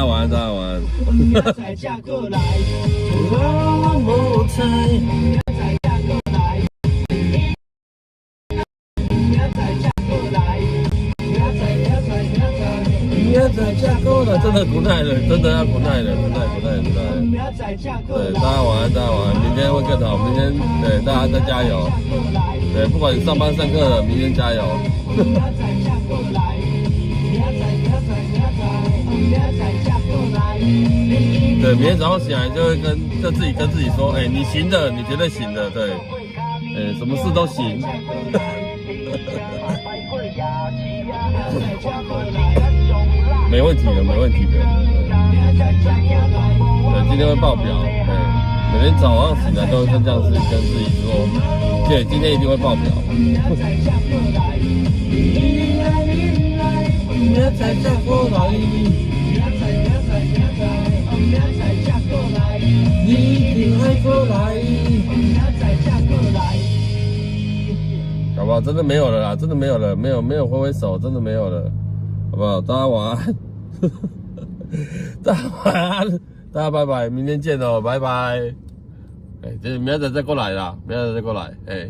晚安，大家晚安。真的不耐了，真的要不耐了，不耐。对，大家晚安，明天会更好，明天对大家再加油。对，不管你上班上课了，明天加油。对，明天早上醒来就会就自己跟自己说，哎，你行的，你绝对行的，对，什么事都行。没问题的，没问题的。对，今天会爆表，对，每天早上醒来都会跟这样子跟自己说，对，今天一定会爆表。明仔再嫁过来，你一定会过来。好不好？真的没有了啦，真的没有了，没有挥挥手，真的没有了，好不好？大家晚安，大家晚安，大家拜拜，明天见哦，拜拜。哎，这明仔再过来啦，明仔再过来，哎。